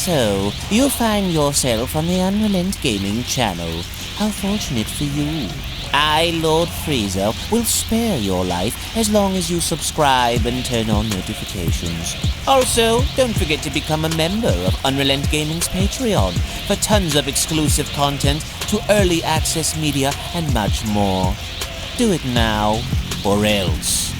So, you find yourself on the UnrealEntGaming channel. How fortunate for you. I, Lord Frieza, will spare your life as long as you subscribe and turn on notifications. Also, don't forget to become a member of UnrealEntGaming's Patreon for tons of exclusive content to early access media and much more. Do it now, or else.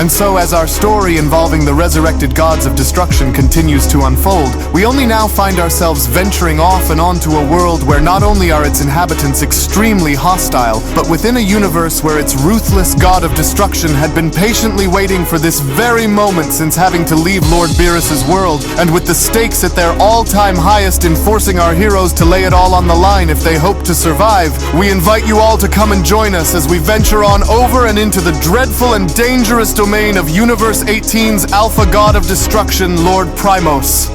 And so as our story involving the resurrected gods of destruction continues to unfold, we only now find ourselves venturing off and onto a world where not only are its inhabitants extremely hostile, but within a universe where its ruthless god of destruction had been patiently waiting for this very moment since having to leave Lord Beerus' world, and with the stakes at their all-time highest in forcing our heroes to lay it all on the line if they hope to survive, we invite you all to come and join us as we venture on over and into the dreadful and dangerous domain of Universe 18's Alpha God of Destruction, Lord Primos.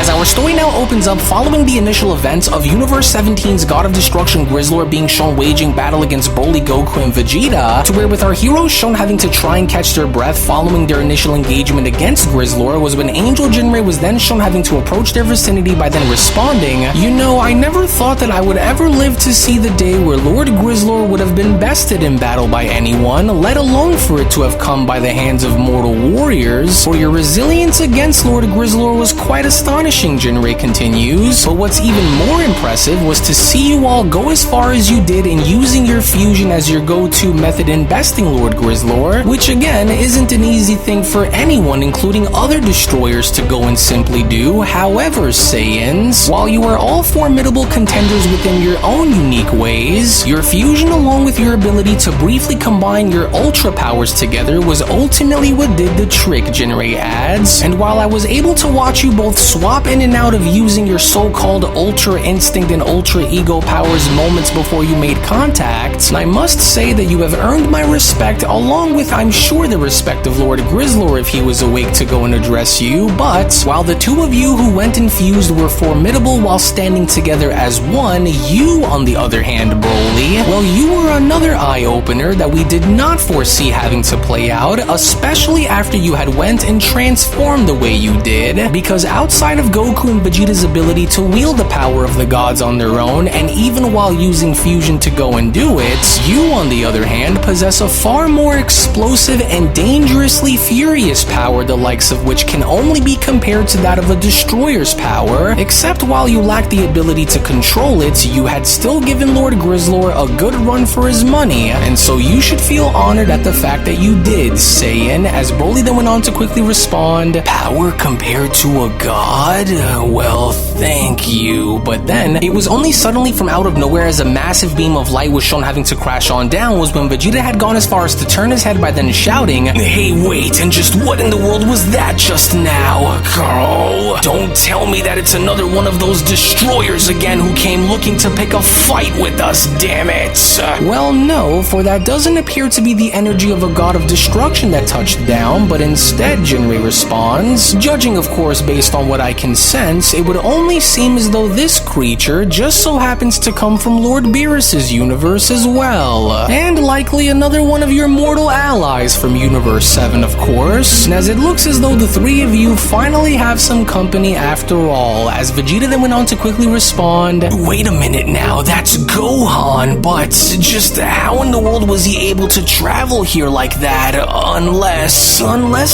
Our story now opens up following the initial events of Universe 17's God of Destruction Grizzlor being shown waging battle against Broly, Goku, and Vegeta, to where with our heroes shown having to try and catch their breath following their initial engagement against Grizzlor was when Angel Jinrei was then shown having to approach their vicinity by then responding, "You know, I never thought that I would ever live to see the day where Lord Grizzlor would have been bested in battle by anyone, let alone for it to have come by the hands of mortal warriors. For your resilience against Lord Grizzlor was quite astonishing," Jinrei continues, "but what's even more impressive was to see you all go as far as you did in using your fusion as your go-to method in besting Lord Grizzlor, which again isn't an easy thing for anyone, including other destroyers, to go and simply do. However, Saiyans, while you are all formidable contenders within your own unique ways, your fusion along with your ability to briefly combine your ultra powers together was ultimately what did the trick," Jinrei adds, "and while I was able to watch you both swap in and out of using your so-called Ultra Instinct and Ultra Ego powers moments before you made contact, I must say that you have earned my respect, along with, I'm sure, the respect of Lord Grizzlor if he was awake to go and address you, but while the two of you who went and fused were formidable while standing together as one, you, on the other hand, Broly, well, you were another eye-opener that we did not foresee having to play out, especially after you had went and transformed the way you did, because outside of Goku and Vegeta's ability to wield the power of the gods on their own, and even while using fusion to go and do it, you, on the other hand, possess a far more explosive and dangerously furious power, the likes of which can only be compared to that of a destroyer's power, except while you lack the ability to control it, you had still given Lord Grizzlor a good run for his money, and so you should feel honored at the fact that you did, Saiyan," as Broly then went on to quickly respond, "Power compared to a god? Well, thank you." But then, it was only suddenly from out of nowhere as a massive beam of light was shown having to crash on down was when Vegeta had gone as far as to turn his head by then shouting, "Hey, wait, and just what in the world was that just now? Girl, don't tell me that it's another one of those destroyers again who came looking to pick a fight with us, damn it." Well, no, for that doesn't appear to be the energy of a god of destruction that touched down, but instead, Jinrei responds, "Judging, of course, based on what I can sense, it would only seem as though this creature just so happens to come from Lord Beerus' universe as well, and likely another one of your mortal allies from Universe 7, of course, and as it looks as though the three of you finally have some company after all," as Vegeta then went on to quickly respond, "Wait a minute now, that's Gohan, but just how in the world was he able to travel here like that, unless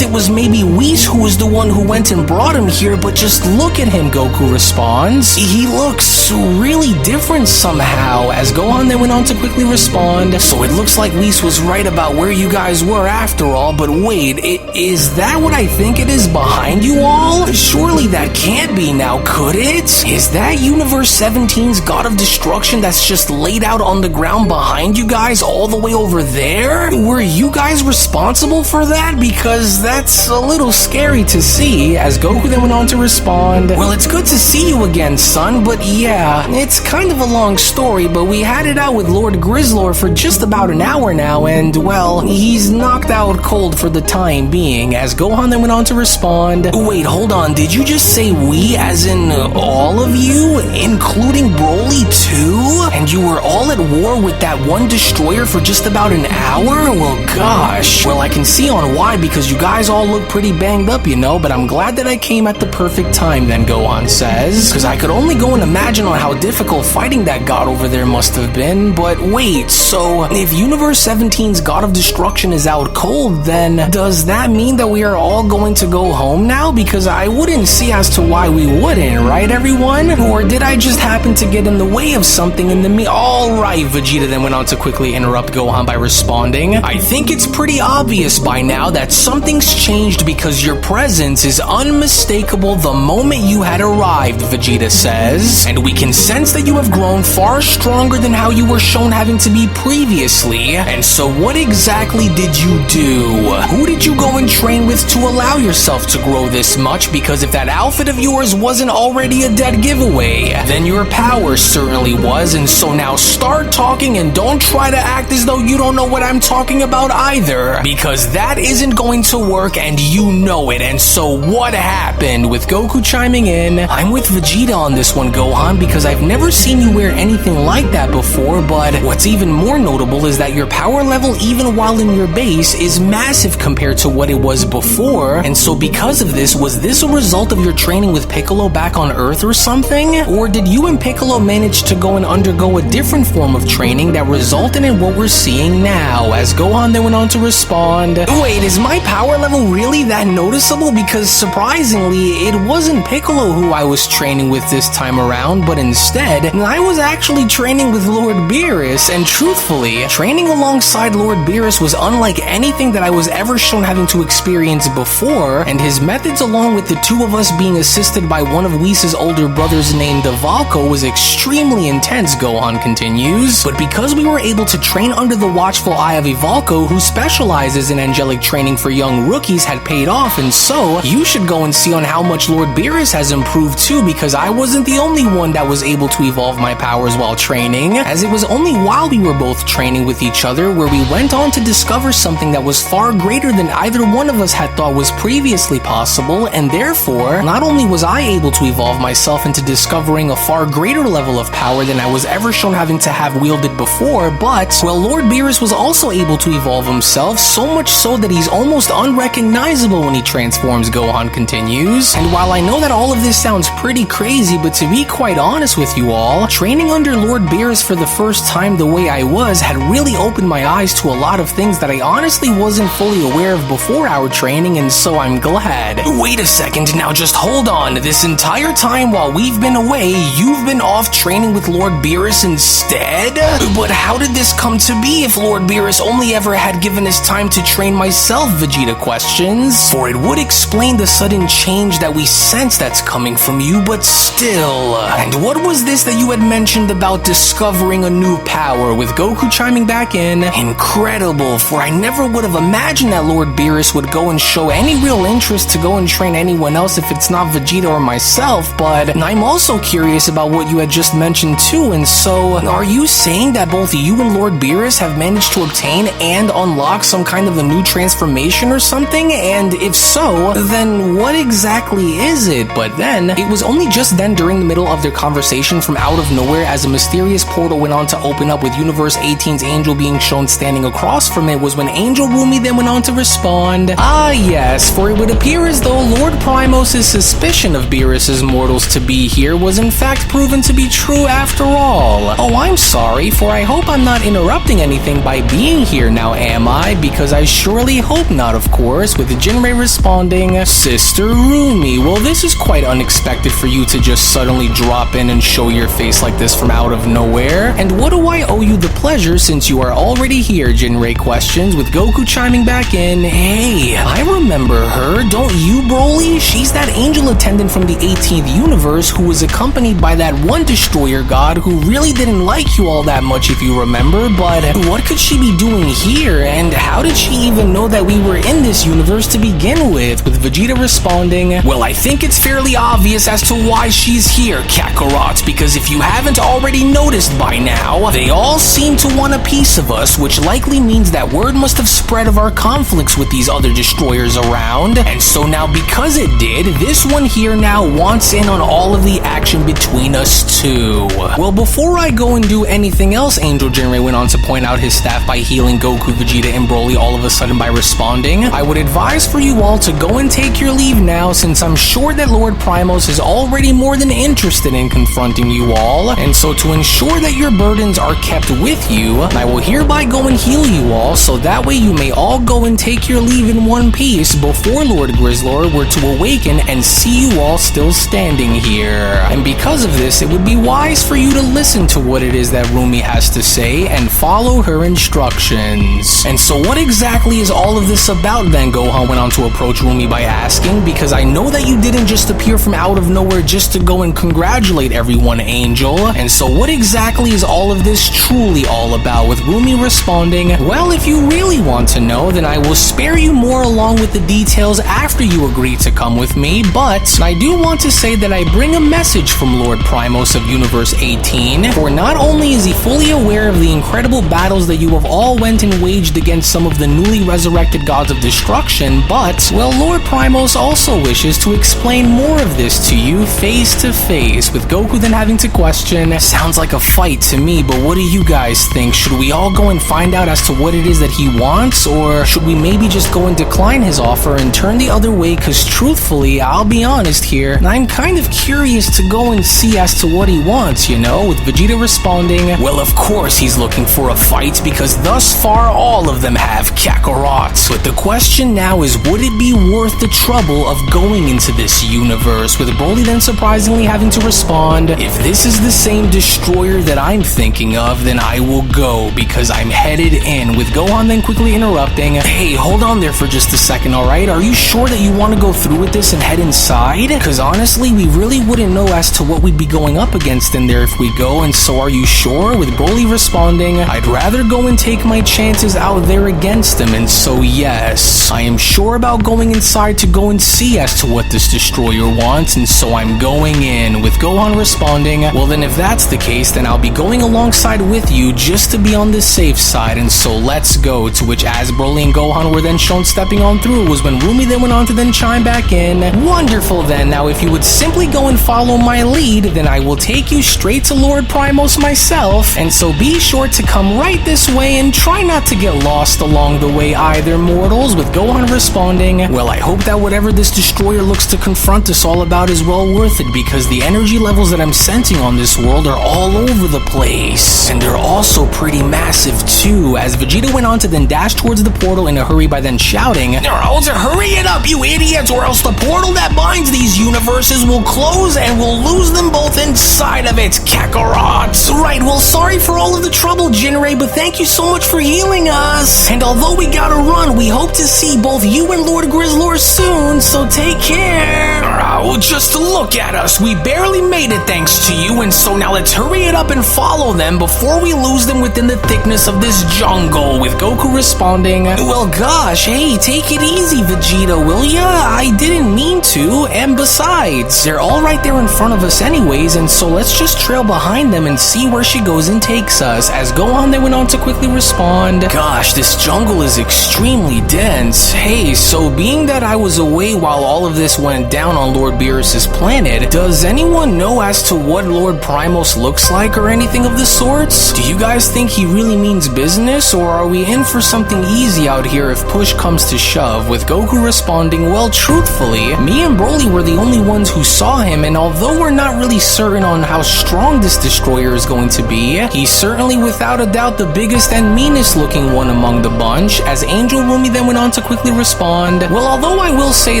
it was maybe Whis who was the one who went and brought him here, but just look look at him, Goku responds. He looks really different somehow, as Gohan then went on to quickly respond. So it looks like Whis was right about where you guys were after all, but wait, is that what I think it is behind you all? Surely that can't be now, could it? Is that Universe 17's God of Destruction that's just laid out on the ground behind you guys all the way over there? Were you guys responsible for that? Because that's a little scary to see, as Goku then went on to respond. Well, it's good to see you again, son, but yeah, it's kind of a long story, but we had it out with Lord Grizzlor for just about an hour now, and well, he's knocked out cold for the time being, as Gohan then went on to respond. Wait, hold on, did you just say we as in all of you, including Broly too? And you were all at war with that one destroyer for just about an hour? Well, gosh. Well, I can see on why, because you guys all look pretty banged up, you know, but I'm glad that I came at the perfect time then, Gohan says, because I could only go and imagine on how difficult fighting that god over there must have been. But wait, so if Universe 17's God of Destruction is out cold, then does that mean that we are all going to go home now? Because I wouldn't see as to why we wouldn't, right everyone? Or did I just happen to get in the way of something in the Alright, Vegeta then went on to quickly interrupt Gohan by responding. I think it's pretty obvious by now that something's changed because your presence is unmistakable the moment you had arrived, Vegeta says. And we can sense that you have grown far stronger than how you were shown having to be previously. And so what exactly did you do? Who did you go and train with to allow yourself to grow this much? Because if that outfit of yours wasn't already a dead giveaway, then your power certainly was. And so now start talking and don't try to act as though you don't know what I'm talking about either, because that isn't going to work and you know it. And so what happened? With Goku chiming in, I'm with Vegeta on this one, Gohan, because I've never seen you wear anything like that before, but what's even more notable is that your power level, even while in your base, is massive compared to what it was before. And so because of this, was this a result of your training with Piccolo back on Earth or something? Or did you and Piccolo manage to go and undergo a different form of training that resulted in what we're seeing now? As Gohan then went on to respond, wait, is my power level really that noticeable? Because surprisingly, it wasn't Piccolo who I was training with this time around, but instead, I was actually training with Lord Beerus, and truthfully, training alongside Lord Beerus was unlike anything that I was ever shown having to experience before, and his methods, along with the two of us being assisted by one of Whis' older brothers named Valko, was extremely intense, Gohan continues. But because we were able to train under the watchful eye of Valko, who specializes in angelic training for young rookies, had paid off, and so you should go and see on how much Lord Beerus has improved too, because I wasn't the only one that was able to evolve my powers while training, as it was only while we were both training with each other where we went on to discover something that was far greater than either one of us had thought was previously possible, and therefore, not only was I able to evolve myself into discovering a far greater level of power than I was ever shown having to have wielded before, but, well, Lord Beerus was also able to evolve himself, so much so that he's almost unrecognizable when he transforms, Gohan continues. And while I know that all of this sounds pretty crazy, but to be quite honest with you all, training under Lord Beerus for the first time the way I was had really opened my eyes to a lot of things that I honestly wasn't fully aware of before our training, and so I'm glad. Wait a second, now just hold on. This entire time while we've been away, you've been off training with Lord Beerus instead? But how did this come to be if Lord Beerus only ever had given us time to train myself, Vegeta questions? For it would explain the sudden change that we sense that's coming from you, but still. And what was this that you had mentioned about discovering a new power, with Goku chiming back in? Incredible, for I never would have imagined that Lord Beerus would go and show any real interest to go and train anyone else if it's not Vegeta or myself, but I'm also curious about what you had just mentioned too, and so, are you saying that both you and Lord Beerus have managed to obtain and unlock some kind of a new transformation or something? And if so, then what exactly is it? But then, it was only just then during the middle of their conversation from out of nowhere as a mysterious portal went on to open up with Universe 18's Angel being shown standing across from it, was when Angel Rumi then went on to respond, ah yes, for it would appear as though Lord Primos' suspicion of Beerus' mortals to be here was in fact proven to be true after all. Oh, I'm sorry, for I hope I'm not interrupting anything by being here now, am I? Because I surely hope not, of course, with Jinrei responding, Sister Rumi, well, this is quite unexpected for you to just suddenly drop in and show your face like this from out of nowhere. And what do I owe you the pleasure since you are already here, Jinray Questions, with Goku chiming back in. Hey, I remember her, don't you, Broly? She's that angel attendant from the 18th universe who was accompanied by that one destroyer god who really didn't like you all that much if you remember, but what could she be doing here, and how did she even know that we were in this universe to begin with Vegeta responding, well, I think it's fairly obvious as to why she's here, Kakarot, because if you haven't already noticed by now, they all seem to want a piece of us, which likely means that word must have spread of our conflicts with these other destroyers around, and so now because it did, this one here now wants in on all of the action between us too. Well, before I go and do anything else, Angel Jinray went on to point out his staff by healing Goku, Vegeta, and Broly all of a sudden by responding, I would advise for you all to go and take your leave now, since I'm sure that Lord Primos is already more than interested in confronting you all, and so to ensure that your burdens are kept with you, I will hereby go and heal you all, so that way you may all go and take your leave in one piece before Lord Grizzlord were to awaken and see you all still standing here. And because of this, it would be wise for you to listen to what it is that Rumi has to say and follow her instructions. And so what exactly is all of this about then? Gohan went on to approach Rumi by asking, because I know that you didn't just appear from out of nowhere just to go and congratulate everyone, Angel. And so what exactly is all of this truly all about? With Rumi responding, well, if you really want to know, then I will spare you more along with the details after you agree to come with me, but I do want to say that I bring a message from Lord Primos of Universe 18, for not only is he fully aware of the incredible battles that you have all went and waged against some of the newly resurrected gods of destruction, but, well, Lord Primos also wishes to explain more of this to you face to face, with Goku then having to question, sounds like a fight to me, but what do you guys think? Should we all go and find out as to what it is that he wants, or should we maybe just go and decline his offer and turn the other way? Because truthfully, I'll be honest here, I'm kind of curious to go and see as to what he wants, you know, with Vegeta responding, well, of course he's looking for a fight, because thus far all of them have, Kakarot. But the question now is, would it be worth the trouble of going into this universe? With Broly then surprisingly having to respond, if this is the same destroyer that I'm thinking of, then I will go, because I'm headed in. With Gohan then quickly interrupting, hey, hold on there for just a second, alright? Are you sure that you want to go through with this and head inside? Because honestly, we really wouldn't know as to what we'd be going up against in there if we go, and so are you sure? With Broly responding, I'd rather go and take my chances out there against them, and so yes, I am sure about going inside to go and see as to what this destroyer wants, and so I'm going in. With Gohan responding, well then if that's the case, then I'll be going alongside with you just to be on the safe side, and so let's go. To which as Broly and Gohan were then shown stepping on through was when Rumi then went on to then chime back in, wonderful then, now if you would simply go and follow my lead, then I will take you straight to Lord Primos myself, and so be sure to come right this way and try not to get lost along the way either, mortals. With Gohan responding, well, I hope that whatever this destroyer looks to confront us all about is well worth it, because the energy levels that I'm sensing on this world are all over the place, and they're also pretty massive too, as Vegeta went on to then dash towards the portal in a hurry by then shouting, hurry it up, you idiots, or else the portal that binds these universes will close and we'll lose them both inside of it, Kakarot. Right, well, sorry for all of the trouble, Jinray, but thank you so much for healing us, and although we gotta run, we hope to see both you and Lord Grizzlord soon, so take care. Oh, just look at us, we barely made it thanks to you, and so now let's hurry it up and follow them before we lose them within the thickness of this jungle. With Goku responding, well gosh, hey, take it easy, Vegeta, will ya? I didn't mean to, and besides, they're all right there in front of us anyways, and so let's just trail behind them and see where she goes and takes us. As Gohan then went on to quickly respond, gosh, this jungle is extremely dense. Hey, so being that I was away while all of this went down on Lord Beerus' planet, does anyone know as to what Lord Primos looks like or anything of the sorts? Do you guys think he really means business, or are we in for something easy out here if push comes to shove? With Goku responding, well, truthfully, me and Broly were the only ones who saw him, and although we're not really certain on how strong this destroyer is going to be, he's certainly without a doubt the biggest and meanest looking one among the bunch. As Angel Rumi then went on to quickly respond, well, although I will say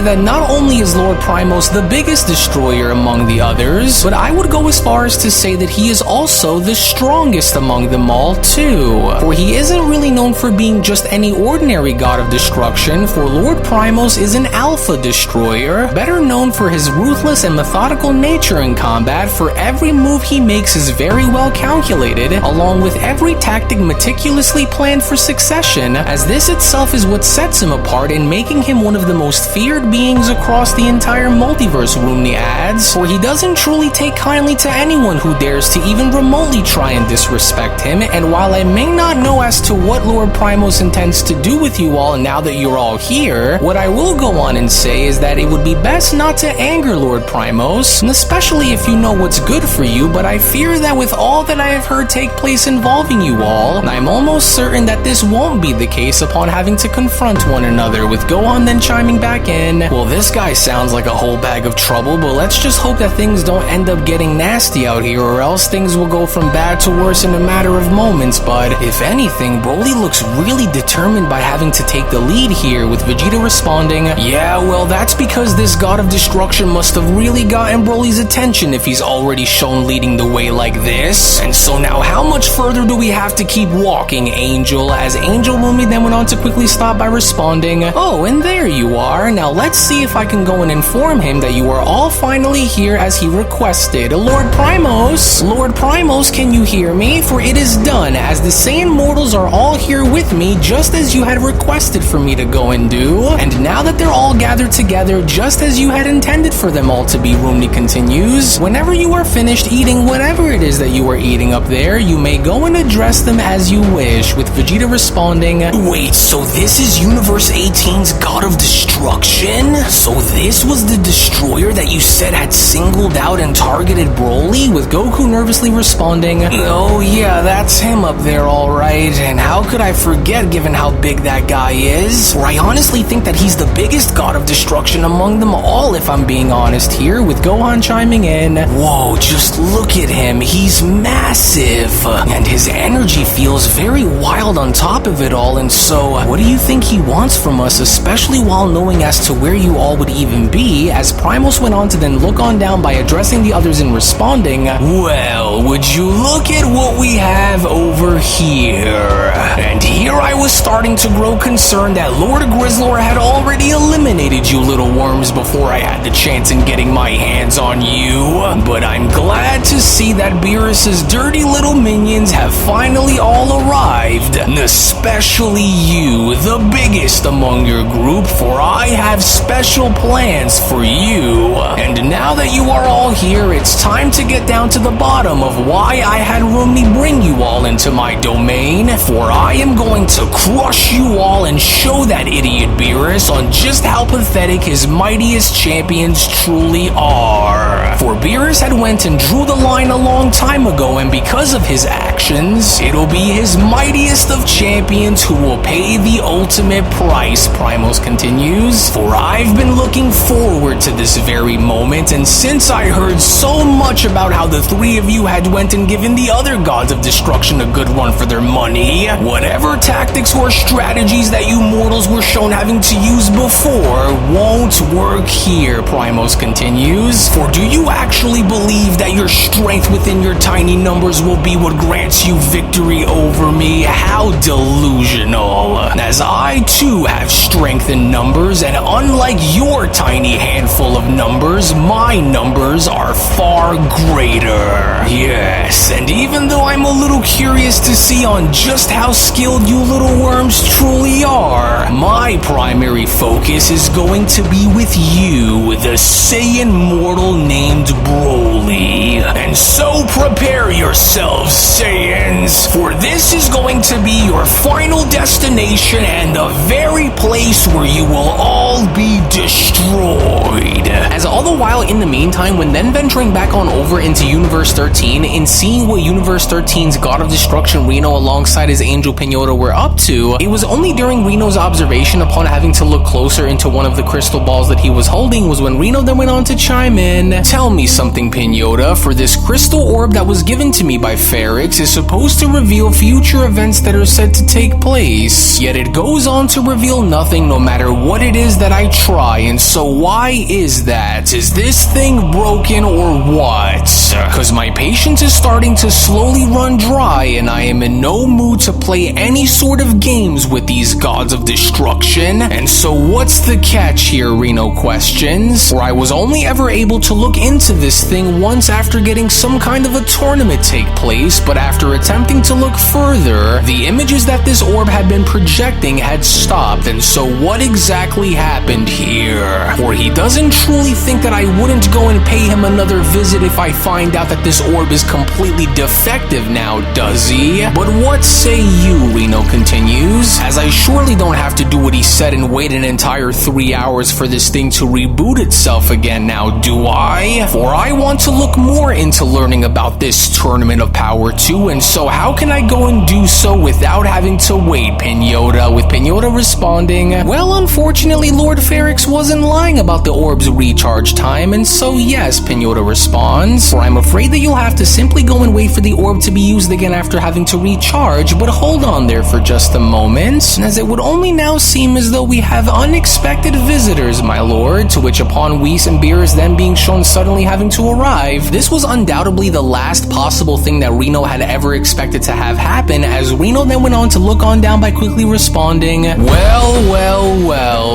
that not only is Lord Primos the the biggest destroyer among the others, but I would go as far as to say that he is also the strongest among them all too. For he isn't really known for being just any ordinary god of destruction, for Lord Primos is an alpha destroyer, better known for his ruthless and methodical nature in combat, for every move he makes is very well calculated, along with every tactic meticulously planned for succession, as this itself is what sets him apart in making him one of the most feared beings across the entire multiverse, Rumney adds, for he doesn't truly take kindly to anyone who dares to even remotely try and disrespect him, and while I may not know as to what Lord Primos intends to do with you all now that you're all here, what I will go on and say is that it would be best not to anger Lord Primos, and especially if you know what's good for you, but I fear that with all that I have heard take place involving you all, I'm almost certain that this won't be the case upon having to confront one another, with Gohan then chiming back in, well, this guy sounds like a whole bag of trouble, but let's just hope that things don't end up getting nasty out here, or else things will go from bad to worse in a matter of moments. But if anything, Broly looks really determined by having to take the lead here, with Vegeta responding, yeah, well, that's because this god of destruction must have really gotten Broly's attention if he's already shown leading the way like this. And so now how much further do we have to keep walking, Angel? As Angel Lumi then went on to quickly stop by responding, oh, and there you are. Now let's see if I can go and inform him that you are all finally here as he requested. Lord Primos, can you hear me? For it is done, as the Saiyan mortals are all here with me, just as you had requested for me to go and do. And now that they're all gathered together, just as you had intended for them all to be, Rumney continues, whenever you are finished eating whatever it is that you are eating up there, you may go and address them as you wish, with Vegeta responding, wait, so this is Universe 18's God of Destruction? So this was the destroyer that you said had singled out and targeted Broly, with Goku nervously responding, oh yeah, that's him up there alright, and how could I forget given how big that guy is? For I honestly think that he's the biggest God of Destruction among them all, if I'm being honest here, with Gohan chiming in, whoa, just look at him, he's massive, and his energy feels very wild on top of it all, and so, what do you think he wants from us, especially while knowing as to where you all would even be, as Primos went on to then look on down by addressing the others and responding, well, would you look at what we have over here? And here I was starting to grow concerned that Lord Grizzlor had already eliminated you little worms before I had the chance in getting my hands on you, but I'm glad to see that Beerus's dirty little minions have finally all arrived, especially you, the biggest among your group, for I have special plans for you. And now that you are all here, it's time to get down to the bottom of why I had Rumney bring you all into my domain, for I am going to crush you all and show that idiot Beerus on just how pathetic his mightiest champions truly are. For Beerus had went and drew the line a long time ago, and because of his actions, it'll be his mightiest of champions who will pay the ultimate price, Primos continues, for I've been looking forward to this very moment, and since I heard so much about how the three of you had went and given the other gods of destruction a good run for their money, whatever tactics or strategies that you mortals were shown having to use before won't work here, Primos continues, for do you actually believe that your strength within your tiny numbers will be what grants you victory over me? How delusional, as I too have strength in numbers, and unlike your tiny handful of numbers, my numbers are far greater. Yes, and even though I'm a little curious to see on just how skilled you little worms truly are, my primary focus is going to be with you, the Saiyan mortal named Broly. And so prepare yourselves, Saiyans, for this is going to be your final destination and the very place where you will all be destroyed. As all the while in the meantime, when then venturing back on over into Universe 13 and seeing what Universe 13's God of Destruction Reno alongside his Angel Pinota were up to, it was only during Reno's observation upon having to look closer into one of the crystal balls that he was holding was when Reno then went on to chime in, tell me something, Pinota, for this crystal orb that was given to me by Ferrix is supposed to reveal future events that are said to take place, yet it goes on to reveal nothing no matter what it is that that I try, and so why is that? Is this thing broken or what? Cause my patience is starting to slowly run dry, and I am in no mood to play any sort of games with these gods of destruction. And so what's the catch here, Reno questions? For I was only ever able to look into this thing once after getting some kind of a tournament take place, but after attempting to look further, the images that this orb had been projecting had stopped. And so what exactly happened here? For he doesn't truly think that I wouldn't go and pay him another visit if I find out that this orb is completely defective now, does he? But what say you, Reno continues, as I surely don't have to do what he said and wait an entire 3 hours for this thing to reboot itself again now, do I? For I want to look more into learning about this Tournament of Power too, and so how can I go and do so without having to wait, Pinota? With Pinota responding, well, unfortunately, Lord Ferrix wasn't lying about the orb's recharge time, and so yes, Pinota responds, for I'm afraid that you'll have to simply go and wait for the orb to be used again after having to recharge. But hold on there for just a moment, as it would only now seem as though we have unexpected visitors, my lord, to which upon Whis and Beerus then being shown suddenly having to arrive, this was undoubtedly the last possible thing that Reno had ever expected to have happen, as Reno then went on to look on down by quickly responding, well,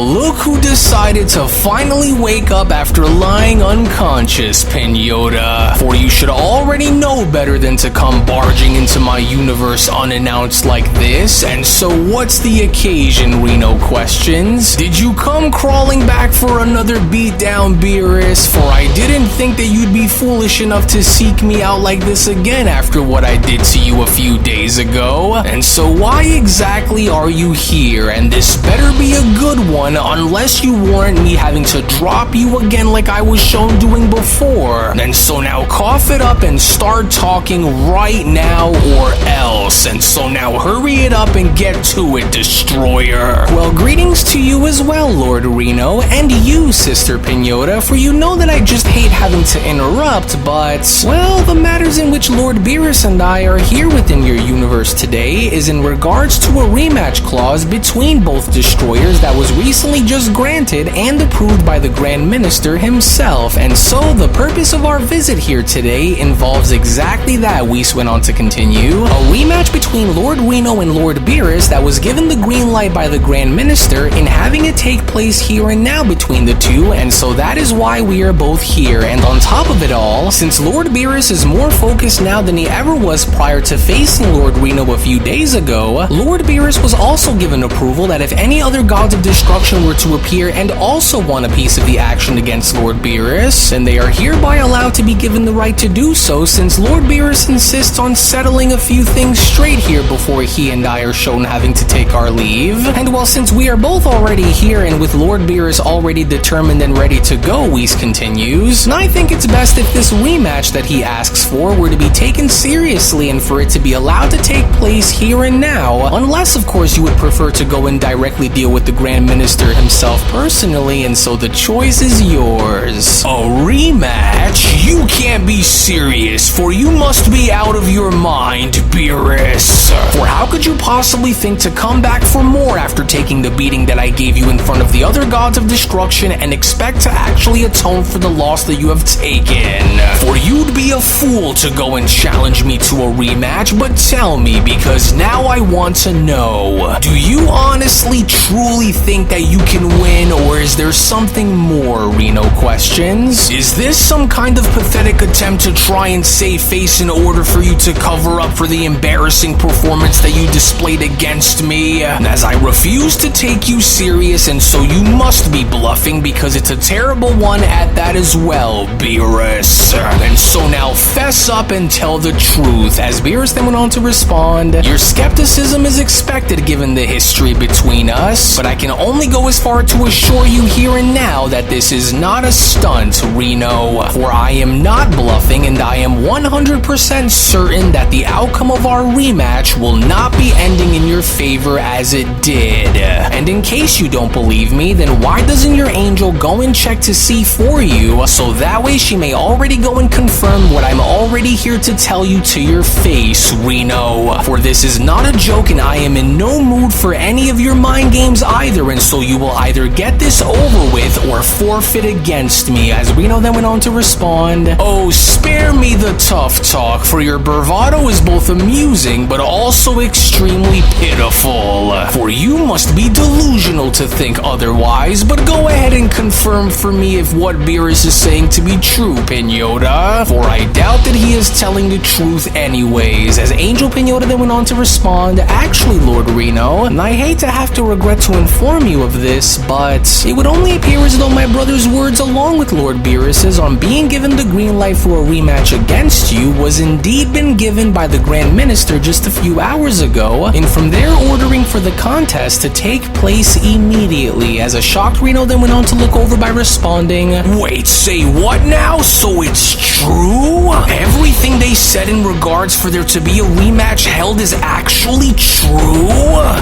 look who decided to finally wake up after lying unconscious, Pinota. For you should already know better than to come barging into my universe unannounced like this, and so what's the occasion, Reno questions? Did you come crawling back for another beatdown, Beerus? For I didn't think that you'd be foolish enough to seek me out like this again after what I did to you a few days ago. And so why exactly are you here? And this better be a good one, unless you warrant me having to drop you again like I was shown doing before. And so now cough it up and start talking right now or else. And so now hurry it up and get to it, Destroyer. Well, greetings to you as well, Lord Reno, and you, Sister Pinota, for you know that I just hate having to interrupt, but, well, the matters in which Lord Beerus and I are here within your universe today is in regards to a rematch clause between both Destroyers that was recently just granted and approved by the Grand Minister himself. And so the purpose of our visit here today involves exactly that, Whis went on to continue. A rematch between Lord Reno and Lord Beerus that was given the green light by the Grand Minister in having it take place here and now between the two, and so that is why we are both here. And on top of it all, since Lord Beerus is more focused now than he ever was prior to facing Lord Reno a few days ago, Lord Beerus was also given approval that if any other gods of destruction were to appear and also want a piece of the action against Lord Beerus, then they are hereby allowed to be given the right to do so, since Lord Beerus insists on settling a few things straight here before he and I are shown having to take our leave. And well, since we are both already here and with Lord Beerus already determined and ready to go, Whis continues, I think it's best if this rematch that he asks for were to be taken seriously and for it to be allowed to take place here and now, unless of course you would prefer to go and directly deal with the Grand Minister himself personally, and so the choice is yours. A rematch? You can't be serious, for you must be out of your mind, Beerus. For how could you possibly think to come back for more after taking the beating that I gave you in front of the other gods of destruction and expect to actually atone for the loss that you have taken? For you'd be a fool to go and challenge me to a rematch, but tell me, because now I want to know, do you honestly truly think that you can win, or is there something more, Reno questions? Is this some kind of pathetic attempt to try and save face in order for you to cover up for the embarrassing performance that you displayed against me? As I refuse to take you serious, and so you must be bluffing, because it's a terrible one at that as well, Beerus. And so now fess up and tell the truth. As Beerus then went on to respond, your skepticism is expected given the history between us, but I can only go as far to assure you here and now that this is not a stunt, Reno, for I am not bluffing, and I am 100% certain that the outcome of our rematch will not be ending in your favor as it did. And in case you don't believe me, then why doesn't your angel go and check to see for you, so that way she may already go and confirm what I'm already here to tell you to your face, Reno. For this is not a joke, and I am in no mood for any of your mind games either, and so you will either get this over with or forfeit against me, as Reno then went on to respond, "Oh, spare me the tough talk, for your bravado is both amusing but also extremely pitiful. For you must be delusional to think otherwise, but go ahead and confirm for me if what Beerus is saying to be true, Pinota, for I doubt that he is telling the truth anyways," as Angel Pinota then went on to respond, "Actually, Lord Reno, and I hate to have to regret to inform you of this, but it would only appear as though my brother's words along with Lord Beerus's on being given the green light for a rematch against you was indeed been given by the Grand Minister just a few hours ago, and from there ordering for the contest to take place immediately," as a shocked Reno then went on to look over by responding, "Wait, say what now? So it's true? Everything they said in regards for there to be a rematch held is actually true?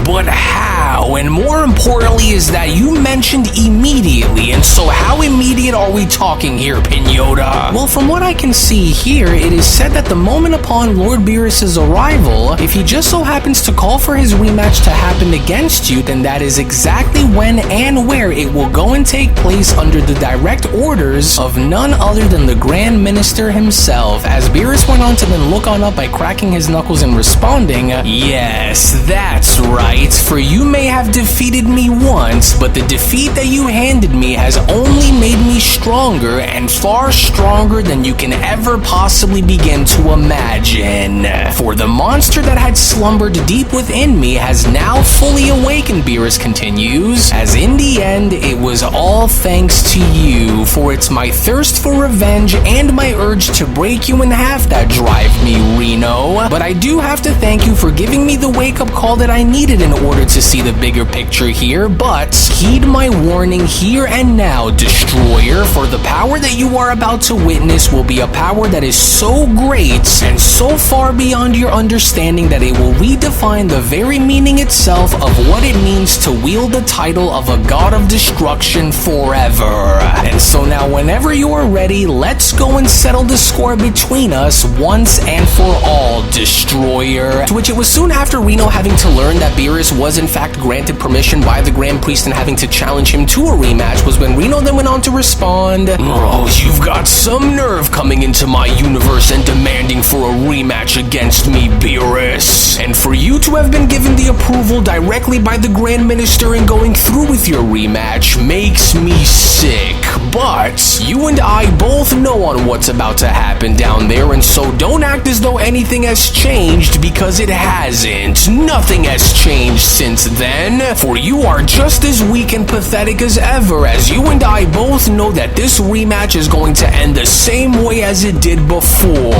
But how? And more importantly is that you mentioned immediately, and so how immediate are we talking here, Pinota?" Well, from what I can see here, it is said that the moment upon Lord Beerus's arrival, if he just so happens to call for his rematch to happen against you, then that is exactly when and where it will go and take place under the direct orders of none other than the Grand Minister himself, as Beerus went on to then look on up by cracking his knuckles and responding, "Yes, that's right, for you may have defeated me once, but the defeat that you handed me has only made me stronger, and far stronger than you can ever possibly begin to imagine. For the monster that had slumbered deep within me has now fully awakened," Beerus continues, "as in the end it was all thanks to you, for it's my thirst for revenge and my urge to break you in half that drive me, Reno. But I do have to thank you for giving me the wake-up call that I needed in order to see the bigger picture here, but heed my warning here and now, Destroyer, for the power that you are about to witness will be a power that is so great and so far beyond your understanding that it will redefine the very meaning itself of what it means to wield the title of a god of destruction forever. And so now whenever you are ready, let's go and settle the score between us once and for all, Destroyer." To which it was soon after Reno having to learn that Beerus was in fact granted permission by the Grand Priest and having to challenge him to a rematch was when Reno then went on to respond, "Oh, you've got some nerve coming into my universe and demanding for a rematch against me, Beerus. And for you to have been given the approval directly by the Grand Minister and going through with your rematch makes me sick. But you and I both know on what's about to happen down there, and so don't act as though anything has changed, because it hasn't. Nothing has changed since then, for you are just as weak and pathetic as ever, as you and I both know that this rematch is going to end the same way as it did before.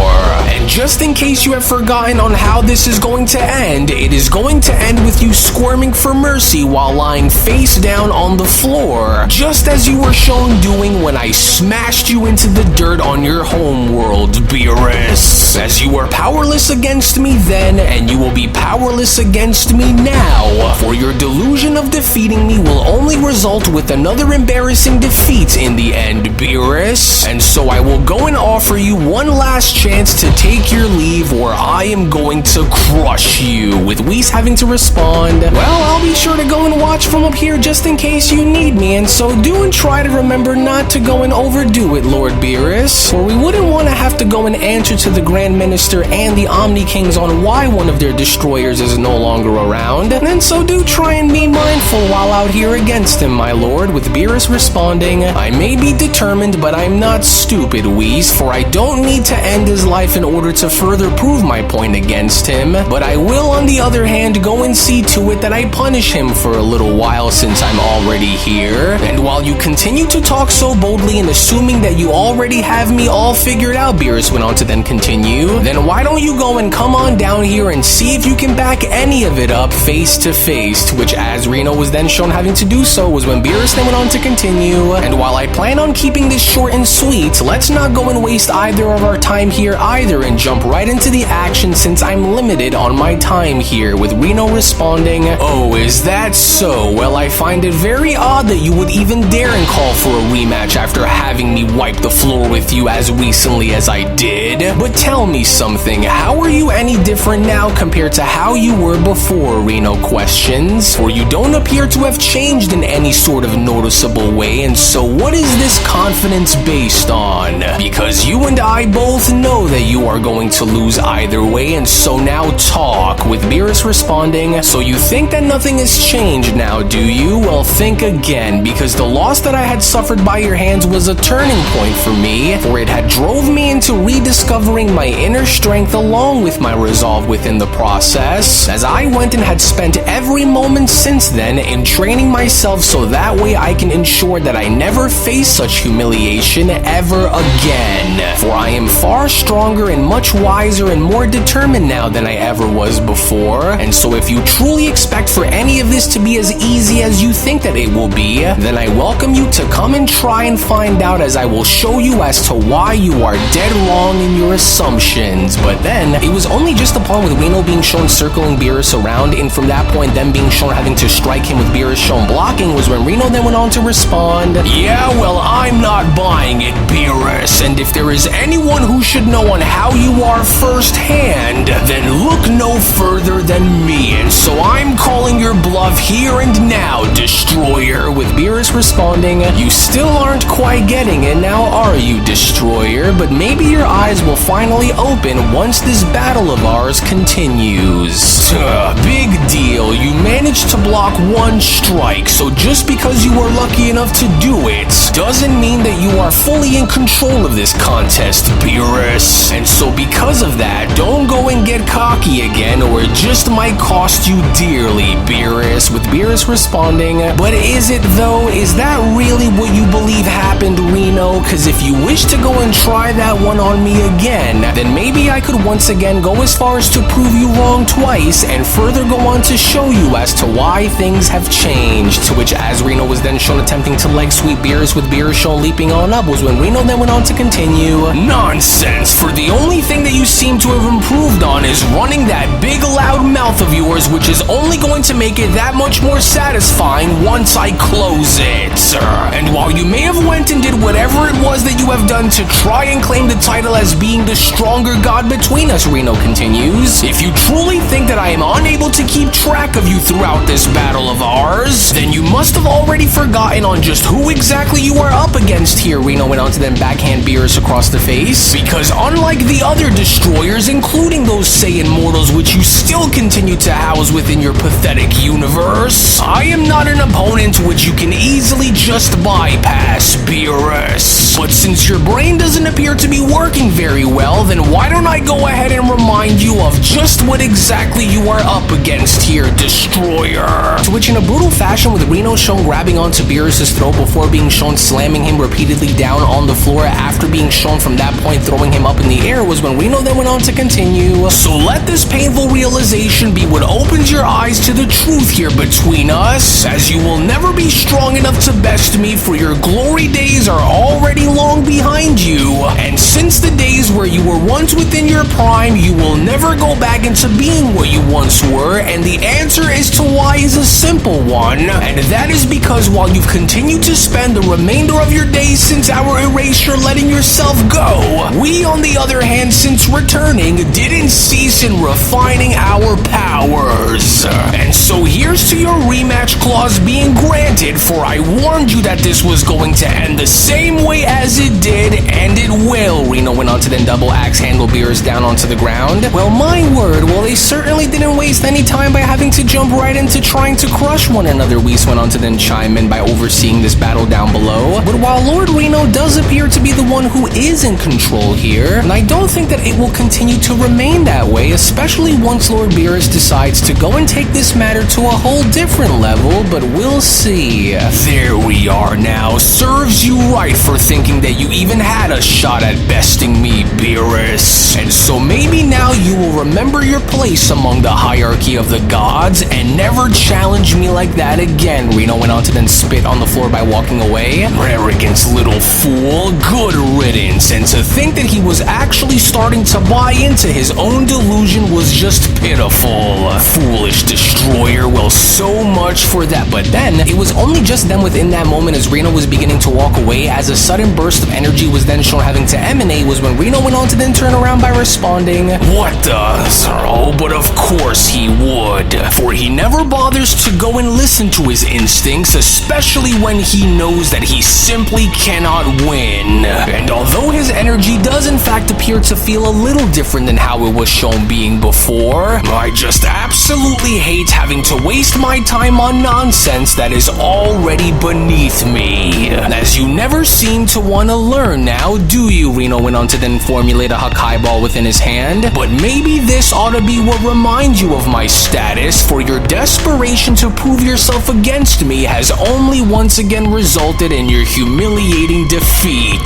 And just in case you have forgotten on how this is going to end, it is going to end with you squirming for mercy while lying face down on the floor, just as you were shown doing when I smashed you into the dirt on your home world, Beerus. As you were powerless against me then, and you will be powerless against me now, for your delusion of defeating me will only result with another embarrassing defeat in the end, Beerus. And so I will go and offer you one last chance to take your leave, or I am going to crush you, with Whis having to respond, "Well, I'll be sure to go and watch from up here just in case you need me, and so do and try to remember not to go and overdo it, Lord Beerus, for we wouldn't want to have to go and answer to the Grand Minister and the Omni Kings on why one of their destroyers is no longer around, and so do try and be mindful while out here against him, my lord," with Beerus responding, "I may be determined, but I'm not stupid, Whis, for I don't need to end his life in order to further prove my point against him, but I will on the other hand go and see to it that I punish him for a little while since I'm already here. And while you continue to talk so boldly and assuming that you already have me all figured out," Beerus went on to then continue, "then why don't you go and come on down here and see if you can back any of it up face to face," to which as Reno was then shown having to do so was when Beerus then went on to continue, "And while I plan on keeping this short and sweet, let's not go and waste either of our time here either and jump right into the action since I'm limited on my time here," with Reno responding, "Oh, is that so? Well, I find it very odd that you would even dare and call for a rematch rematch after having me wipe the floor with you as recently as I did. But tell me something, how are you any different now compared to how you were before, Reno questions? For you don't appear to have changed in any sort of noticeable way, and so what is this confidence based on? Because you and I both know that you are going to lose either way, and so now talk, with Beerus responding, so you think that nothing has changed now, do you? Well, think again, because the loss that I had suffered by your hands was a turning point for me, for it had drove me into rediscovering my inner strength along with my resolve within the process, as I went and had spent every moment since then in training myself so that way I can ensure that I never face such humiliation ever again. For I am far stronger and much wiser and more determined now than I ever was before, and so if you truly expect for any of this to be as easy as you think that it will be, then I welcome you to come and try and find out, as I will show you as to why you are dead wrong in your assumptions. But then, it was only just upon with Reno being shown circling Beerus around, and from that point them being shown having to strike him with Beerus shown blocking, was when Reno then went on to respond, yeah, well, I'm not buying it, Beerus, and if there is anyone who should know on how you are firsthand, then look no further than me, and so I'm calling your bluff here and now, Destroyer, with Beerus responding, you still aren't quite getting it now, are you, Destroyer? But maybe your eyes will finally open once this battle of ours continues. Big deal, you managed to block one strike, so just because you were lucky enough to do it, doesn't mean that you are fully in control of this contest, Beerus. And so because of that, don't go and get cocky again, or it just might cost you dearly, Beerus, with Beerus responding, but is it though? Is that really what you believe happened, Reno? Cause if you wish to go and try that one on me again, then maybe I could once again go as far as to prove you wrong twice, and further go on to show you as to why things have changed. To which, as Reno was then shown attempting to leg sweep Beerus with Beerus shown leaping on up, was when Reno then went on to continue, nonsense, for the only thing that you seem to have improved on is running that big loud mouth of yours, which is only going to make it that much more satisfying once I close it. And while you may have went and did whatever it was that you have done to try and claim the title as being the stronger god between us, Reno continues, if you truly think that I am unable to keep track of you throughout this battle of ours, then you must have already forgotten on just who exactly you are up against here, Reno went on to then backhand Beerus across the face, because unlike the other destroyers, including those Saiyan mortals which you still continue to house within your pathetic universe, I am not an opponent which you can easily just bypass, Beerus. But since your brain doesn't appear to be working very well, then why don't I go ahead and remind you of just what exactly you are up against here, Destroyer. To which, in a brutal fashion, with Reno shown grabbing onto Beerus' throat before being shown slamming him repeatedly down on the floor after being shown from that point throwing him up in the air, was when Reno then went on to continue, so let this painful realization be what opens your eyes to the truth here between us, as you will never be strong enough to best me, for your glory days are already long behind you, and since the days where you were once within your prime, you will never go back into being what you once were, and the answer as to why is a simple one, and that is because while you've continued to spend the remainder of your days since our erasure letting yourself go, we on the other hand, since returning, didn't cease in refining our powers. And so here's to your rematch clause being granted, for I warned you that this was going to end the same way as it did, and it will. Reno went on to then double axe handle Beerus down onto the ground. Well, my word, well, they certainly didn't waste any time by having to jump right into trying to crush one another. Whis went on to then chime in by overseeing this battle down below. But while Lord Reno does appear to be the one who is in control here, and I don't think that it will continue to remain that way, especially once Lord Beerus decides to go and take this matter to a whole different level, but we'll see. There we are now. Serves you right for thinking that you even had a shot at besting me, Beerus. And so maybe now you will remember your place among the hierarchy of the gods and never challenge me like that again. Reno went on to then spit on the floor by walking away. Arrogant little fool, good riddance. And to think that he was actually starting to buy into his own delusion was just pitiful. Foolish destroyer, well, so much for that. But then, it was only just then within that moment as Reno was beginning to walk away as a sudden burst of energy was then shown having to emanate, was when Reno went on to then turn around by responding, "What the? Oh, but of course he would. For he never bothers to go and listen to his instincts, especially when he knows that he simply cannot win. And although his energy does in fact appear to feel a little different than how it was shown being before, I just absolutely hate having to waste my time on nonsense that is already beneath me. As you never seem to want to learn now, do you?" Reno went on to then formulate a Hakai ball within his hand. "But maybe this ought to be what reminds you of my status, for your desperation to prove yourself against me has only once again resulted in your humiliating defeat.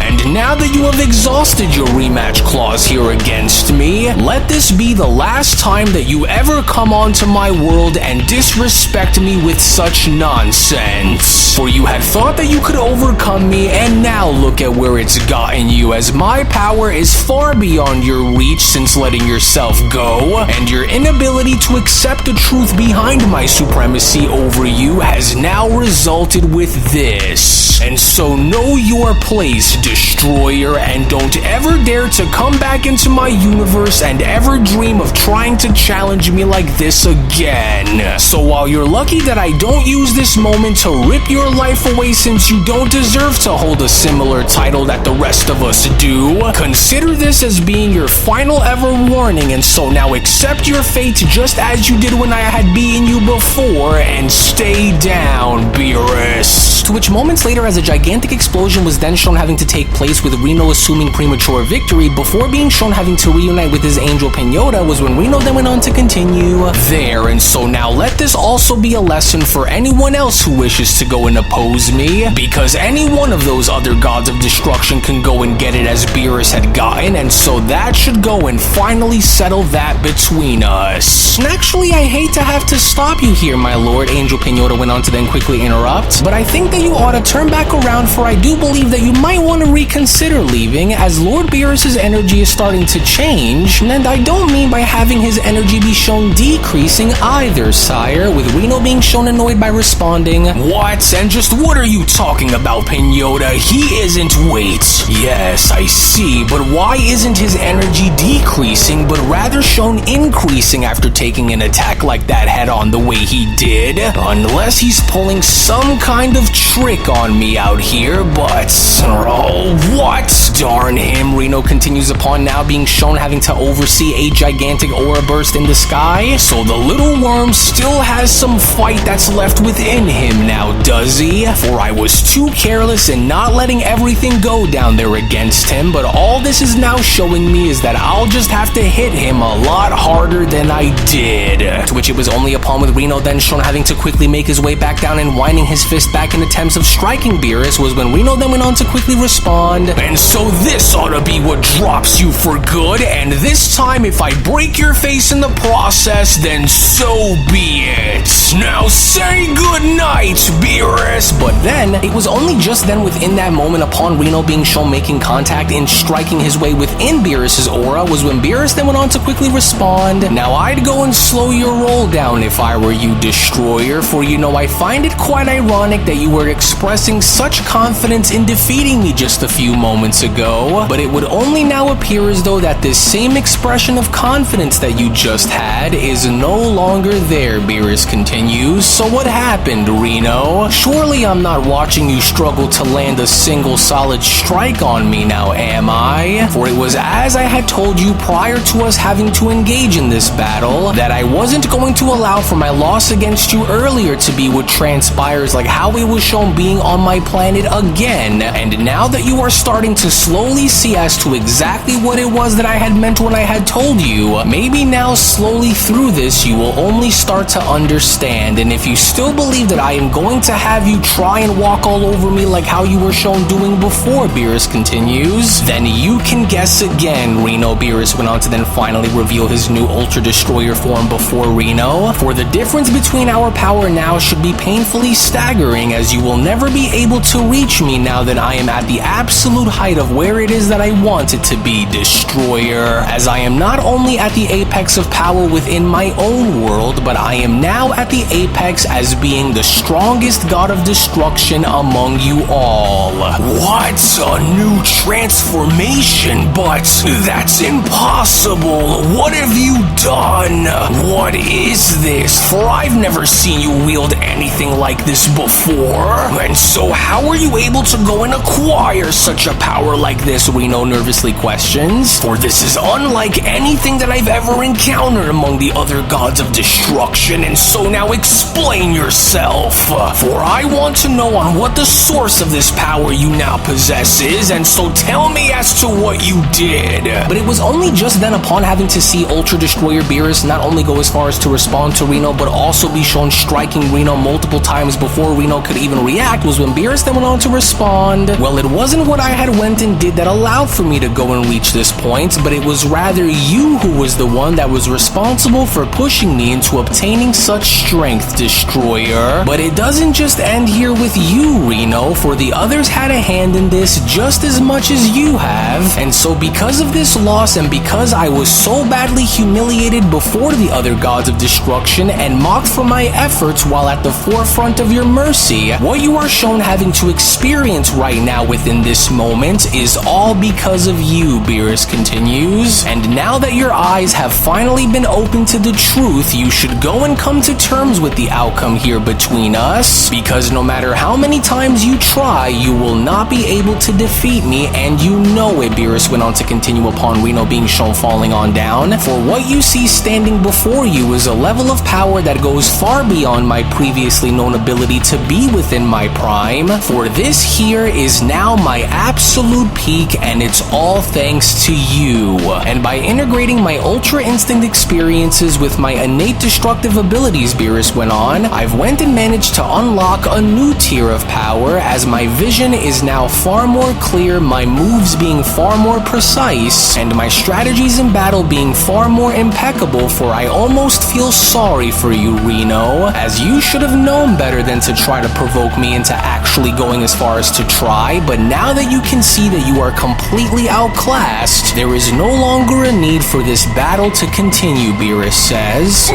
And now that you have exhausted your rematch clause here against me, let this be the last time that you ever come onto my world and disrespect me with such nonsense. For you had thought that you could overcome me, and now look at where it's gotten you, as my power is far beyond your reach since letting yourself go, and your inability to accept the truth behind my supremacy over you has now resulted with this. And so know your place, Destroyer, and don't ever dare to come back into my universe and ever dream of trying to challenge me like this again. So while you're lucky that I don't use this moment to rip your life away, since you don't deserve to hold a similar title that the rest of us do, consider this as being your final ever warning, and so now accept your fate just as you did when I had beaten you before, and stay down, Beerus." To which moments later, as a gigantic explosion was then shown having to take place with Reno assuming premature victory before being shown having to reunite with his angel Pinota, was when Reno then went on to continue there. And so now let this also be a lesson for anyone else who wishes to go and oppose me, because any one of those other gods of destruction can go and get it as Beerus had gotten, and so that should go and finally settle that between us. And actually, I hate to have to stop you here, my lord, Angel Pinota went on to then quickly interrupt, but I think that you ought to turn back around, for I do believe that you might want to reconsider leaving, as Lord Beerus's energy is starting to change, and I don't mean by having his energy be shown decreasing either, sire, with Reno being shown annoyed by responding, "What? And just what are you talking about, Pinota? He isn't. Wait. Yes, I see, but why isn't his energy decreasing, but rather shown increasing after taking an attack like that head on the way he did? Unless he's pulling some kind of trick on me out here, but oh, what? Darn him," Reno continues upon, now being shown having to oversee a gigantic aura burst in the sky. "So the little worm still has some fight that's left within him now, does he? For I was too careless in not letting everything go down there against him, but all this is now showing me is that I'll just have to hit him a lot harder than I did." To which it was only upon with Reno then shown having to quickly make his way back down and winding his fist back in attempts of striking Beerus, was when Reno then went on to quickly respond, "And so this ought to be what drops you for good, and this time if I break your face in the process, then so be it. Now say goodnight, Beerus." But then, it was only just then within that moment upon Reno being shown making contact and striking his way within Beerus's aura, was when Beerus then went on to quickly respond, "Now I'd go and slow your roll down if I were you, Destroyer, for you know I find it quite ironic that you were expressing such confidence in defeating me just a few moments ago, but it would only now appear as though that this same expression of confidence that you just had is no longer there," Beerus continues. "So what happened, Reno? Surely I'm not watching you struggle to land a single solid strike on me now, am I? For it was as I had told you prior to us having to engage in this battle, that I wasn't going to allow for my loss against you earlier to be what transpires like how it was shown being on my planet again, and now that you are starting to slowly see as to exactly what it was that I had meant when I had told you, maybe now slowly through this you will only start to understand, and if you still believe that I am going to have you try and walk all over me like how you were shown doing before," Beerus continues, "then you can guess again, Reno." Beerus went on to then finally reveal his new Ultra Destroyer form before Reno, "for the difference between our power now should be painfully staggering, as you will never be able to reach me now that I am at the absolute height of where it is that I want it to be, Destroyer, as I am not only at the apex of power within my own world, but I am now at the apex as being the strongest god of destruction among you all. What? A new transformation? But that's impossible. What have you done? What is this? For I've never seen you wield anything like this before. And so how are you able to go and acquire such a power like this? Reno nervously questions. For this is unlike anything that I've ever encountered among the other gods of destruction. And so now explain yourself. For I want to know on what the source of this power you now possess is. And so tell me as to what you did. But it was only just then, upon having to see Ultra Destroyer Beerus not only go as far as to respond to Reno, but also be shown striking Reno multiple times before Reno could even react, was when Beerus then went on to respond. Well, it wasn't what I had went and did that allowed for me to go and reach this point, but it was rather you who was the one that was responsible for pushing me into obtaining such strength, Destroyer. But it doesn't just end here with you, Reno, for the others had a hand in this just as much as you have. And so because of this loss, and because I was so badly humiliated before the other gods of destruction and mocked for my efforts while at the forefront of your mercy, what you are shown having to experience right now within this moment is all because of you, Beerus continues. And now that your eyes have finally been opened to the truth, you should go and come to terms with the outcome here between us, because no matter how many times you try, you will not be able to defeat me, and you know it, Beerus went on to continue upon Reno being shown falling on down. For what you see standing before you is a level of power that goes far beyond my previously known ability to be within my prime. For this here is now my absolute peak, and it's all thanks to you. And by integrating my Ultra Instinct experiences with my innate destructive abilities, Beerus went on, I've went and managed to unlock a new tier of power, as my vision is now far more clear, my moves being far more precise, and my strategies in battle being far more impeccable. For I almost feel sorry for you, Reno, as you should have known better than to try to provoke me into actually going as far as to try. But now that you can see that you are completely outclassed, there is no longer a need for this battle to continue, Beerus says.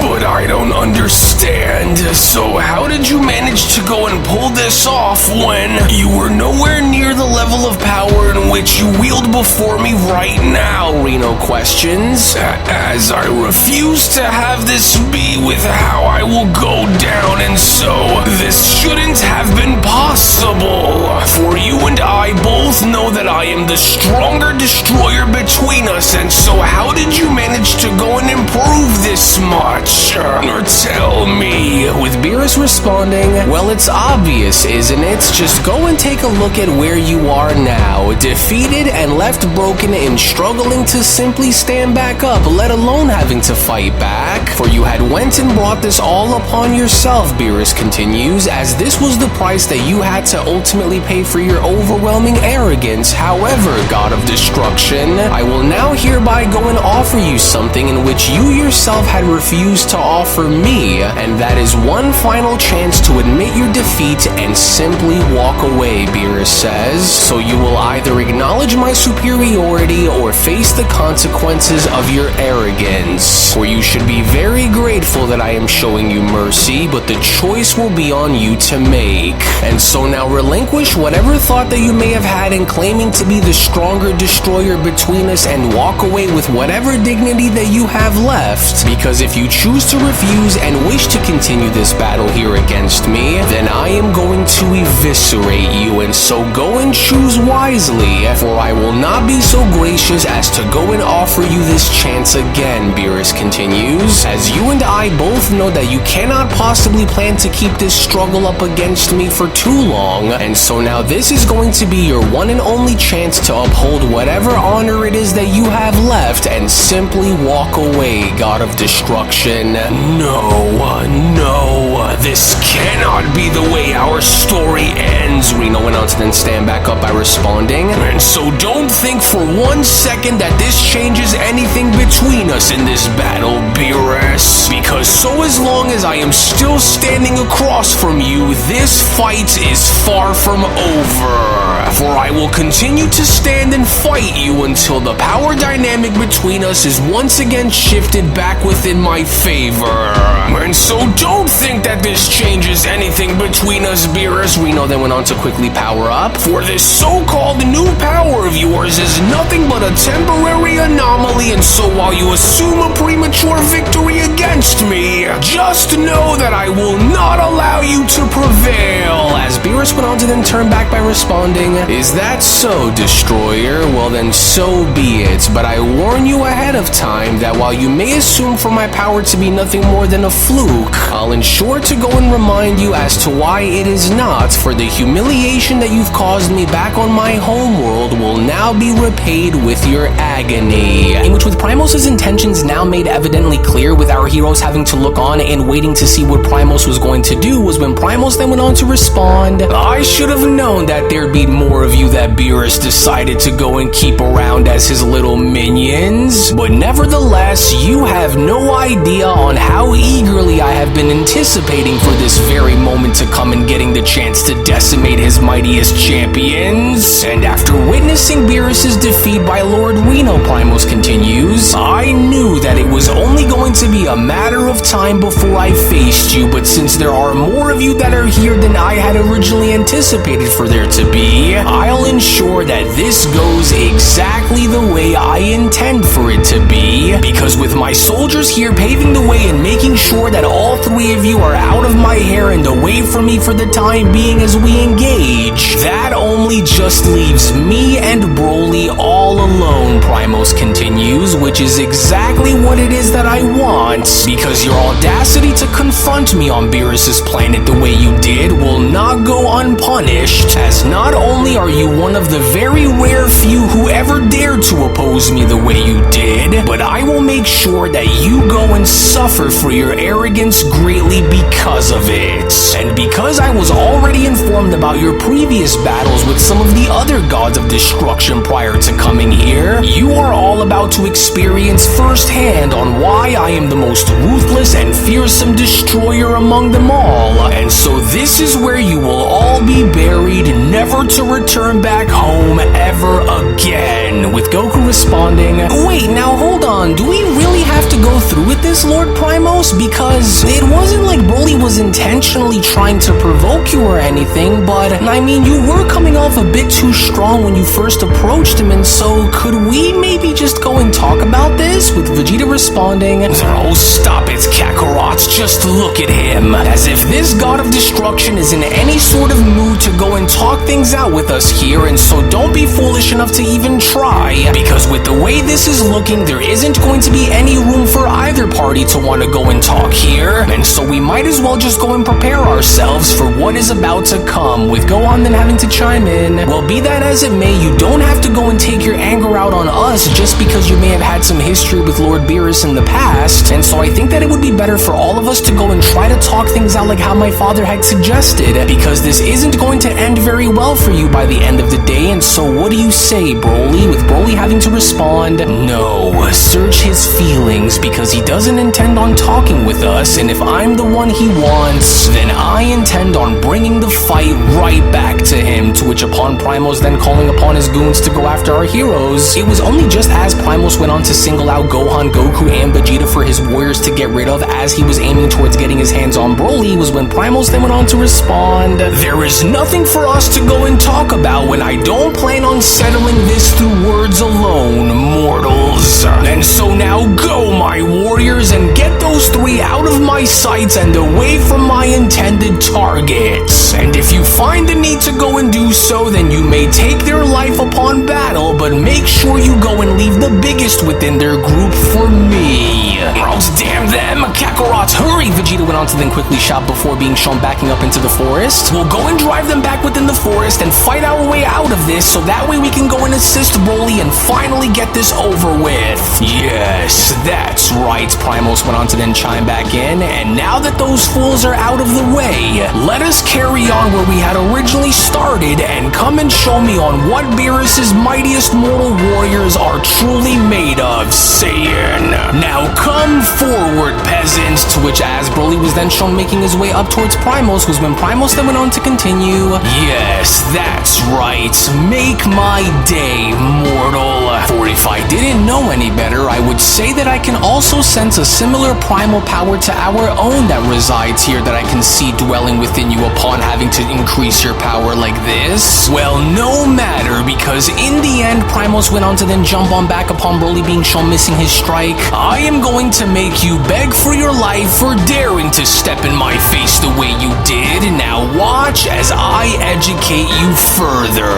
But I don't understand. So how did you manage to go and pull this off when you were nowhere near the level of power in which you wield before me right now? Reno questions. As I refuse to have this be with how I will go down, and so this shouldn't have been possible. For you and I both know that I am the stronger destroyer between us, and so how did you manage to go and improve this much? Or tell me. With Beerus responding, well, it's obvious, isn't it? Just go and take a look at where you are now, defeated and left broken and struggling to simply stand back up, let alone having to fight back. For you had went and brought this all upon yourself, Beerus continues, as this was the price that you had to ultimately pay for your overwhelming arrogance. However, God of Destruction, I will now hereby go and offer you something in which you yourself had refused to offer me, and that is one final chance to admit your defeat and simply walk away, Beerus says. So you will either acknowledge my superiority or face the consequences of your arrogance. For you should be very grateful that I am showing you mercy, but the choice will be on you to make. And so now relinquish whatever thought that you may have had in claiming to be the stronger destroyer between us, and walk away with whatever dignity that you have left. Because if you choose to refuse and wish to continue this battle here against me, then I am going to eviscerate you, and so go and choose wisely, for I will not be so gracious as to go and offer you this chance again, Beerus continues, as you and I both know that you cannot possibly plan to keep this struggle up against me for too long, and so now this is going to be your one and only chance to uphold whatever honor it is that you have left and simply walk away, God of Destruction. No, this cannot be the way our story ends, Reno went on to then stand back up by responding. And so don't think for 1 second that this changes anything between us in this battle, Beerus, because so as long as I am still standing across from you, this fight is far from over. For I will continue continue to stand and fight you until the power dynamic between us is once again shifted back within my favor. And so don't think that this changes anything between us, Beerus. Reno then went on to quickly power up. For this so-called new power of yours is nothing but a temporary anomaly, and so while you assume a premature victory against me, just know that I will not allow you to prevail. As Beerus went on to then turn back by responding, is that so, Destroyer? Well then, so be it. But I warn you ahead of time that while you may assume for my power to be nothing more than a fluke, I'll ensure to go and remind you as to why it is not, for the humiliation that you've caused me back on my homeworld will now be repaid with your agony. In which, with Primos' intentions now made evidently clear, with our heroes having to look on and waiting to see what Primos was going to do, was when Primos then went on to respond, I should have known that there'd be more of you that Beerus decided to go and keep around as his little minions. But nevertheless, you have no idea on how eagerly I have been anticipating for this very moment to come and getting the chance to decimate his mightiest champions. And after witnessing Beerus' defeat by Lord Reno, Primos continues, I knew that it was only going to be a matter of time before I faced you, but since there are more of you that are here than I had originally anticipated for there to be, I'll ensure that this goes exactly the way I intend for it to be, because with my soldiers here paving the way and making sure that all three of you are out of my hair and away from me for the time being as we engage, that only just leaves me and Broly all alone, Primos continues, which is exactly what it is that I want, because your audacity to confront me on Beerus' planet the way you did will not go unpunished, as not only are you one of the very rare few who ever dared to oppose me the way you did, but I will make sure that you go and suffer for your arrogance greatly because of it. And because I was already informed about your previous battles with some of the other gods of destruction prior to coming here, you are all about to experience firsthand on why I am the most ruthless and fearsome destroyer among them all. And so this is where you will all be buried, never to return back home ever again. With Goku responding, wait, now hold on, do we really have to go through with this, Lord Primos? Because it wasn't like Broly was intentionally trying to provoke you or anything, but I mean, you were coming off a bit too strong when you first approached him, and so could we maybe just go and talk about this? With Vegeta responding, oh, stop it, Kakarot, just look at him. As if this god of destruction is in any sort of mood to go and talk things out with us here, and so don't be foolish enough to even try, because with the way this is looking, there isn't going to be any room for either party to want to go and talk here, and so we might as well just go and prepare ourselves for what is about to come. With Gohan then having to chime in, well, be that as it may, you don't have to go and take your anger out on us just because you may have had some history with Lord Beerus in the past, and so I think that it would be better for all of us to go and try to talk things out like how my father had suggested, because this isn't going to end very well for you by the end of the day. And so what do you say, Broly? With Broly having to respond, no, search his feelings, because he doesn't intend on talking with us, and if I'm the one he wants, then I intend on bringing the fight right back to him. To which upon Primos then calling upon his goons to go after our heroes, it was only just as Primos went on to single out Gohan, Goku, and Vegeta for his warriors to get rid of as he was aiming towards getting his hands on Broly, was when Primos then went on to respond, there is nothing for us to go and talk about when I don't plan on settling this through words alone, mortals. And so now go, my warriors, and get those three out of my sights and away from my intended targets. And if you find the need to go and do so, then you may take their life upon battle, but make sure you go and leave the biggest within their group for me. Oh, damn them, Kakarot, hurry! Vegeta went on to then quickly shout before being shown backing up into the forest. We'll go and drive them back within the forest and fight our way out of this, so that way we can go and assist Broly and finally get this over with. Yes, that's right, Primos went on to then chime back in, and now that those fools are out of the way, let us carry on where we had originally started and come and show me on what Beerus' mightiest mortal warriors are truly made of, Saiyan. Now come forward, peasants. To which as Broly was then shown making his way up towards Primos, was when Primos then went on to continue, yes, That's right, make my day, mortal. For if I didn't know any better, I would say that I can also sense a similar primal power to our own that resides here that I can see dwelling within you upon having to increase your power like this. Well, no matter, because in the end, Primos went on to then jump on back upon Broly being shown missing his strike. I am going to make you beg for your life for daring to step in my face the way you did. Now watch as I educate you further.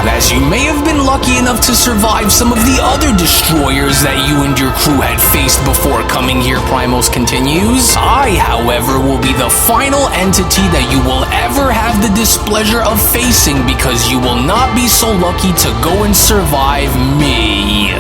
As you may have been lucky enough to survive some of the other destroyers that you and your crew had faced before coming here, Primos continues. I, however, will be the final entity that you will ever have the displeasure of facing because you will not be so lucky to go and survive me.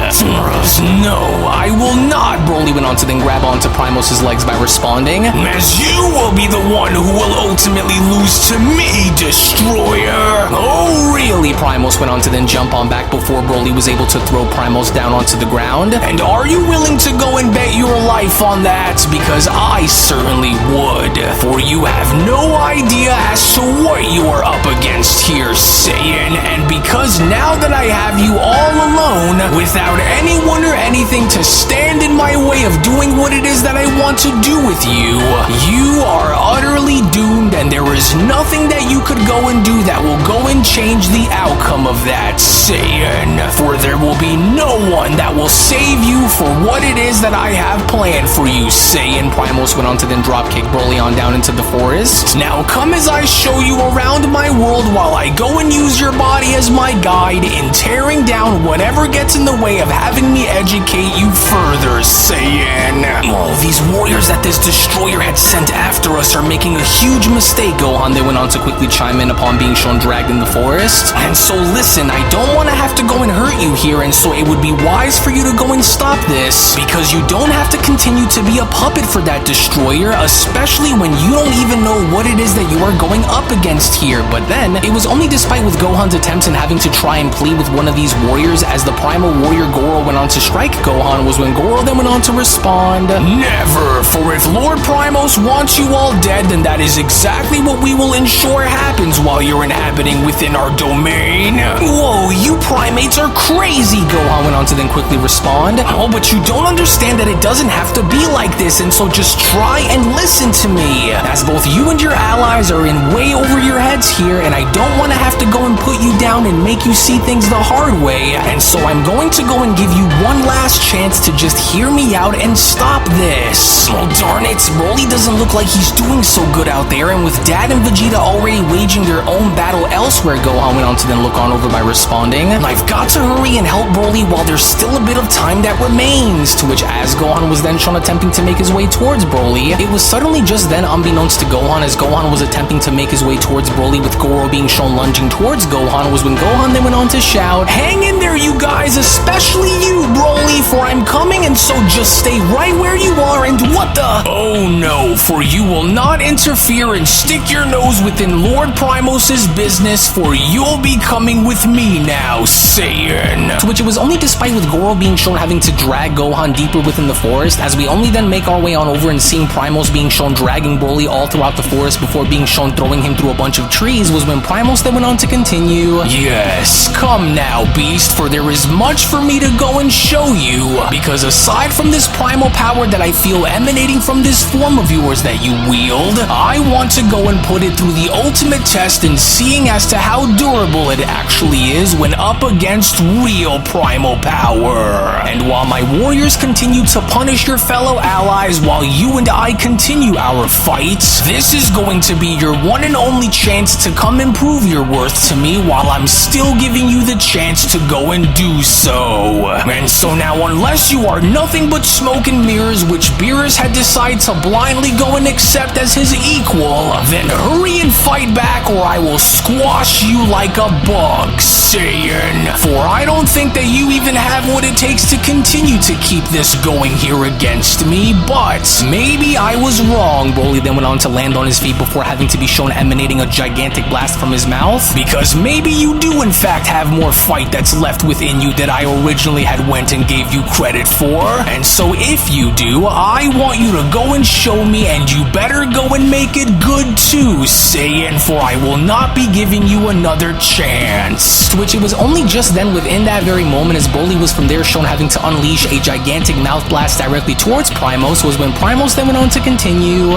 No, I will not, Broly went on to then grab onto Primos' legs by responding, as you will be the one who will ultimately lose to me, Destroyer. Oh, really? Primos went on to then jump on back before Broly was able to throw Primos down onto the ground. And are you willing to go and bet your life on that? Because I certainly would. For you have no idea as to what you are up against here, Saiyan. And because now that I have you all alone, without anyone or anything to stand in my way of doing what it is that I want to do with you, you are utterly doomed, and there is nothing that you could go and do that will go and change the outcome of that, Saiyan. For there will be no one that will save you for what it is that I have planned for you, Saiyan. Primos went on to then dropkick Broly on down into the forest. Now come as I show you around my world while I go and use your body as my guide in tearing down whatever gets in the way of having me educate you further, Saiyan. All these warriors that this destroyer had sent after us are making a huge mistake, Gohan. They went on to quickly chime in upon being shown dragged in the forest. And so listen, I don't want to have to go and hurt you here, and so it would be wise for you to go and stop this, because you don't have to continue to be a puppet for that destroyer, especially when you don't even know what it is that you are going up against here. But then, it was only despite with Gohan's attempts in having to try and plead with one of these warriors as the primal warrior Goro went on to strike Gohan was when Goro then went on to respond, never, for if Lord Primos wants you all dead, then that is exactly what we will ensure happens while you're inhabiting within our domain. Whoa, you primates are crazy, Gohan went on to then quickly respond. Oh, but you don't understand that it doesn't have to be like this, and so just try and listen to me, as both you and your allies are in way over your heads here, and I don't want to have to go and put you down and make you see things the hard way, and so I'm going to go and give you one last chance to just hear me out and stop this. Oh, darn it, Broly doesn't look like he's doing so good out there, and with Dad and Vegeta already waging their own battle elsewhere, Gohan went on to then look on over by responding, I've got to hurry and help Broly while there's still a bit of time that remains, to which as Gohan was then shown attempting to make his way towards Broly, it was suddenly just then unbeknownst to Gohan as Gohan was attempting to make his way towards Broly with Goro being shown lunging towards Gohan was when Gohan then went on to shout, hang in there you guys, especially you Broly, for I'm coming, and so just stay right where you are, and what the? Oh no, for you will not interfere and stick your nose within Lord Primos' business, for you'll be coming with me now, Saiyan. To which it was only despite with Goro being shown having to drag Gohan deeper within the forest, as we only then make our way on over and seeing Primos being shown dragging Broly all throughout the forest before being shown throwing him through a bunch of trees, was when Primos then went on to continue, yes, come now, beast, for there is much for me to go and show you, because aside from this primal power that I feel emanating from this form of yours that you wield, I want to go and put it through the ultimate test in seeing as to how durable it actually is when up against real primal power. And while my warriors continue to punish your fellow allies while you and I continue our fights, this is going to be your one and only chance to come and prove your worth to me while I'm still giving you the chance to go and do so. And so now, unless you are nothing but smoke and mirrors, which Beerus had decided to blindly go and accept as his equal, then hurry and fight back or I will squash you like a bug, Saiyan. For I don't think that you even have what it takes to continue to keep this going here against me, but maybe I was wrong. Broly then went on to land on his feet before having to be shown emanating a gigantic blast from his mouth, because maybe you do in fact have more fight that's left within you that I originally had went and gave you credit for, and so if you do, I want you to go and show me, and you better go and make it good too, Saiyan, for I will not be giving you another chance. To which it was only just then within that very moment as Broly was from there shown having to unleash a gigantic mouth blast directly towards Primos was when Primos then went on to continue.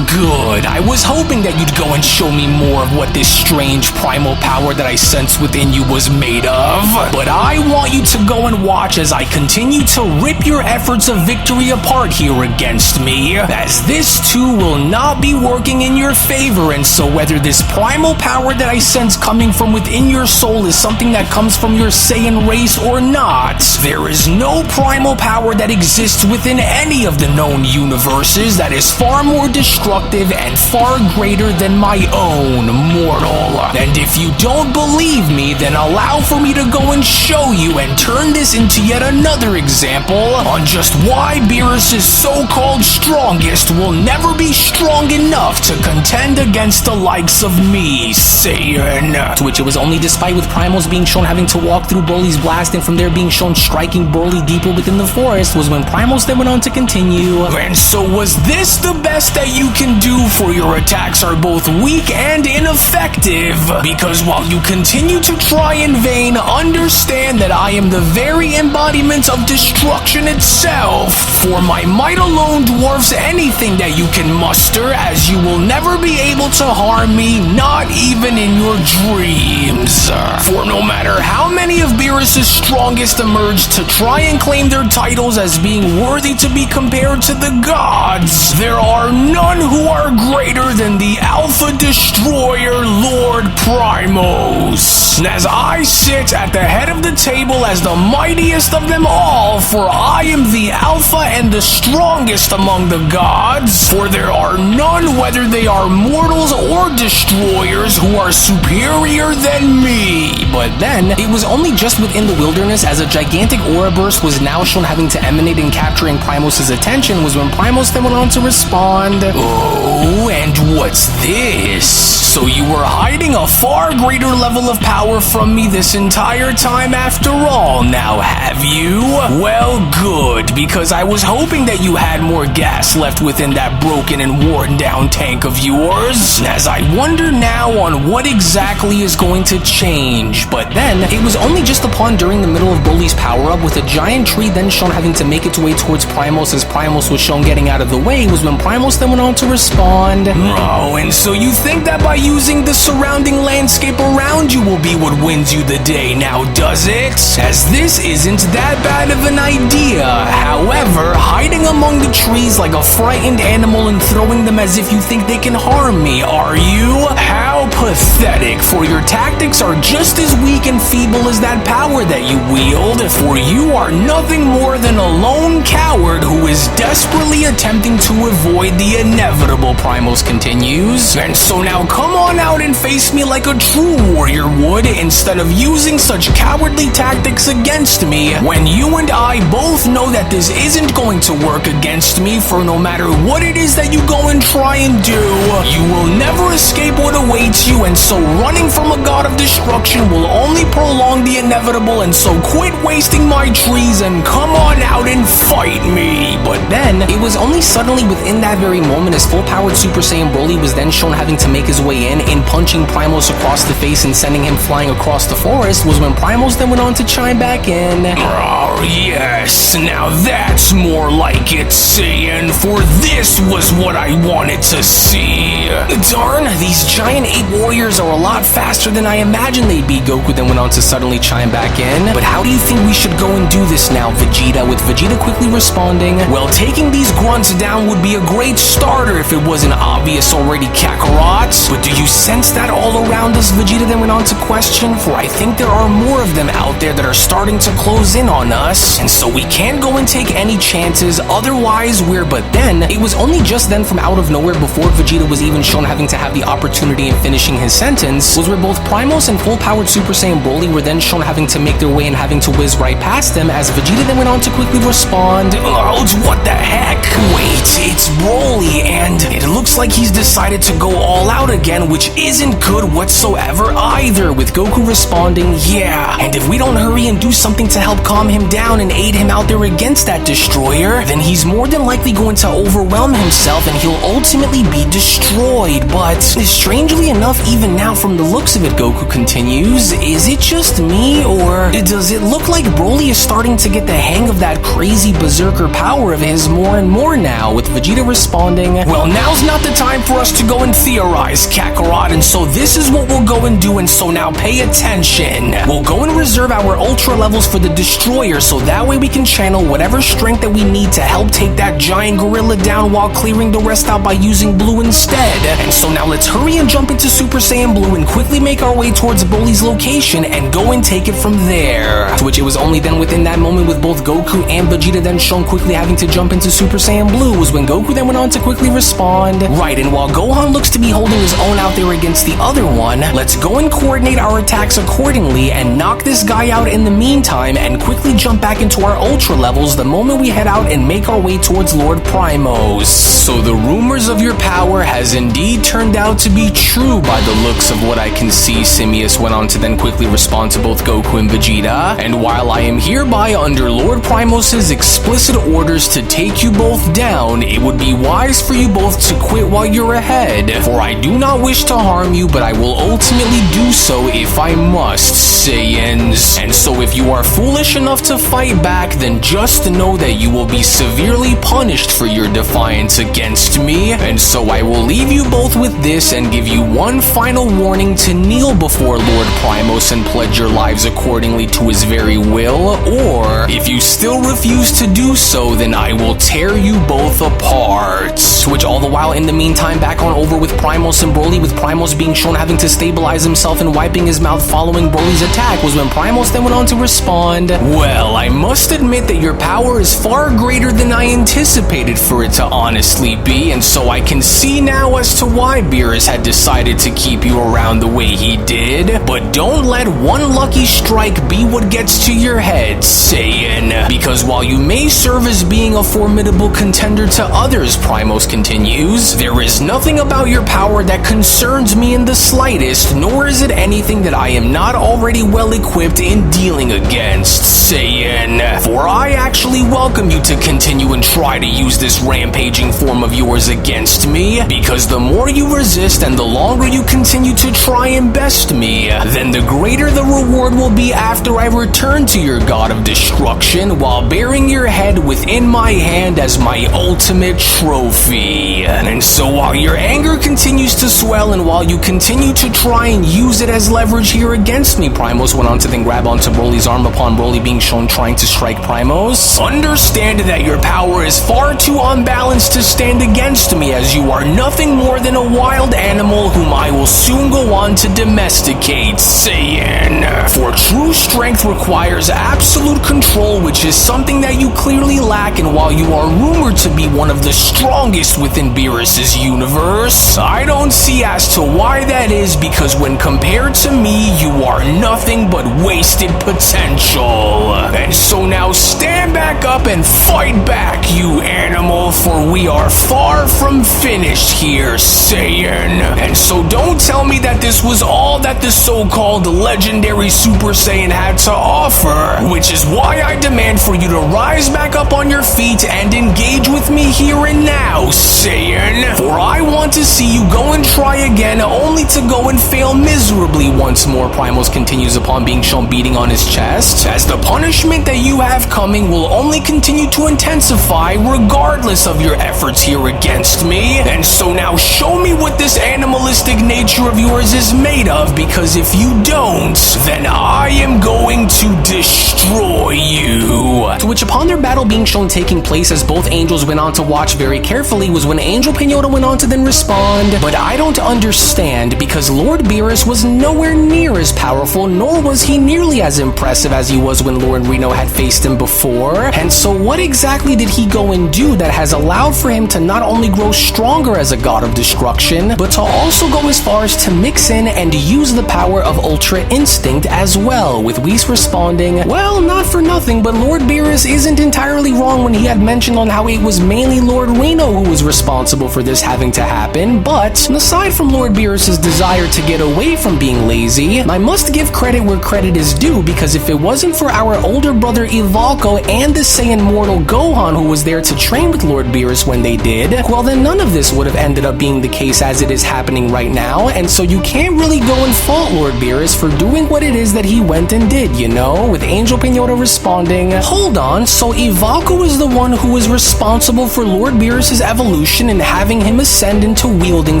Good. I was hoping that you'd go and show me more of what this strange primal power that I sense within you was made of. But I want you to go and watch as I continue to rip your efforts of victory apart here against me, as this too will not be working in your favor. And so whether this primal power that I sense coming from within your soul is something that comes from your Saiyan race or not, there is no primal power that exists within any of the known universes that is far more destructive and far greater than my own, mortal. And if you don't believe me, then allow for me to go and show you and turn this into yet another example on just why Beerus' so-called strongest will never be strong enough to contend against the likes of me, Saiyan. To which it was only despite with Primos being shown having to walk through Broly's blast and from there being shown striking Broly deeper within the forest was when Primos then went on to continue. And so was this the best that you can do, for your attacks are both weak and ineffective? Because while you continue to try in vain, understand that I am the very embodiment of destruction itself. For my might alone dwarfs anything that you can muster, as you will never be able to harm me, not even in your dreams. For no matter how many of Beerus' strongest emerge to try and claim their titles as being worthy to be compared to the gods, there are none who are greater than the Alpha Destroyer Lord Primos. As I sit at the head of the table as the mightiest of them all, for I am the Alpha and the strongest among the gods, for there are none, whether they are mortals or destroyers, who are superior than me. But then, it was only just within the wilderness as a gigantic aura burst was now shown having to emanate and capturing Primos' attention was when Primos then went on to respond. Oh, and what's this? So you were hiding a far greater level of power from me this entire time after all, now have you? Well, good, because I was hoping that you had more gas left within that broken and worn down tank of yours, as I wonder now on what exactly is going to change. But then, it was only just upon during the middle of Broly's power-up with a giant tree then shown having to make its way towards Primos as Primos was shown getting out of the way was when Primos then went on to respond. Oh, and so you think that by using the surrounding landscape around you will be what wins you the day now, does it? As this isn't that bad of an idea. However, hiding among the trees like a frightened animal and throwing them as if you think they can harm me, are you? How pathetic, for your tactics are just as weak and feeble as that power that you wield, for you are nothing more than a lone coward who is desperately attempting to avoid the inevitable, Primos continues. And so now come on out and face me like a true warrior would, instead of using such cowardly tactics against me, when you and I both know that this isn't going to work against me, for no matter what it is that you go and try and do, you will never escape what awaits you, and so running from a god of destruction will only prolong the inevitable, and so quit wasting my trees and come on out and fight me. But then, it was only suddenly within that very moment as full-powered Super Saiyan Broly was then shown having to make his way in punching Primos across the face and sending him flying across the forest was when Primos then went on to chime back in. Oh yes, now that's more like it, Saiyan, for this was what I wanted to see. Darn, these giant ape warriors are a lot faster than I imagined they'd be, Goku then went on to suddenly chime back in. But how do you think we should go and do this now, Vegeta? With Vegeta quickly responding, well, taking these grunts down would be a great starter if it wasn't obvious already, Kakarot. But do you sense that all around us, Vegeta then went on to question, for I think there are more of them out there that are starting to close in on us, and so we can't go and take any chances, otherwise we're. But then, it was only just then from out of nowhere before Vegeta was even shown having to have the opportunity and finishing his sentence was where both Primos and full-powered Super Saiyan Broly were then shown having to make their way and having to whiz right past him, as Vegeta then went on to quickly respond, "Oh, what the heck? Wait, it's Broly, and it looks like he's decided to go all out again, which isn't good whatsoever either," with Goku responding, "Yeah, and if we don't hurry and do something to help calm him down and aid him out there against that destroyer, then he's more than likely going to overwhelm himself and he'll ultimately be destroyed. But strangely enough, even now from the looks of it," Goku continues, "is it just me, or does it look like Broly is starting to get the hang of that crazy berserker power of his more and more now?" with Vegeta responding, "Well, now's not the time for us to go and theorize, Kakarot, and so this is what we'll go and do, and so now pay attention. We'll go and reserve our ultra levels for the destroyer, so that way we can channel whatever strength that we need to help take that giant gorilla down while clearing the rest out by using blue instead. And so now let's hurry and jump into Super Saiyan Blue and quickly make our way towards Broly's location and go and take it from there." To which it was only then within that moment with both Goku and Vegeta then shown quickly having to jump into Super Saiyan Blue was when Goku then went on to quickly respond, "Right, and while Gohan looks to be holding his own out there against the other one, let's go and coordinate our attacks accordingly and knock this guy out in the meantime and quickly jump back into our ultra levels the moment we head out and make our way towards Lord Primos. So the rumors of your power has indeed turned out to be true by the looks of what I can see," Simius went on to then quickly respond to both Goku and Vegeta, "and while I am hereby under Lord Primos' explicit orders to take you both down, it would be wise for you both to quit while you're ahead, for I do not wish to harm you, but I will ultimately do so if I must, Saiyans. And so if you are foolish enough to fight back, then just know that you will be severely punished for your defiance against me, and so I will leave you both with this and give you one final warning to kneel before Lord Primos and pledge your lives accordingly to his very will, or if you still refuse to do so, then I will tear you both apart." To which all the while in the meantime back on over with Primos and Broly, with Primos being shown having to stabilize himself and wiping his mouth following Broly's attack, was when Primos then went on to respond, "Well, I must admit that your power is far greater than I anticipated for it to honestly be, and so I can see now as to why Beerus had decided to keep you around the way he did. But don't let one lucky strike be what gets to your head, Saiyan, because while you may serve as being a formidable contender to others," Primos continues, "there is nothing about your power that concerns me in the slightest, nor is it anything that I am not already well equipped in dealing against, Saiyan. For I actually welcome you to continue and try to use this rampaging form of yours against me, because the more you resist and the longer you continue to try and best me, then the greater the reward will be after I return to your god of destruction while bearing your head within my hand as my ultimate trophy. And so while your anger continues to swell and while you continue to try and use it as leverage here against me," Primos went on to then grab onto Broly's arm upon Broly being shown trying to strike Primos, "understand that your power is far too unbalanced to stand against me, as you are nothing more than a wild animal whom I will soon go on to domesticate, Saiyan. For true strength requires absolute control, which is something that you clearly lack, and while you are rumored to be one of the strongest within Beerus' universe, I don't see as to why that is, because when compared to me, you are nothing but wasted potential. And so now stand back up and fight back, you animal, for we are far from finished here, Saiyan. And so don't tell me that this was all that the so-called legendary Super Saiyan had to offer, which is why I demand for you to rise back up on your feet and engage with me here and now, Saiyan. For I want to see you go and try again, only to go and fail miserably once more," Primos continues upon being shown beating on his chest, "as the punishment that you have coming will only continue to intensify regardless of your efforts here against me. And so now show me what this animalistic nature of yours is made of, because if you don't, then I am going to destroy you." To which which upon their battle being shown taking place as both angels went on to watch very carefully was when Angel Pinota went on to then respond, "But I don't understand, because Lord Beerus was nowhere near as powerful, nor was he nearly as impressive as he was when Lord Reno had faced him before, and so what exactly did he go and do that has allowed for him to not only grow stronger as a god of destruction, but to also go as far as to mix in and use the power of Ultra Instinct as well?" With Whis responding, "Well, not for nothing, but Lord Beerus isn't entirely wrong when he had mentioned on how it was mainly Lord Reno who was responsible for this having to happen, but aside from Lord Beerus's desire to get away from being lazy, I must give credit where credit is due, because if it wasn't for our older brother Ivalco and the Saiyan mortal Gohan who was there to train with Lord Beerus when they did, well then none of this would have ended up being the case as it is happening right now, and so you can't really go and fault Lord Beerus for doing what it is that he went and did, you know?" With Angel Pinota responding, "Hold on, so Ivalco is the one who was responsible for Lord Beerus's evolution and having him ascend into wielding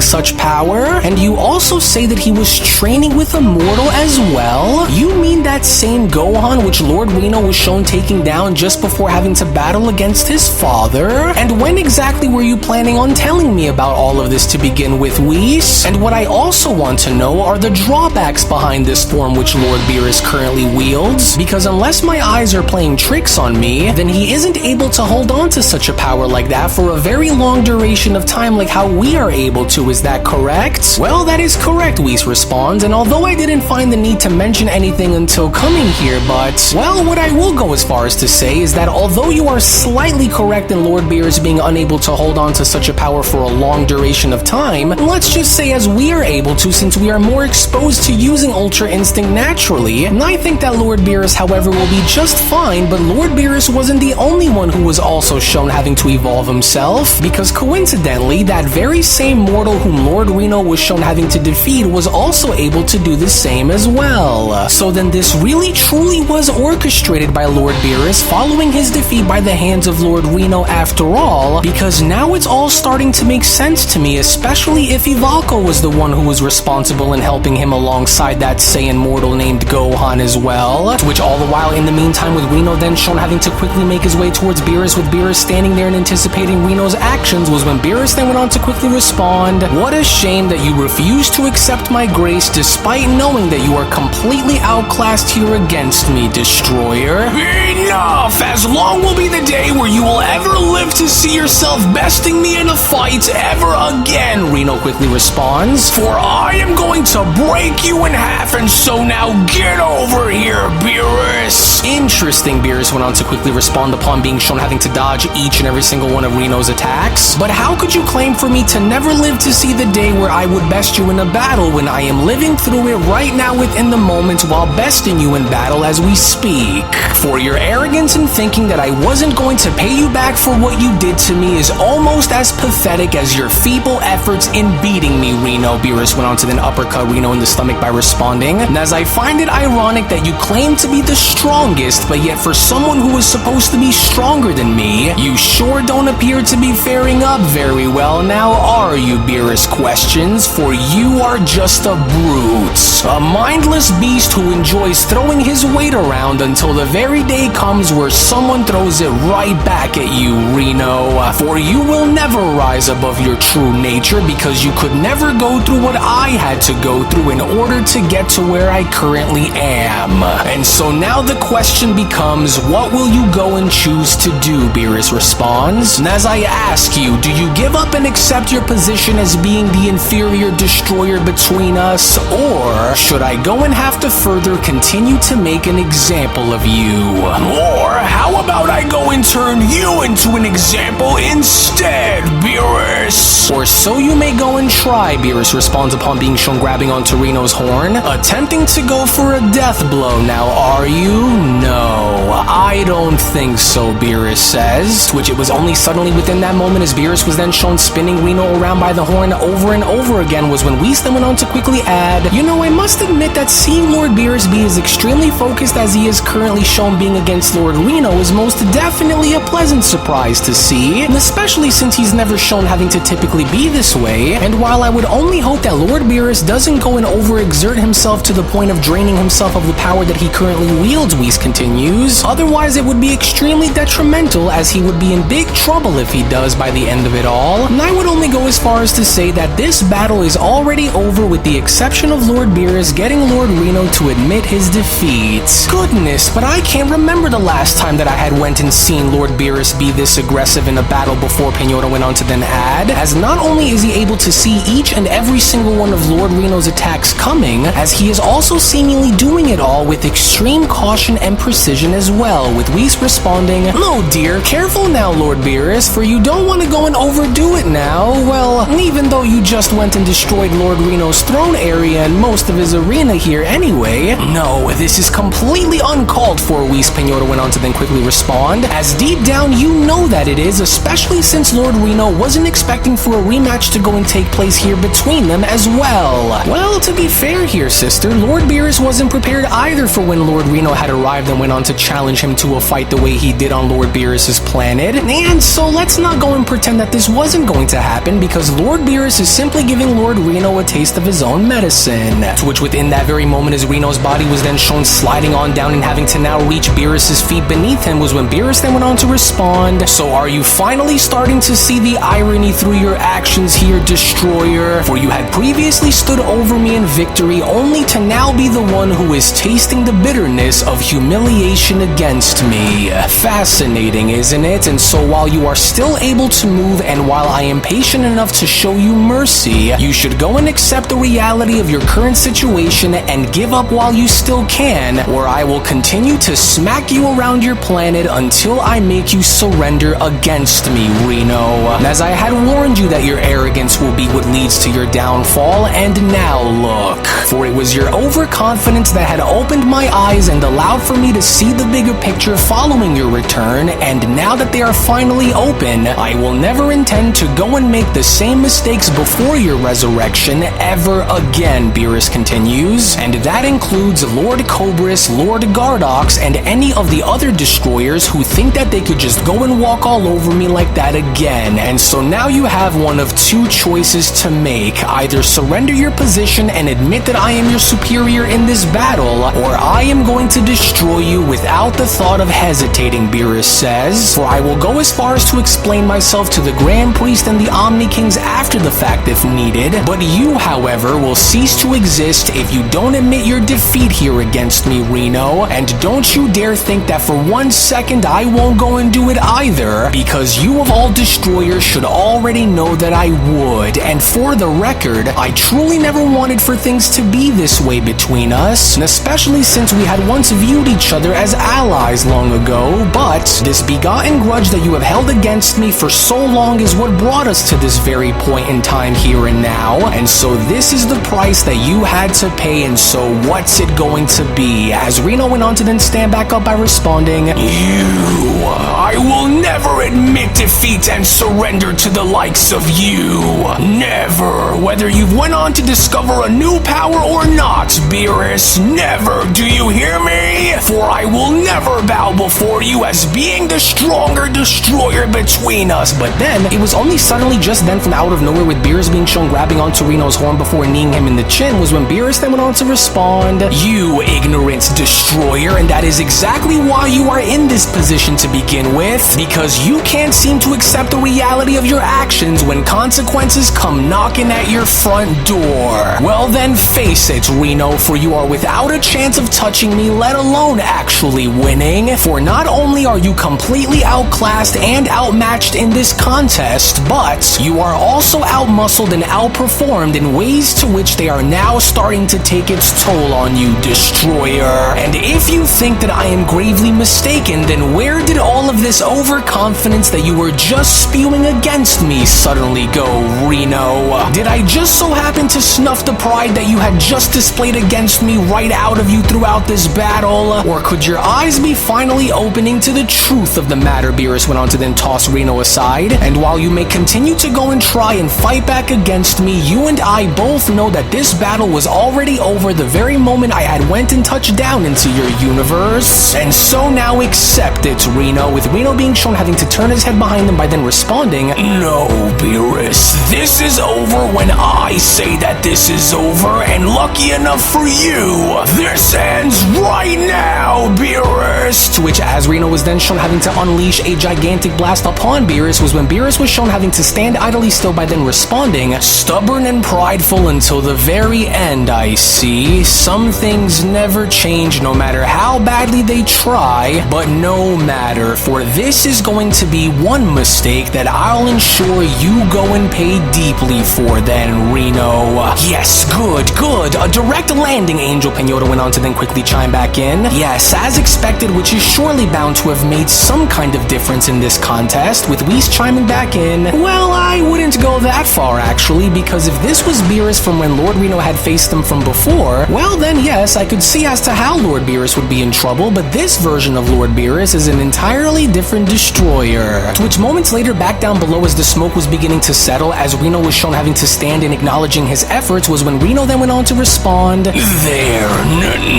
such power? And you also say that he was training with a mortal as well? You mean that same Gohan which Lord Reno was shown taking down just before having to battle against his father? And when exactly were you planning on telling me about all of this to begin with, Whis? And what I also want to know are the drawbacks behind this form which Lord Beerus currently wields, because unless my eyes are playing tricks on me, then he isn't able to hold on to such a power like that for a very long duration of time like how we are able to. Is that correct?" "Well, that is correct," Whis responds, "and although I didn't find the need to mention anything until coming here, but, well, what I will go as far as to say is that although you are slightly correct in Lord Beerus being unable to hold on to such a power for a long duration of time, let's just say as we are able to, since we are more exposed to using Ultra Instinct naturally, and I think that Lord Beerus, however, will be just fine, but Lord Beerus wasn't the only one who was also shown having to evolve himself, because coincidentally, that very same mortal whom Lord Reno was shown having to defeat was also able to do the same as well. So then this really truly was orchestrated by Lord Beerus following his defeat by the hands of Lord Reno after all, because now it's all starting to make sense to me, especially if Ivalco was the one who was responsible in helping him alongside that Saiyan mortal named Gohan as well, which all the while in the meantime with Reno then shown having to quickly make his way towards Beerus, with Beerus standing there and anticipating Reno's actions, was when Beerus then went on to quickly respond, "What a shame that you refuse to accept my grace despite knowing that you are completely outclassed here against me, Destroyer." "Enough! As long will be the day where you will ever live to see yourself besting me in a fight ever again," Reno quickly responds, "for I am going to break you in half, and so now get over here, Beerus." Interesting, Beerus went on to quickly respond upon being shown having to dodge each and every single one of Reno's attacks. "But how could you claim for me to never live to see the day where I would best you in a battle when I am living through it right now within the moment while besting you in battle as we speak? For your arrogance in thinking that I wasn't going to pay you back for what you did to me is almost as pathetic as your feeble efforts in beating me, Reno." Beerus went on to then uppercut Reno in the stomach by responding, "And as I find it ironic that you claim to be the strongest, but yet for someone who is supposed to be stronger than me, you sure don't appear to be faring up very well now, are you, Beerus? Questions, for you are just a brute. A mindless beast who enjoys throwing his weight around until the very day comes where someone throws it right back at you, Reno. For you will never rise above your true nature because you could never go through what I had to go through in order to get to where I currently am. And so now the question becomes, what will you go and choose to do?" Beerus responds, "And as I ask you, do you give up and accept your position as being the inferior destroyer between us, or should I go and have to further continue to make an example of you? Or how about I go and turn you into an example instead, Beerus?" "Or so you may go and try," Beerus responds upon being shown grabbing onto Reno's horn, "attempting to go for a death blow now, are you?" "No, I don't think so," Beerus says, to which it was only suddenly within that moment as Beerus was then shown spinning Reno around by the horn over and over again was when Whis then went on to quickly add, "You know, I must admit that seeing Lord Beerus be as extremely focused as he is currently shown being against Lord Reno is most definitely a pleasant surprise to see, and especially since he's never shown having to typically be this way, and while I would only hope that Lord Beerus doesn't go and overexert himself to the point of draining himself of the power that he currently wields," Whis continues, Beerus. Otherwise, it would be extremely detrimental, as he would be in big trouble if he does by the end of it all. And I would only go as far as to say that this battle is already over, with the exception of Lord Beerus getting Lord Reno to admit his defeat. Goodness, but I can't remember the last time that I had went and seen Lord Beerus be this aggressive in a battle before Pinota went on to then add, as not only is he able to see each and every single one of Lord Reno's attacks coming, as he is also seemingly doing it all with extreme caution and precision as well, with Whis responding, "No dear, careful now Lord Beerus, for you don't want to go and overdo it now. Well, even though you just went and destroyed Lord Reno's throne area and most of his arena here anyway." "No, this is completely uncalled for," Whis Pinota went on to then quickly respond, as deep down you know that it is, especially since Lord Reno wasn't expecting for a rematch to go and take place here between them as well. Well, to be fair here, sister, Lord Beerus wasn't prepared either for when Lord Reno had arrived and went on to challenge him to a fight the way he did on Lord Beerus's planet. And so let's not go and pretend that this wasn't going to happen, because Lord Beerus is simply giving Lord Reno a taste of his own medicine. To which within that very moment, as Reno's body was then shown sliding on down and having to now reach Beerus's feet beneath him, was when Beerus then went on to respond, "So are you finally starting to see the irony through your actions here, Destroyer? For you had previously stood over me in victory, only to now be the one who is tasting the bitterness of humiliation against me." Fascinating, isn't it? And so while you are still able to move, and while I am patient enough to show you mercy, you should go and accept the reality of your current situation and give up while you still can, or I will continue to smack you around your planet until I make you surrender against me, Reno. As I had warned you that your arrogance will be what leads to your downfall, and now look. For it was your overconfidence that had opened my eyes and allowed for me to see the bigger picture following your return, and now that they are finally open, I will never intend to go and make the same mistakes before your resurrection ever again, Beerus continues, and that includes Lord Cobras, Lord Gardox, and any of the other destroyers who think that they could just go and walk all over me like that again. And so now you have one of two choices to make: either surrender your position and admit that I am your superior in this battle, or I am going to destroy you without the thought of hesitating, Beerus says. For I will go as far as to explain myself to the Grand Priest and the Omni Kings after the fact if needed, but you, however, will cease to exist if you don't admit your defeat here against me, Reno. And don't you dare think that for 1 second I won't go and do it either, because you of all destroyers should already know that I would. And for the record, I truly never wanted for things to be this way between us, and especially since we had once viewed each other as allies long ago, but this begotten grudge that you have held against me for so long is what brought us to this very point in time here and now, and so this is the price that you had to pay, and so what's it going to be? As Reno went on to then stand back up by responding, I will never admit defeat and surrender to the likes of you. Never. Whether you've went on to discover a new power or not, Beerus, never. Do you hear me? For I will never bow before you as being the stronger destroyer between us. But then, it was only suddenly just then from out of nowhere, with Beerus being shown grabbing onto Reno's horn before kneeing him in the chin, was when Beerus then went on to respond, "You ignorant destroyer, and that is exactly why you are in this position to begin with, because you can't seem to accept the reality of your actions when consequences come knocking at your front door. Well then, face it, Reno, for you are without a chance of touching me, let alone actually winning. For not only are you completely outclassed and outmatched in this contest, but you are also outmuscled and outperformed in ways to which they are now starting to take its toll on you, destroyer. And if you think that I am gravely mistaken, then where did all of this overconfidence that you were just spewing against me suddenly go, Reno? Did I just so happen to snuff the pride that you had just displayed against me right out of you throughout this battle? Or could your eyes be finally opening to the truth of the matter? Beerus went on to then toss Reno aside. And while you may continue to go and try and fight back against me, you and I both know that this battle was already over the very moment I had went and touched down into your universe. And so now accept it, Reno, with Reno being shown having to turn his head behind him by then responding, "No, Beerus, this is over when I say that this is over, and lucky enough for you, this ends right now, Beerus." Beerus! To which, as Reno was then shown having to unleash a gigantic blast upon Beerus, was when Beerus was shown having to stand idly still by then responding, stubborn and prideful until the very end, I see. Some things never change no matter how badly they try, but no matter, for this is going to be one mistake that I'll ensure you go and pay deeply for then, Reno. Yes, good. A direct landing, Angel Pinota went on to then quickly chime back in. Yes, as expected, which is surely bound to have made some kind of difference in this contest, with Whis chiming back in. Well, I wouldn't go that far, actually, because if this was Beerus from when Lord Reno had faced them from before, well then yes, I could see as to how Lord Beerus would be in trouble, but this version of Lord Beerus is an entirely different destroyer. To which moments later, back down below as the smoke was beginning to settle, as Reno was shown having to stand and acknowledging his efforts, was when Reno then went on to respond, "There,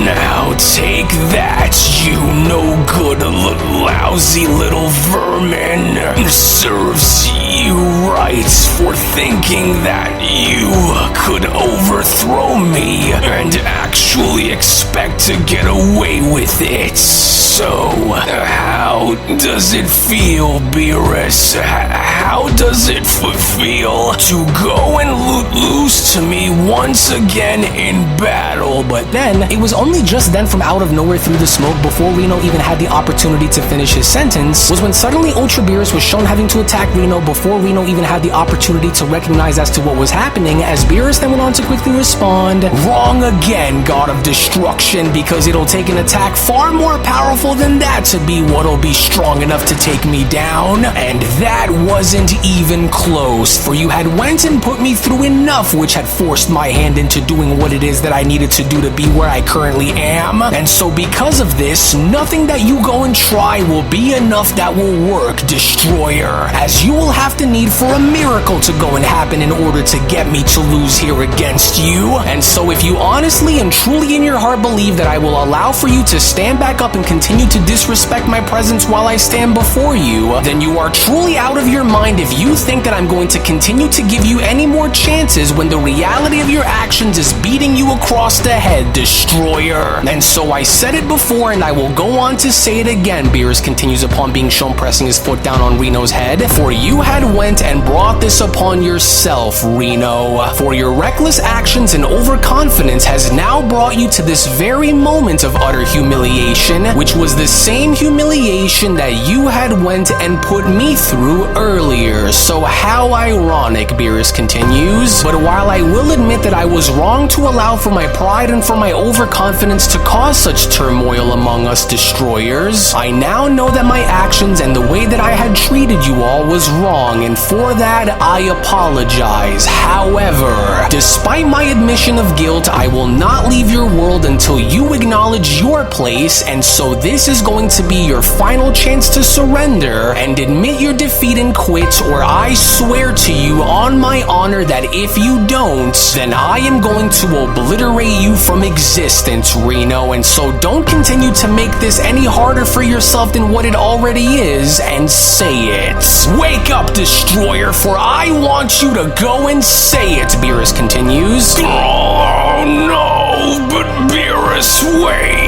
now take that, you no good lousy little vermin. Serves you right for thinking that you could overthrow me and actually expect to get away with it. So, how does it feel, Beerus? How does it feel to go and lose to me once again in battle?" But then, it was only just then from out of nowhere through the smoke, before Reno even had the opportunity to finish his sentence, was when suddenly Ultra Beerus was shown having to attack Reno before Reno even had the opportunity to recognize as to what was happening, as Beerus then went on to quickly respond, "Wrong again, God of Destruction, because it'll take an attack far more powerful than that to be what'll be strong enough to take me down, and that wasn't even close, for you had went and put me through enough which had forced my hand into doing what it is that I needed to do to be where I currently am, and so because of this, nothing that you go and try will be enough that will work, Destroyer, as you will have to need for a miracle to go and happen in order to get me to lose here against you, and so if you honestly and truly in your heart believe that I will allow for you to stand back up and continue to disrespect my presence while I stand before you, then you are truly out of your mind if you think that I'm going to continue to give you any more chances when the reality of your actions is beating you across the head, Destroyer. And so I said it before and I will go on to say it again, Beerus continues upon being shown pressing his foot down on Reno's head, for you had went and brought this upon yourself, Reno, for your reckless actions and overconfidence has now brought you to this very moment of utter humiliation, which was the same humiliation that you had went and put me through earlier. So how ironic, Beerus continues. But while I will admit that I was wrong to allow for my pride and for my overconfidence to cause such turmoil among us Destroyers, I now know that my actions and the way that I had treated you all was wrong, and for that I apologize. However, despite my admission of guilt, I will not leave your world until you acknowledge your place, and so this is going to be your final chance to surrender and admit your defeat and quit, or I swear to you on my honor that if you don't, then I am going to obliterate you from existence, Reno, and so don't continue to make this any harder for yourself than what it already is, and say it. Wake up, Destroyer, for I want you to go and say it, Beerus continues. Oh no, but Beerus, wait.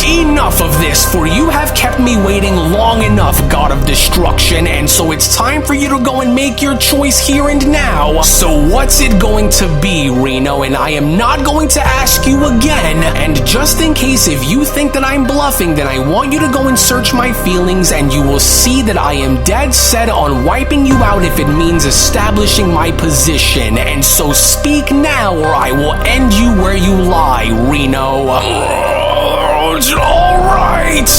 Enough of this, for you have kept me waiting long enough, God of Destruction, and so it's time for you to go and make your choice here and now. So what's it going to be, Reno? And I am not going to ask you again, and just in case if you think that I'm bluffing, then I want you to go and search my feelings and you will see that I am dead set on wiping you out if it means establishing my position, and so speak now or I will end you where you lie, Reno. Alright,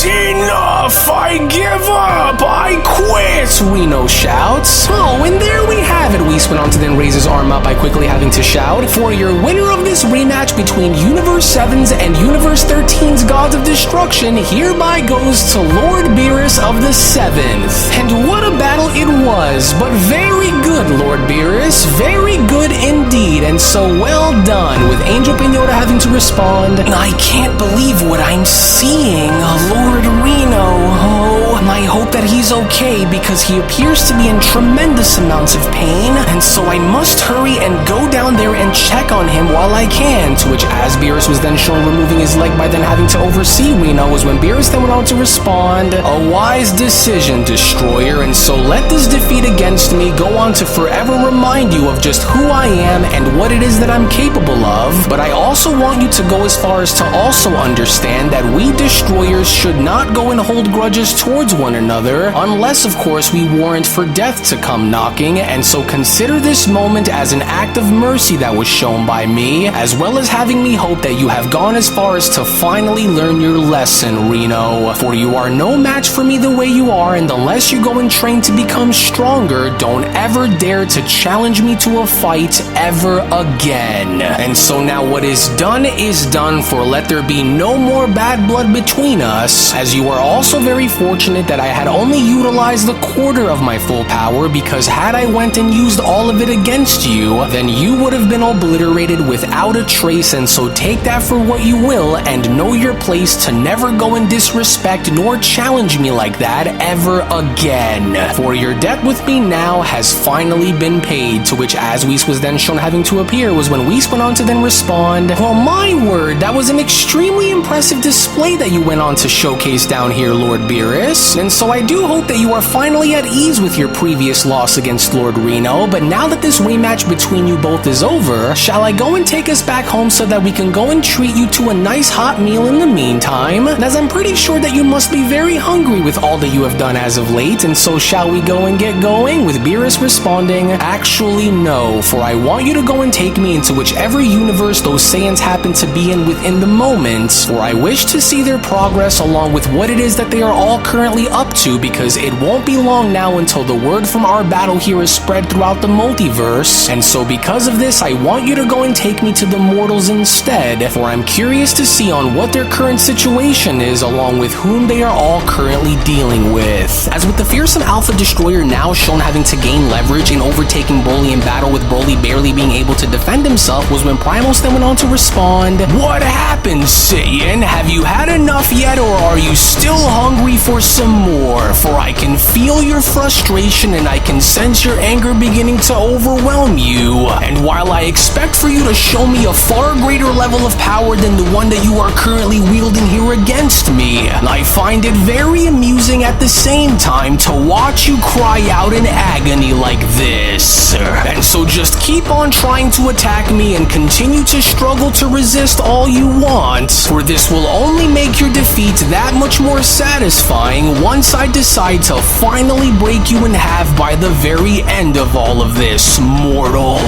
enough, I give up, I quit, Reno shouts. Oh, and there we have it, Whis went on to then raise his arm up by quickly having to shout, for your winner of this rematch between Universe 7's and Universe 13's Gods of Destruction hereby goes to Lord Beerus of the 7th. And what a battle it was, but very good, Lord Beerus, very good indeed, and so well done, with Angel Pinota having to respond, I can't believe what I'm seeing, Lord Reno. Oh, I hope that he's is okay because he appears to be in tremendous amounts of pain, and so I must hurry and go down there and check on him while I can, to which as Beerus was then shown removing his leg by then having to oversee Reno was when Beerus then went on to respond, "A wise decision, Destroyer, and so let this defeat against me go on to forever remind you of just who I am and what it is that I'm capable of, but I also want you to go as far as to also understand that we Destroyers should not go and hold grudges towards one another, unless of course we warrant for death to come knocking, and so consider this moment as an act of mercy that was shown by me, as well as having me hope that you have gone as far as to finally learn your lesson, Reno. For you are no match for me the way you are, and unless you go and train to become stronger, don't ever dare to challenge me to a fight ever again. And so now what is done, for let there be no more bad blood between us, as you are also very fortunate that I had only utilized a quarter of my full power, because had I went and used all of it against you, then you would have been obliterated without a trace, and so take that for what you will, and know your place to never go and disrespect nor challenge me like that ever again. For your debt with me now has finally been paid, to which as Whis was then shown having to appear was when Whis went on to then respond, "Well, my word, that was an extremely impressive display that you went on to showcase down here, Lord Beerus, and so I do hope that you are finally at ease with your previous loss against Lord Reno, but now that this rematch between you both is over, shall I go and take us back home so that we can go and treat you to a nice hot meal in the meantime, as I'm pretty sure that you must be very hungry with all that you have done as of late, and so shall we go and get going?" With Beerus responding, "Actually no, for I want you to go and take me into whichever universe those Saiyans happen to be in within the moment, for I wish to see their progress along with what it is that they are all currently up to, because it won't be long now until the word from our battle here is spread throughout the multiverse, and so because of this I want you to go and take me to the mortals instead, for I'm curious to see on what their current situation is along with whom they are all currently dealing with." As with the fearsome Alpha Destroyer now shown having to gain leverage in overtaking Broly in battle, with Broly barely being able to defend himself, was when Primos then went on to respond, "What happened, Saiyan? Have you had enough yet, or are you still hungry for some more? For I can feel your frustration and I can sense your anger beginning to overwhelm you, and while I expect for you to show me a far greater level of power than the one that you are currently wielding here against me, I find it very amusing at the same time to watch you cry out in agony like this. And so just keep on trying to attack me and continue to struggle to resist all you want, for this will only make your defeat that much more satisfying once I decide to finally break you in half by the very end of all of this, mortal.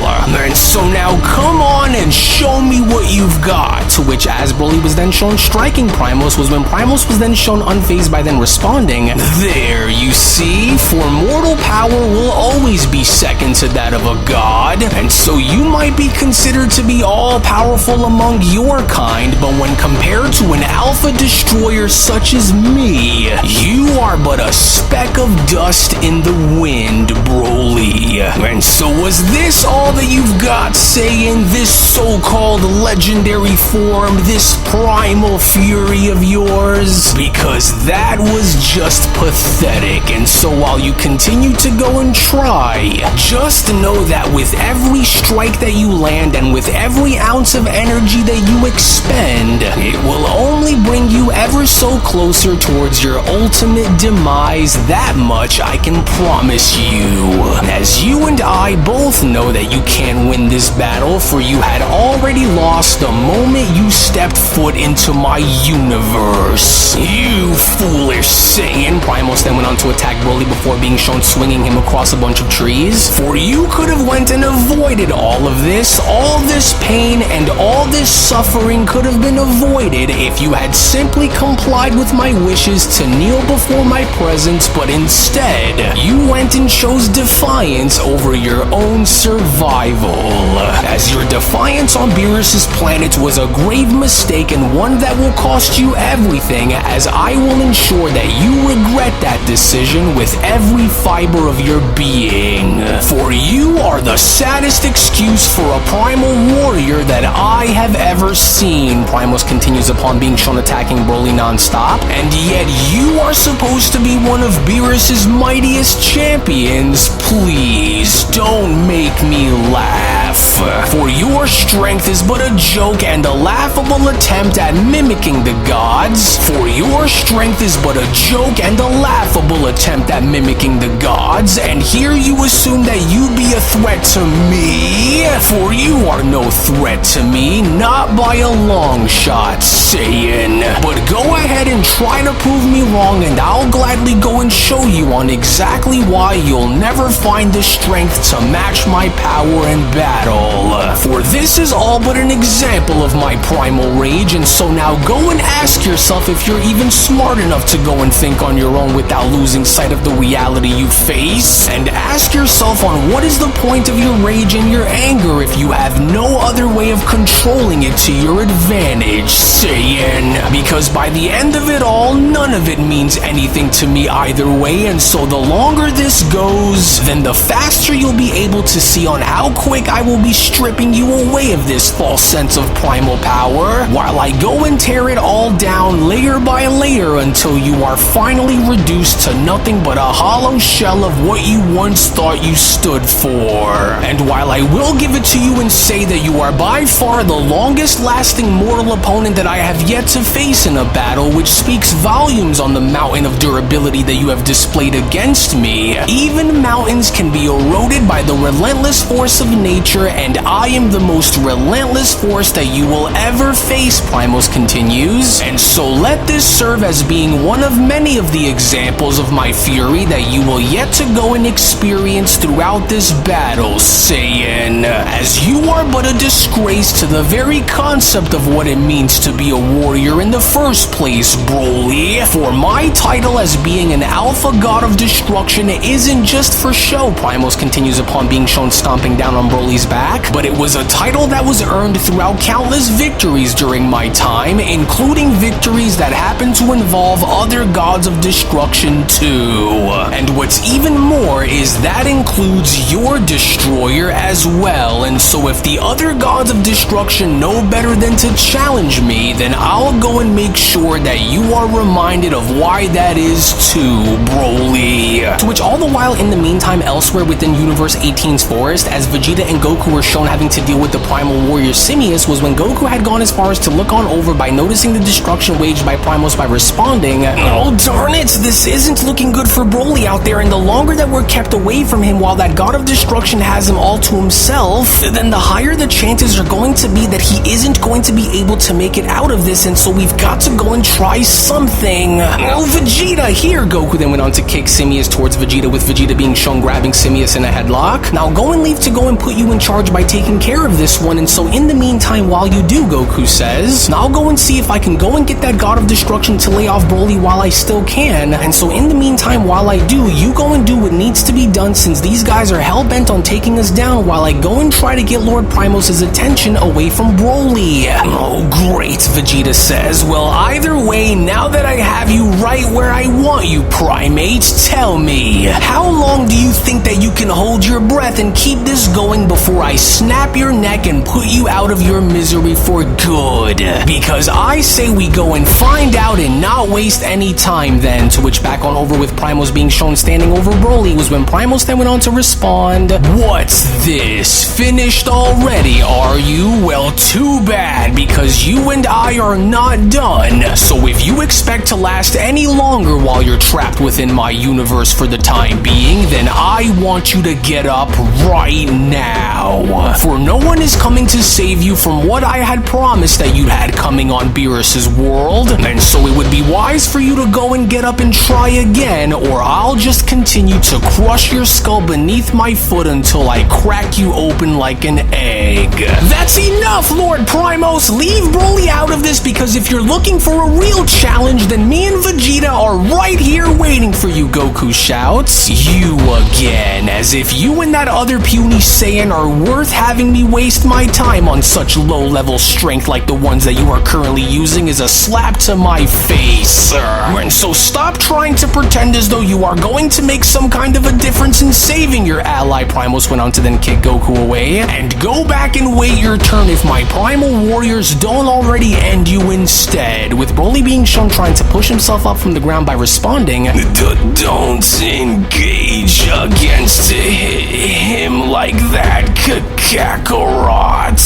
And so now come on and show me what you've got." To which as Broly was then shown striking Primos was when Primos was then shown unfazed by then responding, "There, you see, for mortal power will always be second to that of a god, and so you might be considered to be all-powerful among your kind, but when compared to an Alpha Destroyer such as me, you are but a speck of dust in the wind, Broly. And so was this all that you've got, Saiyan, this so-called legendary form, this primal fury of yours? Because that was just pathetic, and so while you continue to go and try, just know that with every strike that you land and with every ounce of energy that you expend, it will only bring you ever so closer towards your ultimate demise. That much I can promise you. As you and I both know that you can't win this battle, for you had already lost the moment you stepped foot into my universe. You foolish Saiyan. Primos then went on to attack Broly before being shown swinging him across a bunch of trees. For you could have went and avoided all of this pain and all this suffering could have been avoided if you had simply complied with my wishes to kneel before my presence, but instead, you went and chose defiance over your own survival. As your defiance on Beerus' planet was a grave mistake and one that will cost you everything, as I will ensure that you regret that decision with every fiber of your being. For you are the saddest excuse for a primal warrior that I have ever seen. Primos continues upon being shown attacking Broly Broly non-stop, and yet you are supposed to be one of Beerus' mightiest champions. Please don't make me laugh, for your strength is but a joke and a laughable attempt at mimicking the gods. For your strength is but a joke and a laughable attempt at mimicking the gods, and here you assume that you'd be a threat to me? For you are no threat to me, not by a long shot, Saiyan. But go ahead and try to prove me wrong, and I'll gladly go and show you on exactly why you'll never find the strength to match my power in battle. For this is all but an example of my primal rage, and so now go and ask yourself if you're even smart enough to go and think on your own without losing sight of the reality you face. And ask yourself on what is the point of your rage and your anger if you have no other way of controlling it to your advantage, Saiyan. Because by the end of it all, none of it means anything to me either way, and so the longer this goes, then the faster you'll be able to see on how quick I will be stripping you away of this false sense of primal power, while I go and tear it all down layer by layer until you are finally reduced to nothing but a hollow shell of what you once thought you stood for. And while I will give it to you and say that you are by far the longest lasting mortal opponent that I have yet to face in a battle, which speaks volumes on the mountain of durability that you have displayed against me, even mountains can be eroded by the relentless force of nature, and I am the most relentless force that you will ever face, Primos continues. And so let this serve as being one of many of the examples of my fury that you will yet to go and experience throughout this battle, Saiyan, as you are but a disgrace to the very concept of what it means to be a warrior in the first place, Broly. For my title as being an alpha god of destruction isn't just for show, Primos continues upon being shown stomping down on Broly's back, but it was a title that was earned throughout countless victories during my time, including victories that happen to involve other gods of destruction too. And what's even more is that includes your destroyer as well, and so if the other gods of destruction know better than to challenge me, then I'll go and make sure that you are reminded of why that is too, Broly. To which all the while in the meantime elsewhere within Universe 18's forest, as Vegeta and Goku were shown having to deal with the primal warrior Simius, was when Goku had gone as far as to look on over by noticing the destruction waged by Primos by responding, "Oh darn it, this isn't looking good for Broly out there, and the longer that we're kept away from him while that god of destruction has him all to himself, then the higher the chances are going to be that he isn't going to be able to make it out of this, and so we've got to go and try something. Oh, Vegeta, here!" Goku then went on to kick Simius towards Vegeta, with Vegeta being shown grabbing Simius in a headlock. "Now go and leave to go and put you in charge by taking care of this one, and so in the meantime, while you do," Goku says, "I'll go and see if I can go and get that god of destruction to lay off Broly while I still can, and so in the meantime, while I do, you go and do what needs to be done since these guys are hell-bent on taking us down while I go and try to get Lord Primos' attention away from Broly." "Oh, great," Vegeta says. "Well, either way, now that I have you right where I want you, Primate, tell me, how long do you think that you can hold your breath and keep this going before I snap your neck and put you out of your misery for good? Because I say we go and find out and not waste any time then." To which back on over with Primos being shown standing over Broly was when Primos then went on to respond, "What's this? Finished already, are you? Well, too bad, because you and I are not done. So if you expect to last any longer while you're trapped within my universe for the time being, then I want you to get up right now. For no one is coming to save you from what I had promised that you had coming on Beerus' world, and so it would be wise for you to go and get up and try again, or I'll just continue to crush your skull beneath my foot until I crack you open like an egg." "That's enough, Lord Primos! Leave Broly out of this, because if you're looking for a real challenge, then when me and Vegeta are right here waiting for you, Goku shouts. You again, as if you and that other puny Saiyan are worth having me waste my time on such low-level strength like the ones that you are currently using is a slap to my face. And so stop trying to pretend as though you are going to make some kind of a difference in saving your ally, Primos went on to then kick Goku away, and go back and wait your turn if my primal warriors don't already end you instead, with Broly being shown trying to push himself up from the ground by responding, Don't engage against him like that, Kakarot.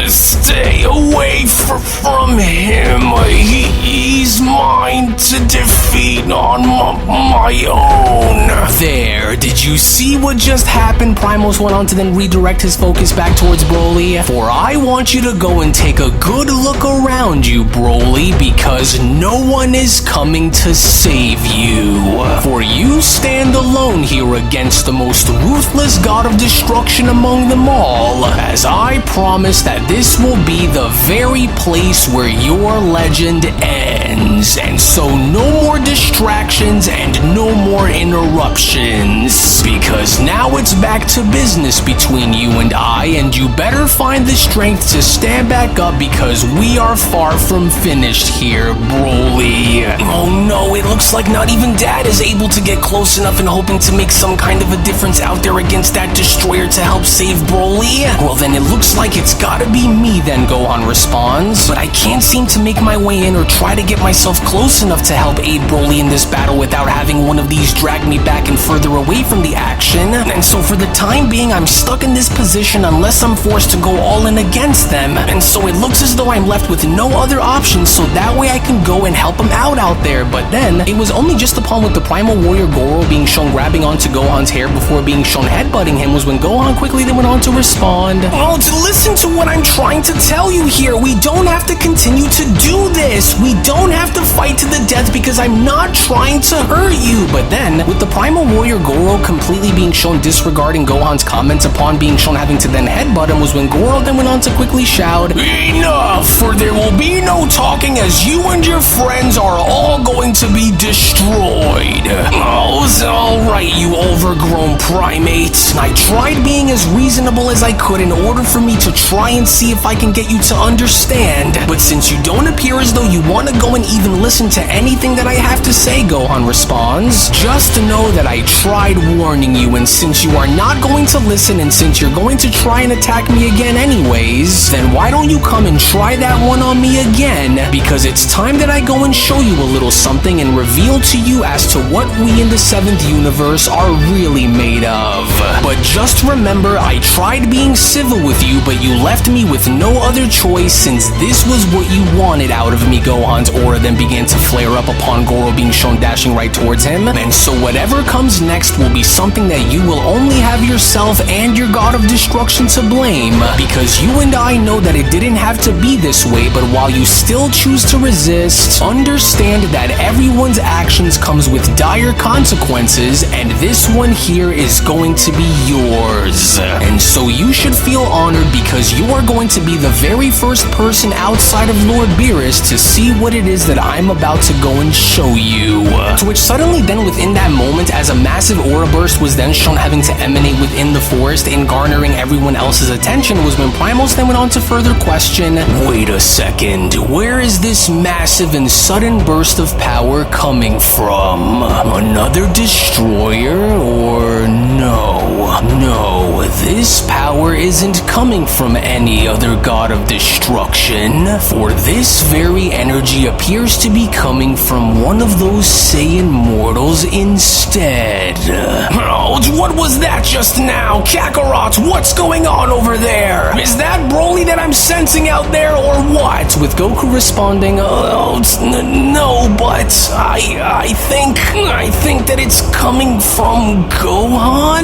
Stay away from him. He's mine to defeat on my own. There, did you see what just happened? Primos went on to then redirect his focus back towards Broly. For I want you to go and take a good look around you, Broly, because no one is coming to save you. For you stand alone here against the most ruthless god of destruction among them all, as I promise that this will be the very place where your legend ends. And so no more distractions and no more interruptions, because now it's back to business between you and I, and you better find the strength to stand back up because we are far from finished here, Broly. Oh no, it looks like not even Dad is able to get close enough and hoping to make some kind of a difference out there against that destroyer to help save Broly. Well then it looks like it's gotta be me then, Gohan responds. But I can't seem to make my way in or try to get myself close enough to help aid Broly in this battle without having one of these drag me back and further away from the action. And so for the time being, I'm stuck in this position unless I'm forced to go all in against them. And so it looks as though I'm left with no other options, so that way I can go and help him out there. But then, it was only just upon with the Primal Warrior Goro being shown grabbing onto Gohan's hair before being shown headbutting him was when Gohan quickly then went on to respond. Oh, listen to what I'm trying to tell you here. We don't have to continue to do this. We don't have to fight to the death because I'm not trying to hurt you. But then, with the Primal Warrior Goro completely being shown disregarding Gohan's comments upon being shown having to then headbutt him was when Goro then went on to quickly shout, Enough, for there will be no talking as you and your friends are all going to be destroyed. Oh, alright, you overgrown primate. I tried being as reasonable as I could in order for me to try and see if I can get you to understand. But since you don't appear as though you want to go and even listen to anything that I have to say, Gohan responds, just know that I tried warning you, and since you are not going to listen and since you're going to try and attack me again anyways, then why don't you come and try that one on me again? Because it's time that I go and show you a little something and reveal to you as to what we in the 7th universe are really made of. But just remember, I tried being civil with you, but you left me with no other choice since this was what you wanted out of me. Gohan's aura then began to flare up upon Goro being shown dashing right towards him, and so whatever comes next will be something that you will only have yourself and your god of destruction to blame, because you and I know that it didn't have to be this way. But while you still choose to resist, understand that everyone's actions comes with dire consequences, and this one here is going to be yours. And so you should feel honored because you are going to be the very first person outside of Lord Beerus to see what it is that I'm about to go and show you. To which suddenly then within that moment, as a massive aura burst was then shown having to emanate within the forest and garnering everyone else's attention was when Primos then went on to further question, wait a second, where is this massive and sudden burst of power coming from? Another destroyer? Or no, this power isn't coming from any other god of destruction, for this very energy appears to be coming from one of those Saiyan mortals instead. Oh, what was that just now? Kakarot, what's going on over there? Is that Broly that I'm sensing out there or what? With Goku responding, no, but I think that it's coming from Gohan?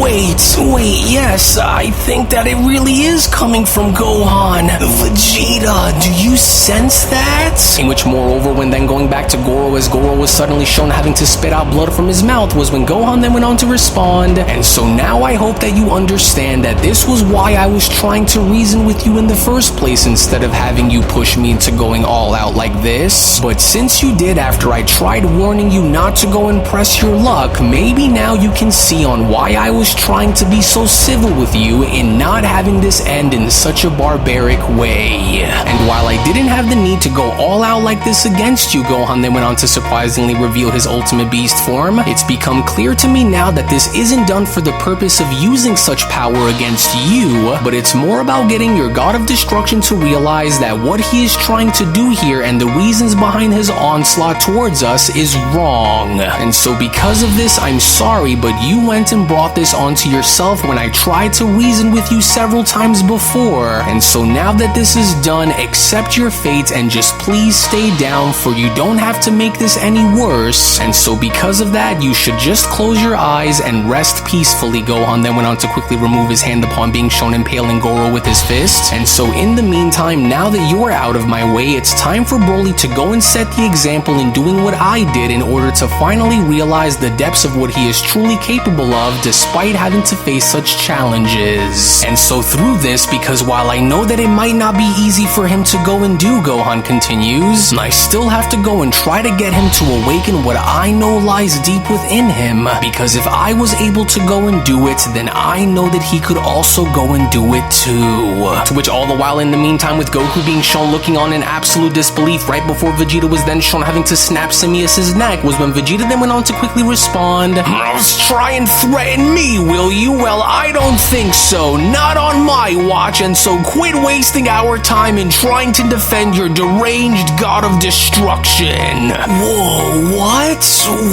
Wait, yes, I think that it really is coming from Gohan. Vegeta, do you sense that? In which moreover over when then going back to Goro as Goro was suddenly shown having to spit out blood from his mouth was when Gohan then went on to respond, and so now I hope that you understand that this was why I was trying to reason with you in the first place instead of having you push me into going all out like this. But since you did after I tried warning you not to go and press your luck, maybe now you can see on why I was trying to be so civil with you in not having this end in such a barbaric way. And while I didn't have the need to go all out like this against you, Gohan then went on to surprisingly reveal his ultimate beast form, it's become clear to me now that this isn't done for the purpose of using such power against you, but it's more about getting your God of Destruction to realize that what he is trying to do here and the reasons behind his onslaught towards us is wrong. And so because of this, I'm sorry, but you went and brought this onto yourself when I tried to reason with you several times before. And so now that this is done, accept your fate and just please stay down, for you don't have to make this any worse. And so because of that, you should just close your eyes and rest peacefully. Gohan then went on to quickly remove his hand upon being shown impaling Goro with his fist. And so in the meantime, now that you are out of my way, it's time for Broly to go and set the example in doing what I did in order to finally realize the depths of what he is truly capable of despite having to face such challenges. And so through this, because while I know that it might not be easy for him to go and do, Gohan continues, I still have to go and try to get him to awaken what I know lies deep within him, because if I was able to go and do it, then I know that he could also go and do it too. To which all the while in the meantime, with Goku being shown looking on in absolute disbelief right before Vegeta was then shown having to snap Simius's neck, was when Vegeta then went on to quickly respond, "Let's try and threaten me, will you? Well, I don't think so. Not on my watch, and so quit wasting our time in trying to defend your deranged God of Destruction." Whoa, what?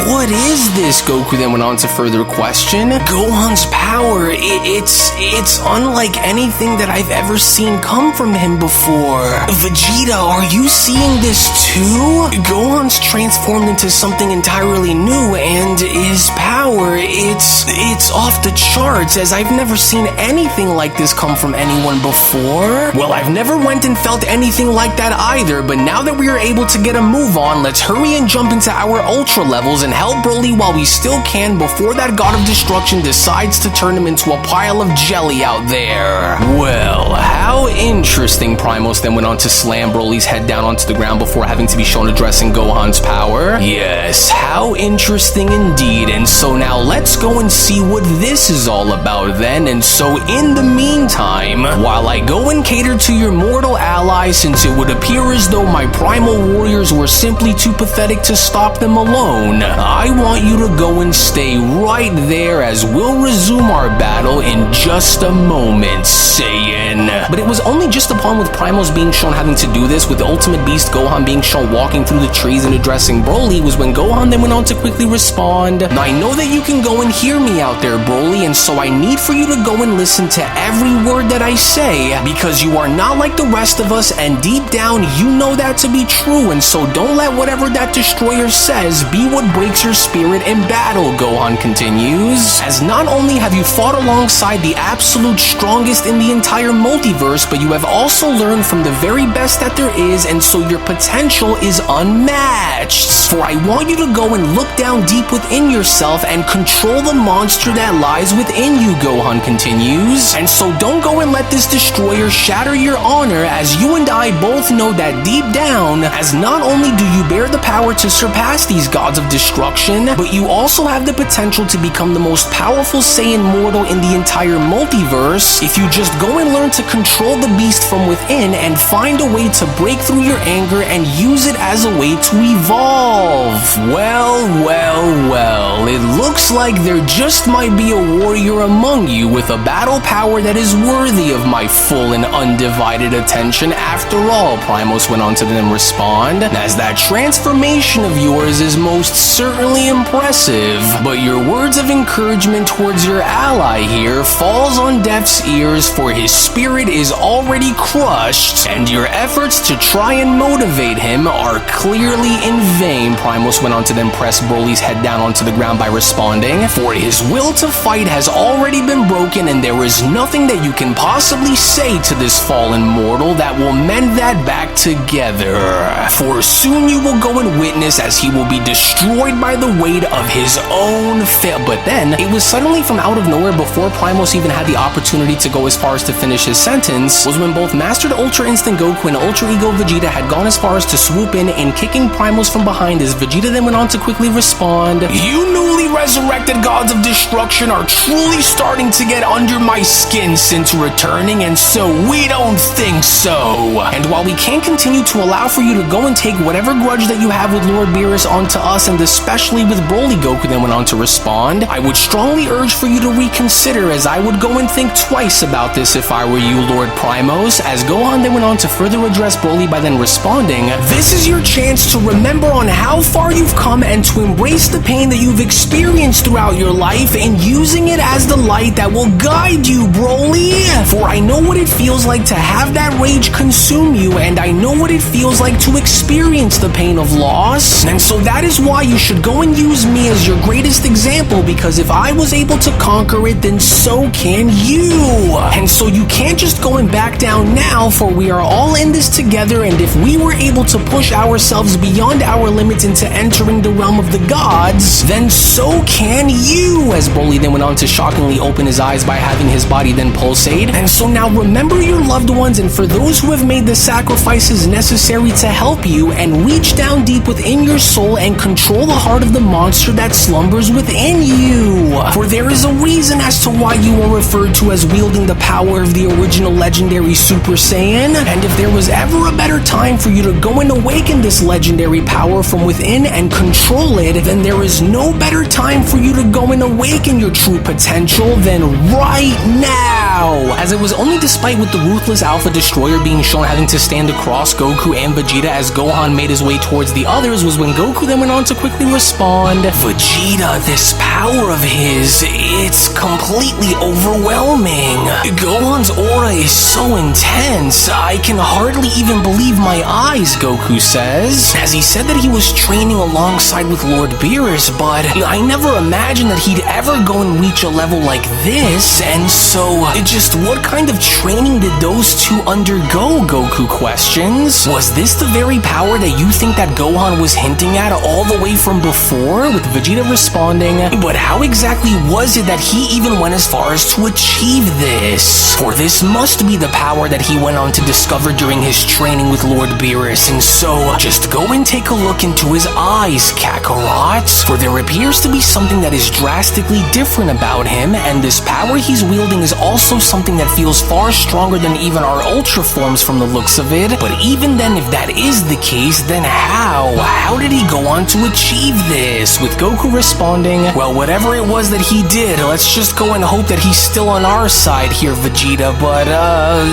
What is this? Goku then went on to further question. Gohan's power, it's unlike anything that I've ever seen come from him before. Vegeta, are you seeing this too? Gohan's transformed into something entirely new, and his power, it's off the charts, as I've never seen anything like this come from anyone before. Well, I've never went and felt anything like that either, but now that we are able to get a move on, let's hurry and jump into our Ultra levels and help Broly while we still can before that God of Destruction decides to turn him into a pile of jelly out there. Well, how interesting. Primos then went on to slam Broly's head down onto the ground before having to be shown addressing Gohan's power. Yes, how interesting indeed. And so now let's go and see what this is all about then. And so in the meantime, while I go and cater to your mortal ally, since it would appear as though my primal warriors were simply too pathetic to stop them alone, I want you to go and stay right there as we'll resume our battle in just a moment, Saiyan. But it was only just upon with Primos being shown having to do this, with the ultimate beast Gohan being shown walking through the trees and addressing Broly, was when Gohan then went on to quickly respond, "Now I know that you can go and hear me out there, Broly, and so I need for you to go and listen to every word that I say, because you are not like the rest of us, and deep down you know that to be true, and so don't let whatever that destroyer says be what breaks your spirit in battle," Gohan continues, "as not only have you fought alongside the absolute strongest in the entire multiverse, but you have also learned from the very best that there is, and so your potential is unmatched. For I want you to go and look down deep within yourself and control the monster that lies within you," Gohan continues, "and so don't go and let this destroyer shatter your honor, as you and I both know that deep down, as not only do you bear the power to surpass these gods of destruction, but you also have the potential to become the most powerful Saiyan mortal in the entire multiverse if you just go and learn to control the beast from within and find a way to break through your anger and use it as a way to evolve." Well, it looks like there just might be a warrior among you with a battle power that is worthy of my full and undivided attention after all, Primos went on to then respond, "as that transformation of yours is most certainly impressive, but your words of encouragement towards your ally here falls on deaf's ears, for his spirit is already crushed, and your efforts to try and motivate him are clearly in vain," Primos went on to then press Broly's head down onto the ground by responding, "for his will to fight has already been broken, and there is nothing that you can possibly say to this fallen mortal that will mend that back together. for soon you will go and witness as he will be destroyed by the weight of his own fail. But then, it was suddenly from out of nowhere, before Primos even had the opportunity to go as far as to finish his sentence, was when both Mastered Ultra Instinct Goku and Ultra Ego Vegeta had gone as far as to swoop in and kicking Primos from behind, as Vegeta then went on to quickly respond, "You newly resurrected gods of destruction are truly starting to get under my skin since returning, and so we don't think so. And while we can't continue to allow for you to go and take whatever grudge that you have with Lord Beerus onto us, and especially with Broly," Goku then went on to respond, "I would strongly urge for you to reconsider, as I would go and think twice about this if I were you, Lord Primos," as Gohan then went on to further address Broly by then responding, "This is your chance to remember on how far you've come and to embrace the pain that you've experienced throughout your life and using it as the light that will guide you, Broly. For I know what it feels like to have that rage consume you, and I know what it feels like to experience the pain of loss. And so that is why you should go and use me as your greatest example, because if I was able to conquer it, then so can you. And so you can't just go and back down now, for we are all in this together, and if we were able to push ourselves beyond our limits into entering the realm of the gods, then so can you," as Broly then went on to shockingly open his eyes by having his body then pulsate. "And so now remember your loved ones, and for those who have made the sacrifices necessary to help you, and reach down deep within your soul and control the heart of the monster that slumbers within you. For there is a reason as to why you are referred to as wielding the power of the original legendary Super Saiyan, and if there was ever a better time for you to go and awaken this legendary power from within and control it, then there is no better time for you to go and awaken your true potential than right now." As it was only despite with the ruthless Alpha Destroyer being shown having to stand across Goku and Vegeta as Gohan made his way towards the others, was when Goku then went on to quickly respond, "Vegeta, this power of his, it's completely overwhelming. Gohan's aura is so intense, I can hardly even believe my eyes," Goku says, as he said that he was training alongside with Lord Beerus, but I never imagined that he'd ever go and reach a level like this. And so, just what kind of training did those two undergo, Goku questions. Was this the very power that you think that Gohan was hinting at all the way from before? With Vegeta responding, "But how exactly was it that he even went as far as to achieve this? For this must be the power that he went on to discover during his training with Lord Beerus, and so just go and take a look into his eyes, Kakarot, for there appears to be something that is drastically different about him, and this power he's wielding is also something that feels far stronger than even our Ultra forms from the looks of it. But even then, if that is the case, then how did he go on to achieve this?" With Goku responding, "Well, whatever it was that he did, let's just go and hope that he's still on our side here, Vegeta. But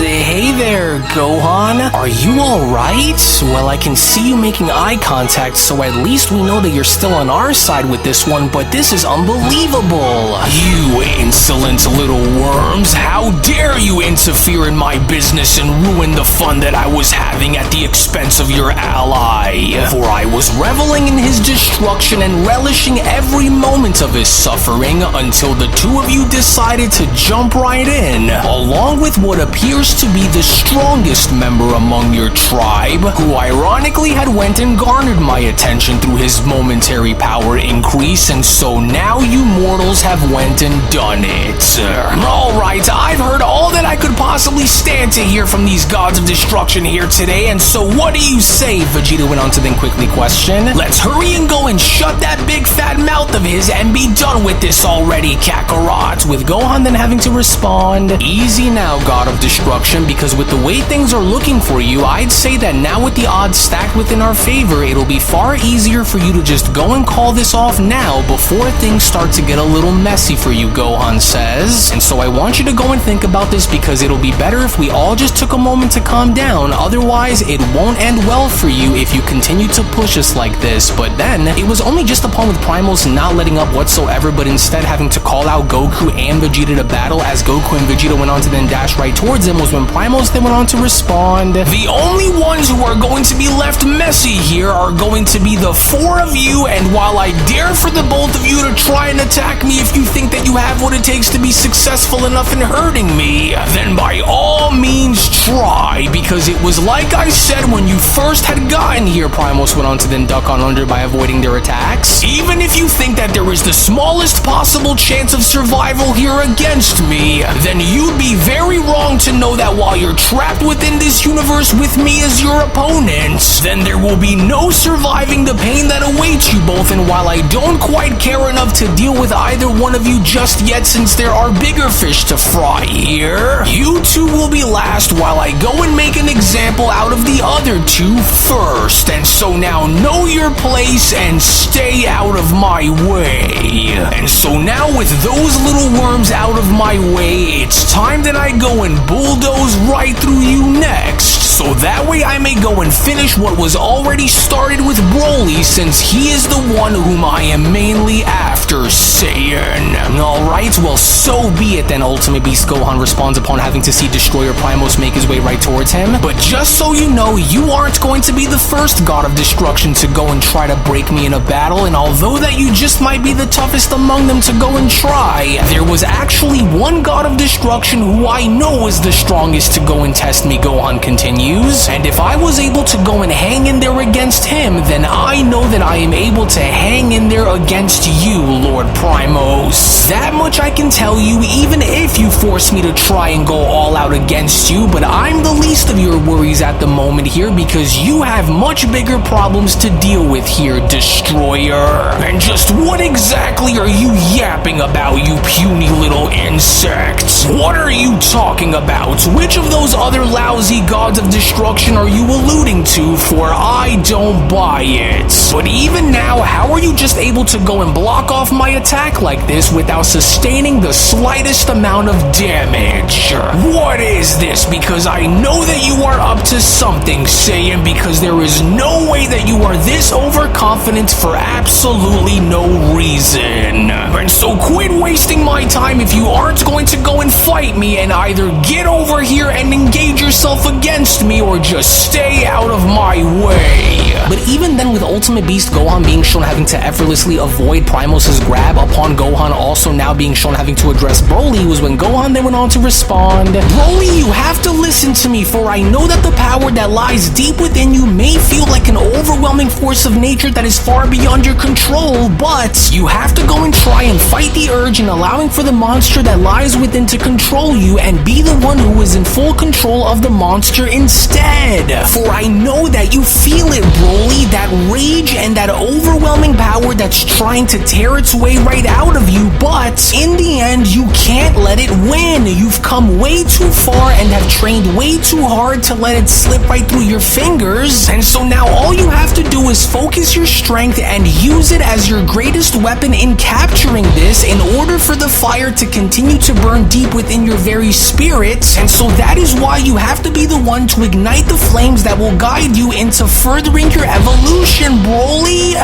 hey there, Gohan, are you alright? Well, I can see you making eye contact, so at least we know that you're still on our side with this one, but this is unbelievable. You insolent little worms, how dare you interfere in my business and ruin the fun that I was having at the expense of your ally. For I was reveling in his destruction and relishing every moment of his suffering until the two of you decided to jump right in, along with what appears to be the strongest member among your tribe, who ironically had went and garnered my attention through his momentary power increase, and so now you mortals have went and done it. Alright, I've heard all that I could possibly stand to hear from these gods of destruction here today, and so what do you say?" Vegeta went on to then quickly question. "Let's hurry and go and shut that big fat mouth of his and be done with this already, Kakarot," with Gohan then having to respond, "Easy now, God of Destruction, because with the way things are looking for you, I'd say that now with the odds stacked within our favor, it'll be far easier for you to just go and call this off now before things start to get a little messy for you," Gohan says. "And so I want you to go and think about this, because it'll be better if we all just took a moment to calm down. Otherwise, it won't end well for you if you continue to push us like this." But then, it was only just upon with Primos not letting up whatsoever, but instead having to call out Goku and Vegeta to battle as Goku and Vegeta went on to then dash right towards him, was when Primos then went on to respond, "The only ones who are going to be left messy here are going to be the four of you, and while I dare for the both of you to try and attack me if you think that you have what it takes to be successful enough in hurting me, then by all means try, because it was like I said when you first first had gotten here, Primos went on to then duck on under by avoiding their attacks. Even if you think that there is the smallest possible chance of survival here against me, then you'd be very wrong to know that while you're trapped within this universe with me as your opponent, then there will be no surviving the pain that awaits you both. And while I don't quite care enough to deal with either one of you just yet, since there are bigger fish to fry here, you two will be last while I go and make an example out of the other two first. And so now know your place and stay out of my way. And so now with those little worms out of my way, it's time that I go and bulldoze right through you next, so that way I may go and finish what was already started with Brolys, since he is the one whom I am mainly after, Saiyan. Alright, well so be it then, Ultimate Beast Gohan responds upon having to see Destroyer Primos make his way right towards him. But just so you know, you aren't going to be the first God of Destruction to go and try to break me in a battle, and although that you just might be the toughest among them to go and try, there was actually one God of Destruction who I know is the strongest to go and test me, Gohan continues. And if I was able to go and hang in there against him, then I know that I am able to hang in there against you, Lord Primos. That much I can tell you, even if you force me to try and go all out against you, but I'm the least of your worries at the moment here, because you have much bigger problems to deal with here, Destroyer. And just what exactly are you yapping about, you puny little insect? What are you talking about? Which of those other lousy gods of destruction are you alluding to? For I don't buy it. But even now, how are you just able to go and block off my attack like this without sustaining the slightest amount of damage? What is this? Because I know that you are up to something, Saiyan, because there is no way that you are this overconfident for absolutely no reason. And so quit wasting my time if you aren't going to go and fight me, and either get over here and engage yourself against me, or just stay out of my way. But even then, with Ultimate Beast Gohan being shown having to effortlessly avoid Primos' grab, upon Gohan also now being shown having to address Broly, was when Gohan then went on to respond, Broly, you have to listen to me, for I know that the power that lies deep within you may feel like an overwhelming force of nature that is far beyond your control, but you have to go and try and fight the urge in allowing for the monster that lies within to control you, and be the one who is in full control of the monster instead. For I know that you feel it, Broly, that rage and that overwhelming power that's trying to tear its way right out of you, but in the end, you can't let it win. You've come way too far and have trained way too hard to let it slip right through your fingers, and so now all you have to do is focus your strength and use it as your greatest weapon in capturing this, in order for the fire to continue to burn deep within your very spirit. And so that is why you have to be the one to ignite the flames that will guide you into furthering your evolution, Broly.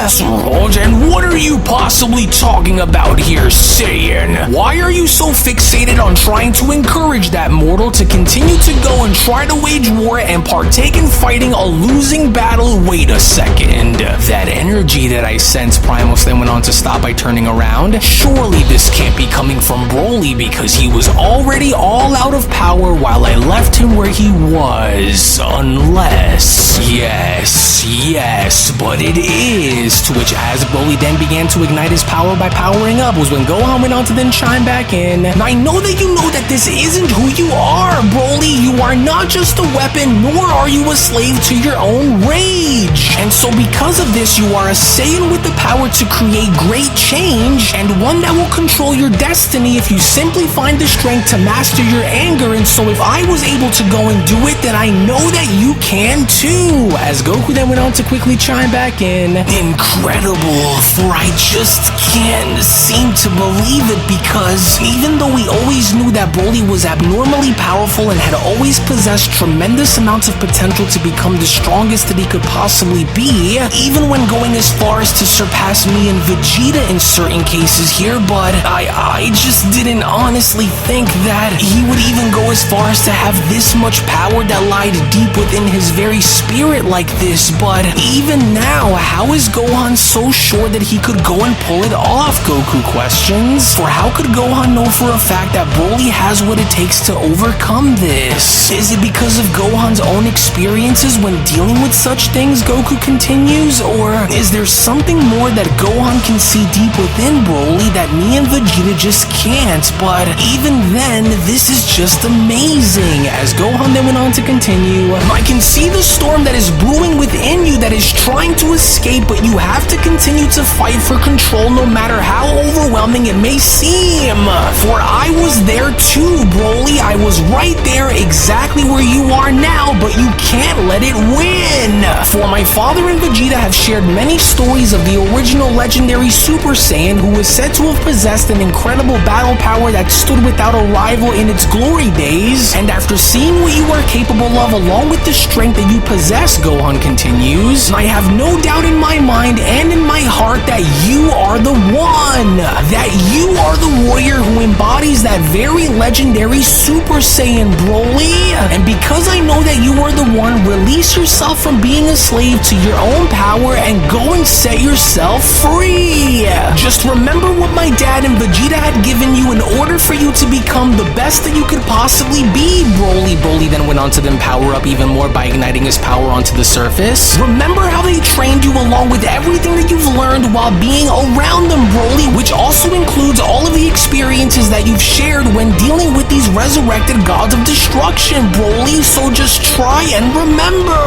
And what are you possibly talking about here, Saiyan? Why are you so fixated on trying to encourage that mortal to continue to go and try to wage war and partake in fighting a losing battle? Wait a second. That energy that I sense, Primos then went on to stop by turning around. Surely this can't be coming from Broly, because he was already all out of power while I left him where he was. Unless... Yes, but it is. To which, as Broly then began to ignite his power by powering up, was when Gohan went on to then chime back in. Now I know that you know that this isn't who you are, Broly. You are not just a weapon, nor are you a slave to your own rage. And so because of this, you are a Saiyan with the power to create great change, and one that will control your destiny if you simply find the strength to master your anger. And so if I was able to go and do it, then I know that you can too. As Goku then went on to quickly chime back in. Incredible, for I just can't seem to believe it, because even though we always knew that Broly was abnormally powerful and had always possessed tremendous amounts of potential to become the strongest that he could possibly be, even when going as far as to surpass me and Vegeta in certain cases here, but I just didn't honestly think that he would even go as far as to have this much power that lied deep within his very spirit like this. But even now, how is Gohan so sure that he could go and pull it off, Goku questions? For how could Gohan know for a fact that Broly has what it takes to overcome this? Is it because of Gohan's own experiences when dealing with such things, Goku continues? Or is there something more that Gohan can see deep within Broly that me and Vegeta just can't? But even then, this is just amazing. As Gohan then went on to continue, I can see the storm that is brewing within you that is trying to escape, but you have to continue to fight for control no matter how overwhelming it may seem. For I was there too, Broly. I was right there exactly where you are now, but you can't let it win. For my father and Vegeta have shared many stories of the original legendary Super Saiyan who was said to have possessed an incredible battle power that stood without a rival in its glory days. And after seeing what you are capable of along with the strength that you possess, Gohan continues, I have no doubt in my mind and in my heart that you are the one. That you are the warrior who embodies that very legendary Super Saiyan, Broly. And because I know that you are the one, release yourself from being a slave to your own power and go and set yourself free. Just remember what my dad and Vegeta had given you in order for you to become the best that you could possibly be, Broly. Broly then went on to then power up even more by igniting his power onto the surface. Remember how they trained you along with everything that you've learned while being around them, Broly, which also includes all of the experiences that you've shared when dealing with these resurrected gods of destruction, Broly. So just try and remember.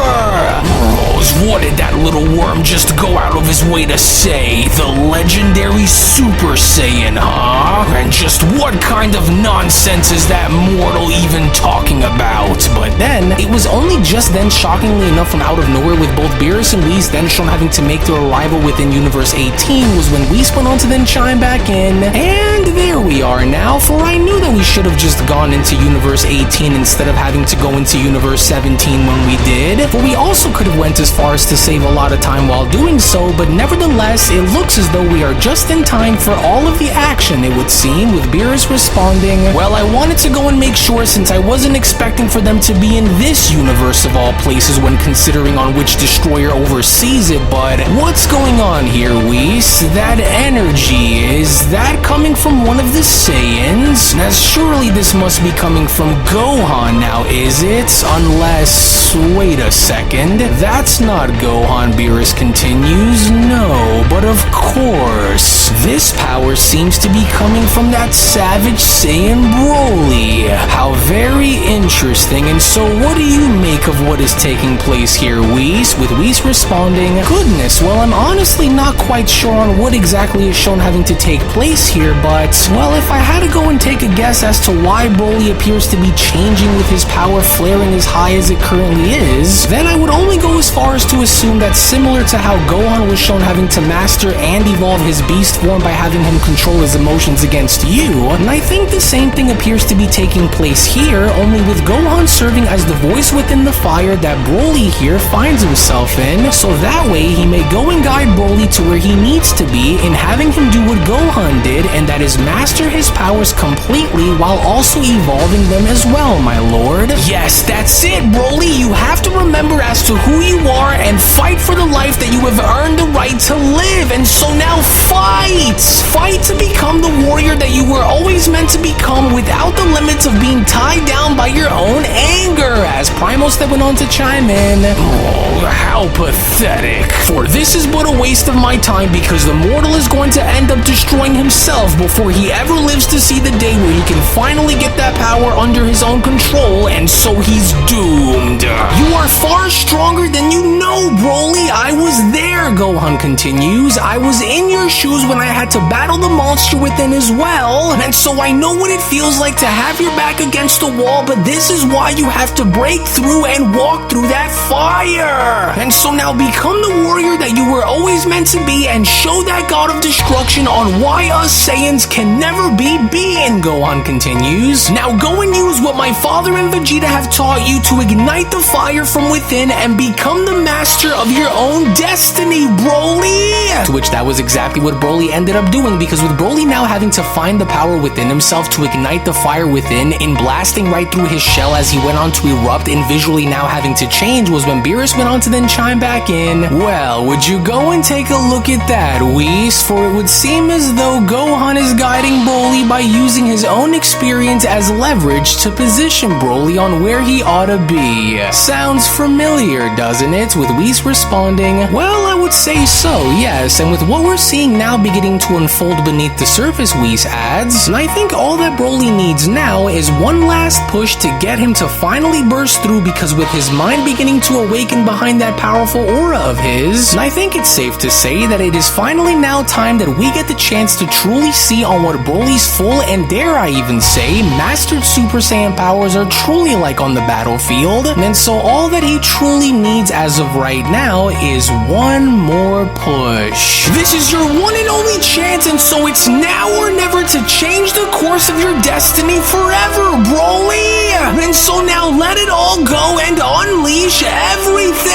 What did that little worm just go out of his way to say? The legendary Super Saiyan, huh? And just what kind of nonsense is that mortal even talking about? But then, it was only just then, shockingly enough, from out of nowhere, with both Beerus and Whis then shown having to make their arrival within Universe 18, was when Whis went on to then chime back in. And there we are now, for I knew that we should have just gone into Universe 18 instead of having to go into Universe 17 when we did. For we also could have went as far as to save a lot of time while doing so, but nevertheless, it looks as though we are just in time for all of the action, it would seem, with Beerus responding, well, I wanted to go and make sure, since I wasn't expecting for them to be in this universe of all places when considering on which destroyer oversees it, but what's going on here, Whis? That energy, is that coming from one of the Saiyans? As surely this must be coming from Gohan now, is it? Unless, wait a second, that's not Gohan, Beerus continues. No, but of course, this power seems to be coming from that savage Saiyan Broly. How very interesting. And so what do you make of what is taking place here, Whis? With Whis responding, goodness, well, I'm honestly not quite sure on what exactly is shown having to take place here, but, well, if I had to go and take a guess as to why Broly appears to be changing with his power flaring as high as it currently is, then I would only go as far as to assume that similar to how Gohan was shown having to master and evolve his beast form by having him control his emotions against you, and I think the same thing appears to be taking place here, only with Gohan serving as the voice within the fire that Broly here finds himself in, so that way he may go and guide Broly to where he needs to be in having him do what Gohan did, and that is master his powers completely while also evolving them as well, my lord. Yes, that's it, Broly. You have to remember as to who you are and fight for the life that you have earned the right to live. And so now fight! Fight to become the warrior that you were always meant to become without the limits of being tied down by your own anger. As Primos that went on to chime in, oh, how pathetic. For this is but a waste of my time because the mortal is going to end up destroying himself before he ever lives to see the day where he can finally get that power under his own control, and so he's doomed. You are far stronger than you know, Broly. I was there, Gohan continues. I was in your shoes when I had to battle the monster within as well, and so I know what it feels like to have your back against the wall, but this is why you have to break through and walk through that fire. And so now become the warrior that you were always meant to be and show that god of destruction on why us Saiyans can never be being, Gohan continues. Now go and use what my father and Vegeta have taught you to ignite the fire from within and become the master of your own destiny. destiny, Broly! To which that was exactly what Broly ended up doing, because with Broly now having to find the power within himself to ignite the fire within, in blasting right through his shell as he went on to erupt, and visually now having to change, was when Beerus went on to then chime back in. Well, would you go and take a look at that, Whis? For it would seem as though Gohan is guiding Broly by using his own experience as leverage to position Broly on where he ought to be. Sounds familiar, doesn't it? With Whis responding, well, I would say so, yes, and with what we're seeing now beginning to unfold beneath the surface, Whis adds, and I think all that Broly needs now is one last push to get him to finally burst through, because with his mind beginning to awaken behind that powerful aura of his, and I think it's safe to say that it is finally now time that we get the chance to truly see on what Broly's full, and dare I even say, mastered Super Saiyan powers are truly like on the battlefield, and so all that he truly needs as of right now is one more push. This is your one and only chance, and so it's now or never to change the course of your destiny forever, Broly! And so now let it all go and unleash everything!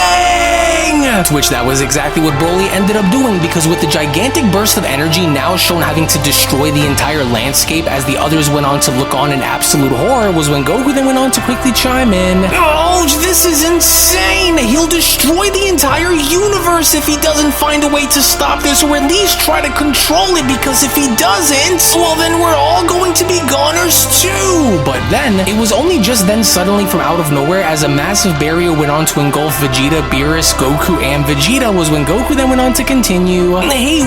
To which that was exactly what Broly ended up doing, because with the gigantic burst of energy now shown having to destroy the entire landscape as the others went on to look on in absolute horror, was when Goku then went on to quickly chime in. Oh, this is insane! He'll destroy the entire universe if he doesn't find a way to stop this, or at least try to control it, because if he doesn't, well then we're all going to be goners too! But then, it was only just then suddenly from out of nowhere, as a massive barrier went on to engulf Vegeta, Beerus, Goku, and Vegeta, was when Goku then went on to continue. Hey,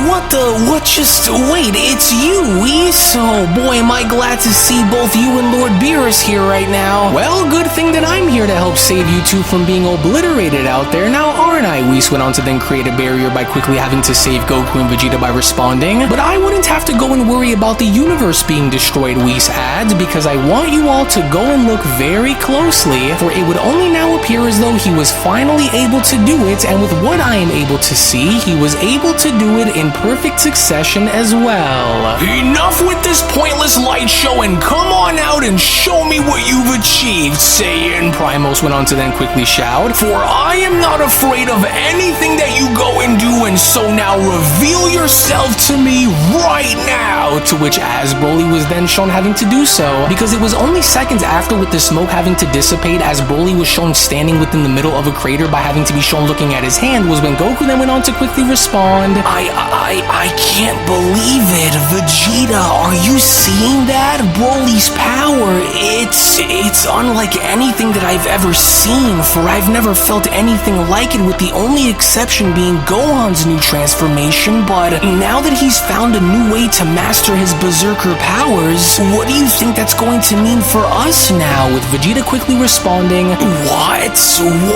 just wait, it's you, Whis? Oh boy, am I glad to see both you and Lord Beerus here right now. Well, good thing that I'm here to help save you two from being obliterated out there, now aren't I? Whis went on to then create a barrier by quickly having to save Goku and Vegeta by responding. But I wouldn't have to go and worry about the universe being destroyed, Whis adds, because I want you all to go and look very closely, for it would only now appear as though he was finally able to do it, and with what I am able to see, he was able to do it in perfect succession as well. Enough with this pointless light show, and come on out and show me what you've achieved, Saiyan, Primos went on to then quickly shout, for I am not afraid of anything that you go and do, and so now reveal yourself to me right now. To which as Broly was then shown having to do so, because it was only seconds after, with the smoke having to dissipate, as Broly was shown standing within the middle of a crater by having to be shown looking at his hand, was when Goku then went on to quickly respond, I can't believe it, Vegeta, are you seeing that? Broly's power, it's unlike anything that I've ever seen, for I've never felt anything like it, with the only exception being Gohan's new transformation. But now that he's found a new way to master his berserker powers, what do you think that's going to mean for us now? With Vegeta quickly responding,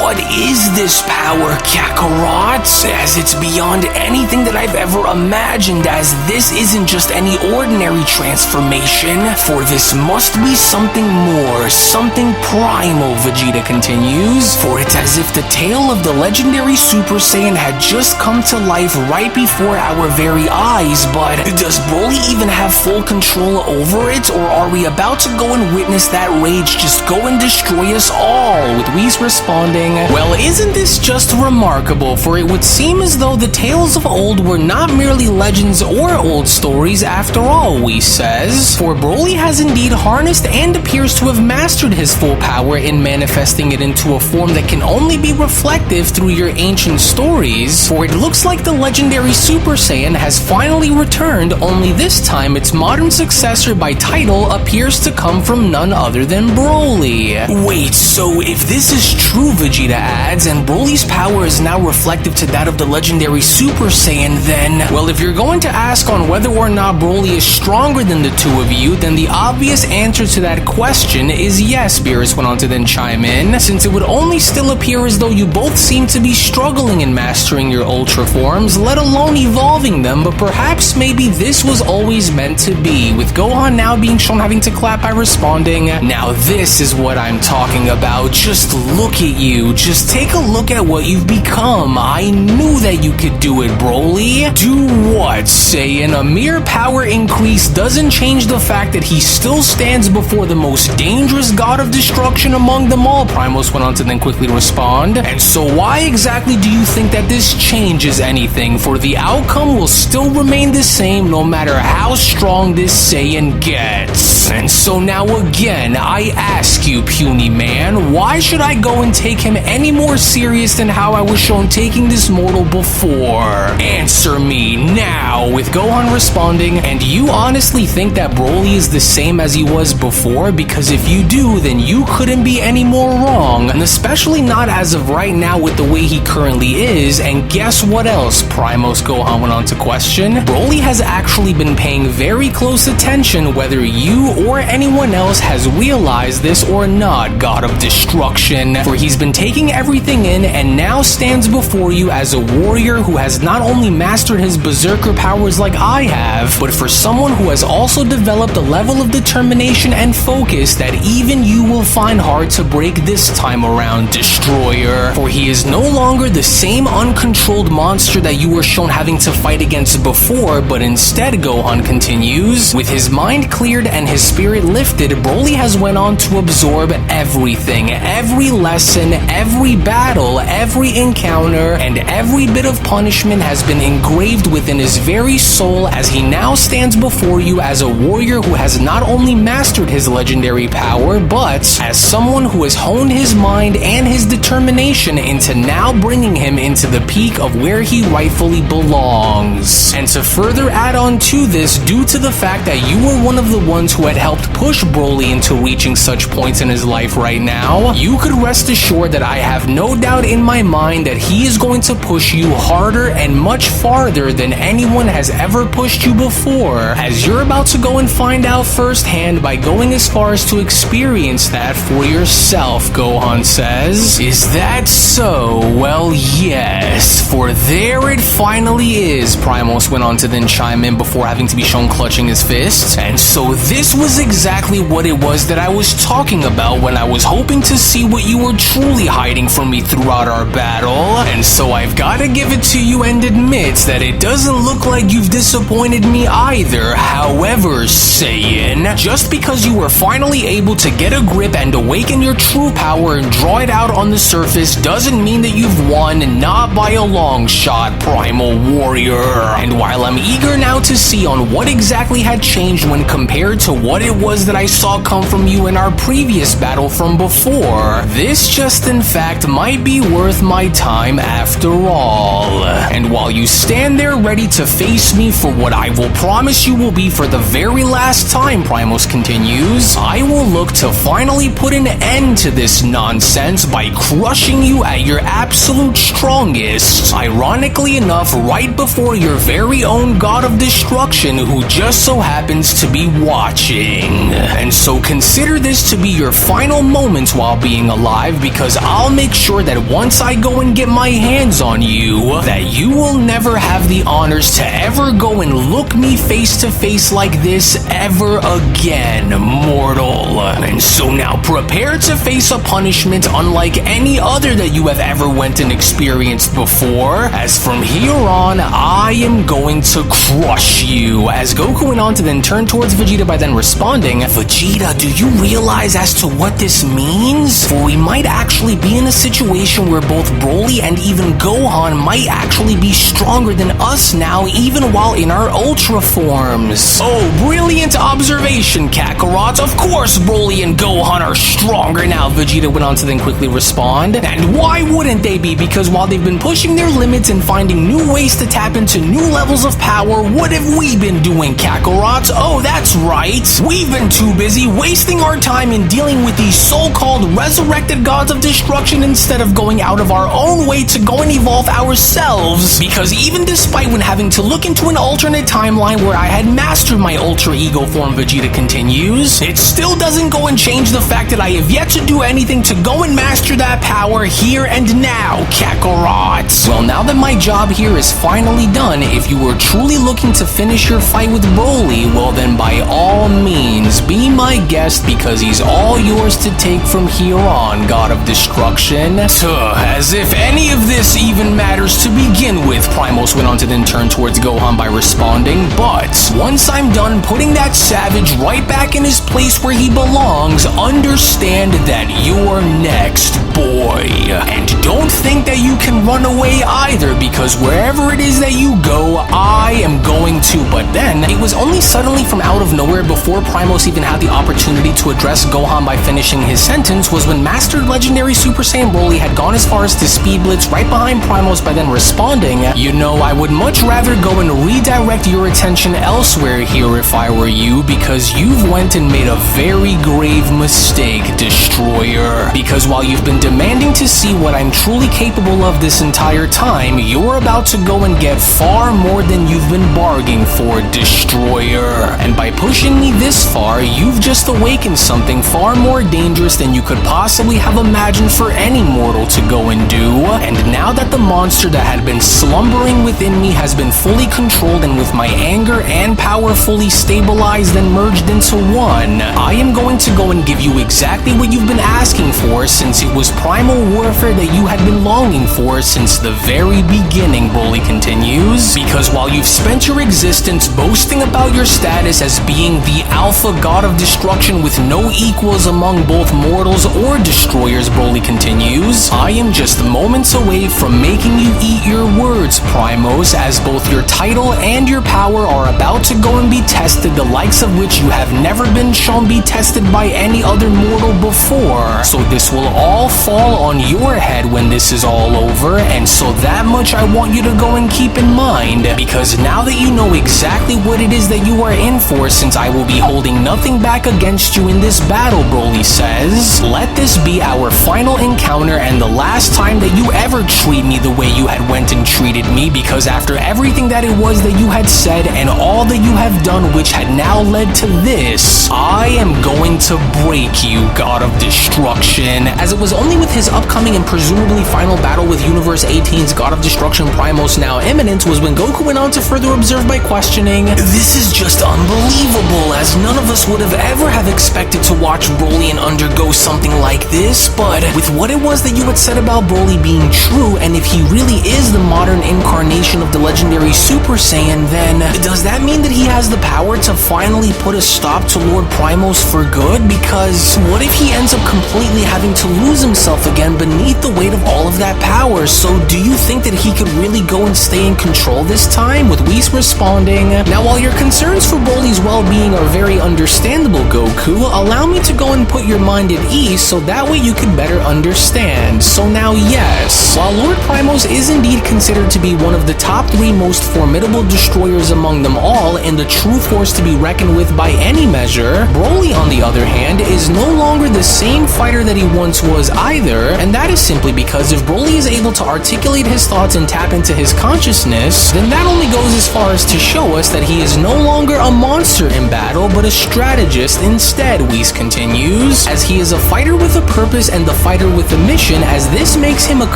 What is this power, Kakarot? As it's beyond anything that I've ever imagined, as this isn't just any ordinary transformation, for this must be something more, something primal, Vegeta continues, for it's as if the tale of the legendary Super Saiyan had just come to life right before our very eyes. But does Broly even have full control over it, or are we about to go and witness that rage just go and destroy us all? With Whis responding, well, isn't this just remarkable, for it would seem as though the tales of old were not merely legends or old stories after all, Whis says, for Broly has indeed harnessed and appears to have mastered his full power in manifesting it into a form that can only be reflective through your ancient stories, for it looks like the legendary Super Saiyan has finally returned, only this time its modern successor by title appears to come from none other than Broly. Wait, so if this is true, Vegeta adds, and Broly's power is now reflective to that of the legendary Super Saiyan, then, well, if you're going to ask on whether or not Broly is stronger than the two of you, then the obvious answer to that question is yes, Beerus went on to then chime in, since it would only still appear as though you both seem to be struggling in mastering your Ultra forms, let alone evolving them, but perhaps maybe this was always meant to be, with Gohan now being shown having to clap by responding, now this is what I'm talking about, just look at you, just take a look at what you've become, I knew that you could do it, Broly. Do what, Saiyan? A mere power increase doesn't change the fact that he still stands before the most dangerous god of destruction among them all, Primos went on to then quickly respond, and so why exactly do you think that this changes anything? anything, for the outcome will still remain the same no matter how strong this Saiyan gets. And so now again, I ask you, puny man, why should I go and take him any more serious than how I was shown taking this mortal before? Answer me now, with Gohan responding, and you honestly think that Broly is the same as he was before? Because if you do, then you couldn't be any more wrong, and especially not as of right now with the way he currently is. And guess what else? Primos Gohan went on to question. Broly has actually been paying very close attention whether you or anyone else has realized this or not, God of Destruction, for he's been taking everything in and now stands before you as a warrior who has not only mastered his berserker powers like I have, but for someone who has also developed a level of determination and focus that even you will find hard to break this time around, Destroyer. For he is no longer the same uncontrolled monster that you were shown having to fight against before, but instead, Gohan continues, with his mind cleared and his spirit lifted, Broly has went on to absorb everything, every lesson, every battle, every encounter, and every bit of punishment has been engraved within his very soul as he now stands before you as a warrior who has not only mastered his legendary power, but as someone who has honed his mind and his determination into now bringing him into the peak of where he rightfully belongs. And to further add on to this, due to the fact that you were one of the ones who had helped push Broly into reaching such points in his life right now, you could rest assured that I have no doubt in my mind that he is going to push you harder and much farther than anyone has ever pushed you before, as you're about to go and find out firsthand by going as far as to experience that for yourself, Gohan says. Is that so? Well, yes, for there it finally is, Primos went on to then chime in before having to be shown clutching his fists. And so this was exactly what it was that I was talking about when I was hoping to see what you were truly hiding from me throughout our battle. And so I've gotta give it to you and admit that it doesn't look like you've disappointed me either. However, Saiyan, just because you were finally able to get a grip and awaken your true power and draw it out on the surface doesn't mean that you've won, not by a long shot, Primal Warrior. And while I'm eager now to see on what exactly had changed when compared to what it was that I saw come from you in our previous battle from before, this just in fact might be worth my time after all. And while you stand there ready to face me for what I will promise you will be for the very last time, Primos continues, I will look to finally put an end to this nonsense by crushing you at your absolute strongest. Ironically enough, right before your very own God of Destruction, who just so happens to be watching. And so consider this to be your final moments while being alive, because I'll make sure that once I go and get my hands on you, that you will never have the honors to ever go and look me face to face like this ever again, mortal. And so now prepare to face a punishment unlike any other that you have ever went and experienced before, as from here on, I am going to crush you. As Goku went on to then turn towards Vegeta by then responding, Vegeta, do you realize as to what this means? For we might actually be in a situation where both Broly and even Gohan might actually be stronger than us now, even while in our Ultra forms. Oh, brilliant observation, Kakarot. Of course Broly and Gohan are stronger now, Vegeta went on to then quickly respond. And why wouldn't they be? Because while they've been pushing their limits and finding new ways to tap into new levels of power, what have we been doing, Kakarot? Oh, that's right. We've been too busy wasting our time in dealing with these so-called resurrected gods of destruction instead of going out of our own way to go and evolve ourselves. Because even despite when having to look into an alternate timeline where I had mastered my ultra ego form, Vegeta continues, it still doesn't go and change the fact that I have yet to do anything to go and master that power here and now, Kakarot. Well, now that my job here is finally done, if you were truly looking to finish your fight with Broly, well then by all means, be my guest, because he's all yours to take from here on, God of Destruction. As if any of this even matters to begin with, Primos went on to then turn towards Gohan by responding, but once I'm done putting that savage right back in his place where he belongs, understand that you're next, boy. And don't think that you can run away either, because because wherever it is that you go, I am going to. But then, it was only suddenly from out of nowhere, before Primos even had the opportunity to address Gohan by finishing his sentence, was when Master Legendary Super Saiyan Broly had gone as far as to speed blitz right behind Primos by then responding, "You know, I would much rather go and redirect your attention elsewhere here if I were you, because you've went and made a very grave mistake, Destroyer. Because while you've been demanding to see what I'm truly capable of this entire time, you're about to go and get far more than you've been bargaining for, Destroyer. And by pushing me this far, you've just awakened something far more dangerous than you could possibly have imagined for any mortal to go and do. And now that the monster that had been slumbering within me has been fully controlled, and with my anger and power fully stabilized and merged into one, I am going to go and give you exactly what you've been asking for, since it was primal warfare that you had been longing for since the very beginning," Broly continues. "Because while you've spent your existence boasting about your status as being the Alpha God of Destruction with no equals among both mortals or destroyers," Broly continues, "I am just moments away from making you eat your words, Primos, as both your title and your power are about to go and be tested, the likes of which you have never been shown be tested by any other mortal before. So this will all fall on your head when this is all over, and so that much I want you to go and keep in mind, because now that you know exactly what it is that you are in for, since I will be holding nothing back against you in this battle," Broly says, "let this be our final encounter and the last time that you ever treat me the way you had went and treated me, because after everything that it was that you had said and all that you have done, which had now led to this, I am going to break you, God of Destruction." As it was only with his upcoming and presumably final battle with Universe 18's God of Destruction Primos now imminent was when Goku went on to further observe by questioning, "This is just unbelievable, as none of us would have ever have expected to watch Broly and undergo something like this, but with what it was that you had said about Broly being true, and if he really is the modern incarnation of the legendary Super Saiyan, then does that mean that he has the power to finally put a stop to Lord Primos for good? Because what if he ends up completely having to lose himself again beneath the weight of all of that power? So do you think that he could really go and stay in control this time?" With Whis responding, "Now while your concerns for Broly's well-being are very understandable, Goku, allow me to go and put your mind at ease so that way you could better understand. So now yes, while Lord Primos is indeed considered to be one of the top 3 most formidable destroyers among them all, and the true force to be reckoned with by any measure, Broly on the other hand is no longer the same fighter that he once was either, and that is simply because if Broly is able to articulate his thoughts and tap into his consciousness, then that only goes as far as to show us that he is no longer a monster in battle, but a strategist instead," Whis continues, "as he is a fighter with a purpose and the fighter with a mission, as this makes him a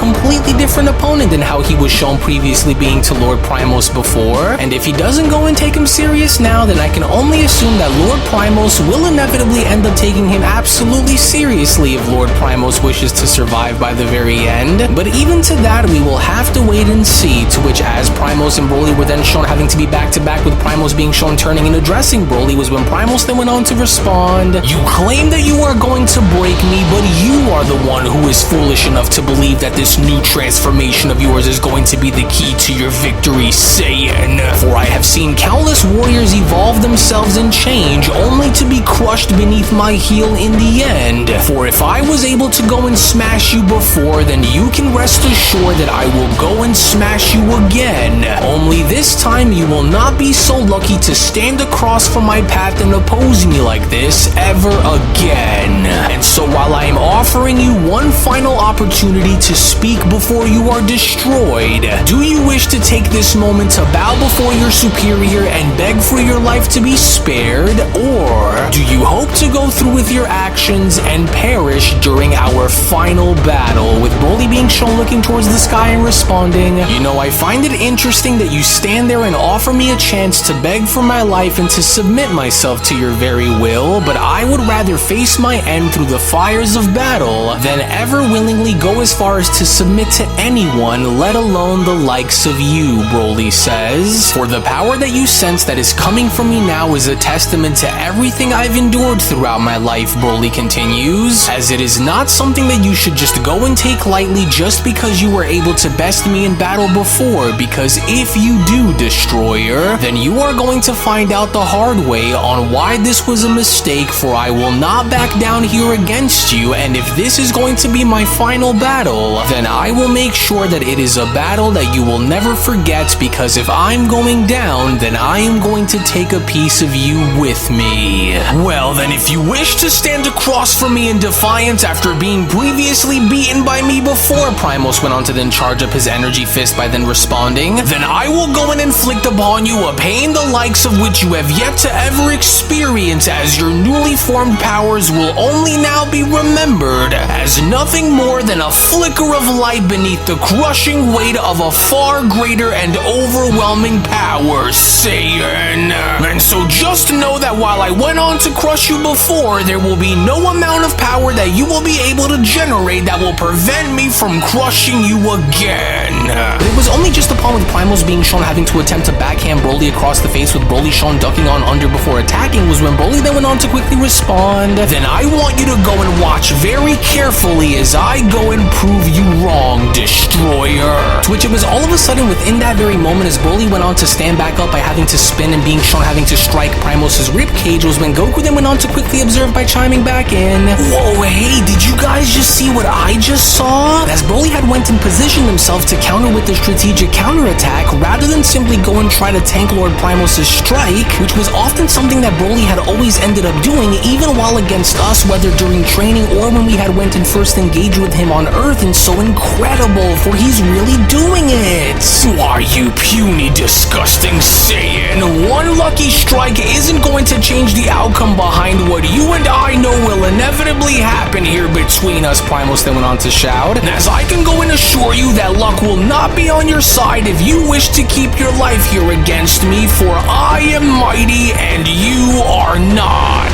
completely different opponent than how he was shown previously being to Lord Primos before, and if he doesn't go and take him serious now, then I can only assume that Lord Primos will inevitably end up taking him absolutely seriously if Lord Primos wishes to survive by the very end. But even to that, we will have to wait and see," to which, as Primos and Broly were then shown having to be back-to-back with Primos being shown turning and addressing Broly, was when Primos then went on to respond, "You claim that you are going to break me, but you are the one who is foolish enough to believe that this new transformation of yours is going to be the key to your victory, Saiyan. For I have seen countless warriors evolve themselves and change, only to be crushed beneath my heel in the end. For if I was able to go and smash you before, then you can rest assured that I will go and smash you again. Only this time you will not be so lucky to stand across from my path and oppose me like this ever again. And so while I am offering you one final opportunity to speak before you are destroyed, do you wish to take this moment to bow before your superior and beg for your life to be spared, or do you hope to go through with your actions and perish during our final battle?" With Broly being shown looking towards the sky and responding, "You know, I find it interesting that you stand stand there and offer me a chance to beg for my life and to submit myself to your very will, but I would rather face my end through the fires of battle than ever willingly go as far as to submit to anyone, let alone the likes of you, Brolys says. For the power that you sense that is coming from me now is a testament to everything I've endured throughout my life, Broly continues, as it is not something that you should just go and take lightly just because you were able to best me in battle before, because if you do, Destroyer, then you are going to find out the hard way on why this was a mistake, for I will not back down here against you, and if this is going to be my final battle, then I will make sure that it is a battle that you will never forget, because if I'm going down, then I am going to take a piece of you with me. Well, then if you wish to stand across from me in defiance after being previously beaten by me before, Primos went on to then charge up his energy fist by then responding, then I will go and inflict upon you a pain the likes of which you have yet to ever experience, as your newly formed powers will only now be remembered as nothing more than a flicker of light beneath the crushing weight of a far greater and overwhelming power, Saiyan. And so just know that while I went on to crush you before, there will be no amount of power that you will be able to generate that will prevent me from crushing you again. It was only just upon with Primos being shown having to attempt to backhand Broly across the face with Broly shown ducking on under before attacking was when Broly then went on to quickly respond, then I want you to go and watch very carefully as I go and prove you wrong, Destroyer. To which it was all of a sudden within that very moment as Broly went on to stand back up by having to spin and being shown having to strike Primos' ribcage was when Goku then went on to quickly observe by chiming back in, whoa, hey, did you guys just see what I just saw? As Broly had went and positioned himself to counter with the strategic counterattack rather than simply go and try to tank Lord Primos' strike, which was often something that Broly had always ended up doing even while against us, whether during training or when we had went and first engaged with him on Earth, and so incredible, for he's really doing it. Why, you puny, disgusting Saiyan, one lucky strike isn't going to change the outcome behind what you and I know will inevitably happen here between us, Primos then went on to shout, as I can go and assure you that luck will not be on your side if you wish to keep your life here against me, for I am mighty and you are not.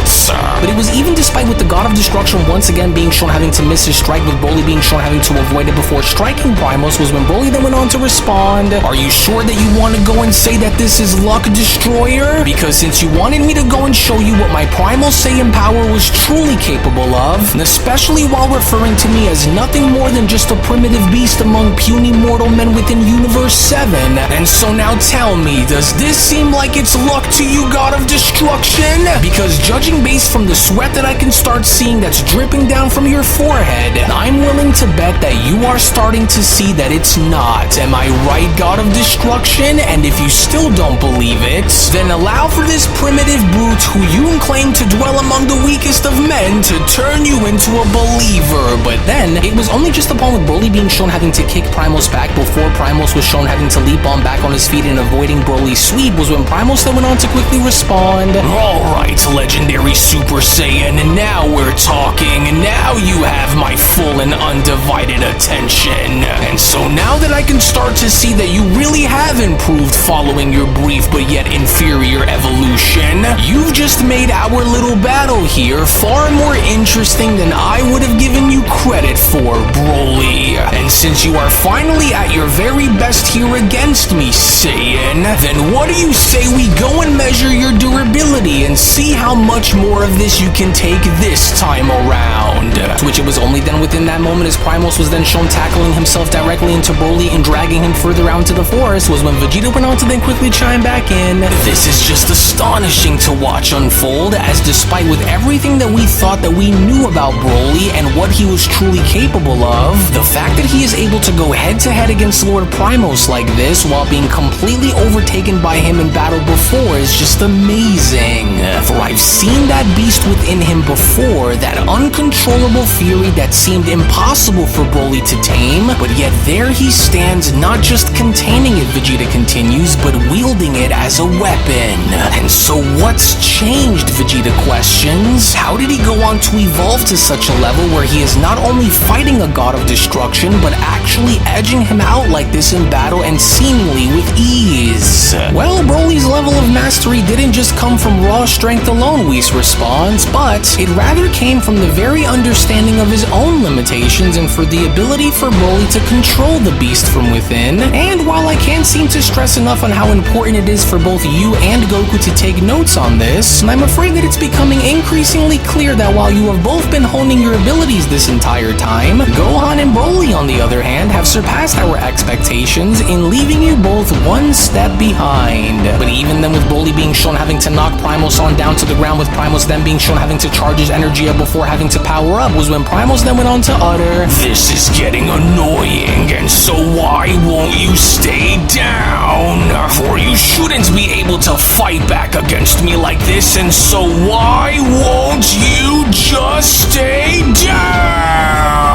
But it was even despite with the God of Destruction once again being shown having to miss his strike, with Broly being shown having to avoid it before striking Primos, was when Broly then went on to respond, are you sure that you want to go and say that this is luck, Destroyer? Because since you wanted me to go and show you what my primal Saiyan power was truly capable of, and especially while referring to me as nothing more than just a primitive beast among puny mortal men within Universe 7, and so now tell me, does this seem like it's luck to you, God of Destruction? Because judging based from the sweat that I can start seeing that's dripping down from your forehead, I'm willing to bet that you are starting to see that it's not. Am I right, God of Destruction? And if you still don't believe it, then allow for this primitive brute who you claim to dwell among the weakest of men to turn you into a believer. But then, it was only just upon with Broly being shown having to kick Primos back before Primos was shown having to leap on back on his feet and avoiding Broly's sweep was when Primos then went on to quickly respond, alright, legendary Super Saiyan, and now we're talking, and now you have my full and undivided attention. And so now that I can start to see that you really have improved following your brief but yet inferior evolution, you've just made our little battle here far more interesting than I would have given you credit for, Broly. And since you are finally at your very best here against me, Saiyan, then what do you say we go and measure your durability and see how much more of this you can take this time around? To which it was only then within that moment as Primos was then shown tackling himself directly into Broly and dragging him further out into the forest was when Vegeta went on to then quickly chime back in, this is just astonishing to watch unfold, as despite with everything that we thought that we knew about Broly and what he was truly capable of, the fact that he is able to go head to head against Lord Primos like this while being completely overtaken by him in battle before is just amazing. For I've seen that beast within him before, that uncontrollable fury that seemed impossible for Broly to tame, but yet there he stands, not just containing it, Vegeta continues, but wielding it as a weapon. And so what's changed, Vegeta questions? How did he go on to evolve to such a level where he is not only fighting a God of Destruction, but actually edging him out like this in battle and seemingly with ease? Well, Broly's level of mastery didn't just come from raw strength alone, Whis responds, but it rather came from the very understanding of his own limitations and for the ability for Broly to control the beast from within. And while I can't seem to stress enough on how important it is for both you and Goku to take notes on this, I'm afraid that it's becoming increasingly clear that while you have both been honing your abilities this entire time, Gohan and Broly, on the other hand, have surpassed our expectations in leaving you both one step behind. But even then, with Broly being shown having to knock Primos on down to the ground, with Primos then being shown having to charge his energy up before having to power up, was when Primos then went on to utter, "This is getting annoying, and so why won't you stay down? For you shouldn't be able to fight back against me like this, and so why won't you just stay down?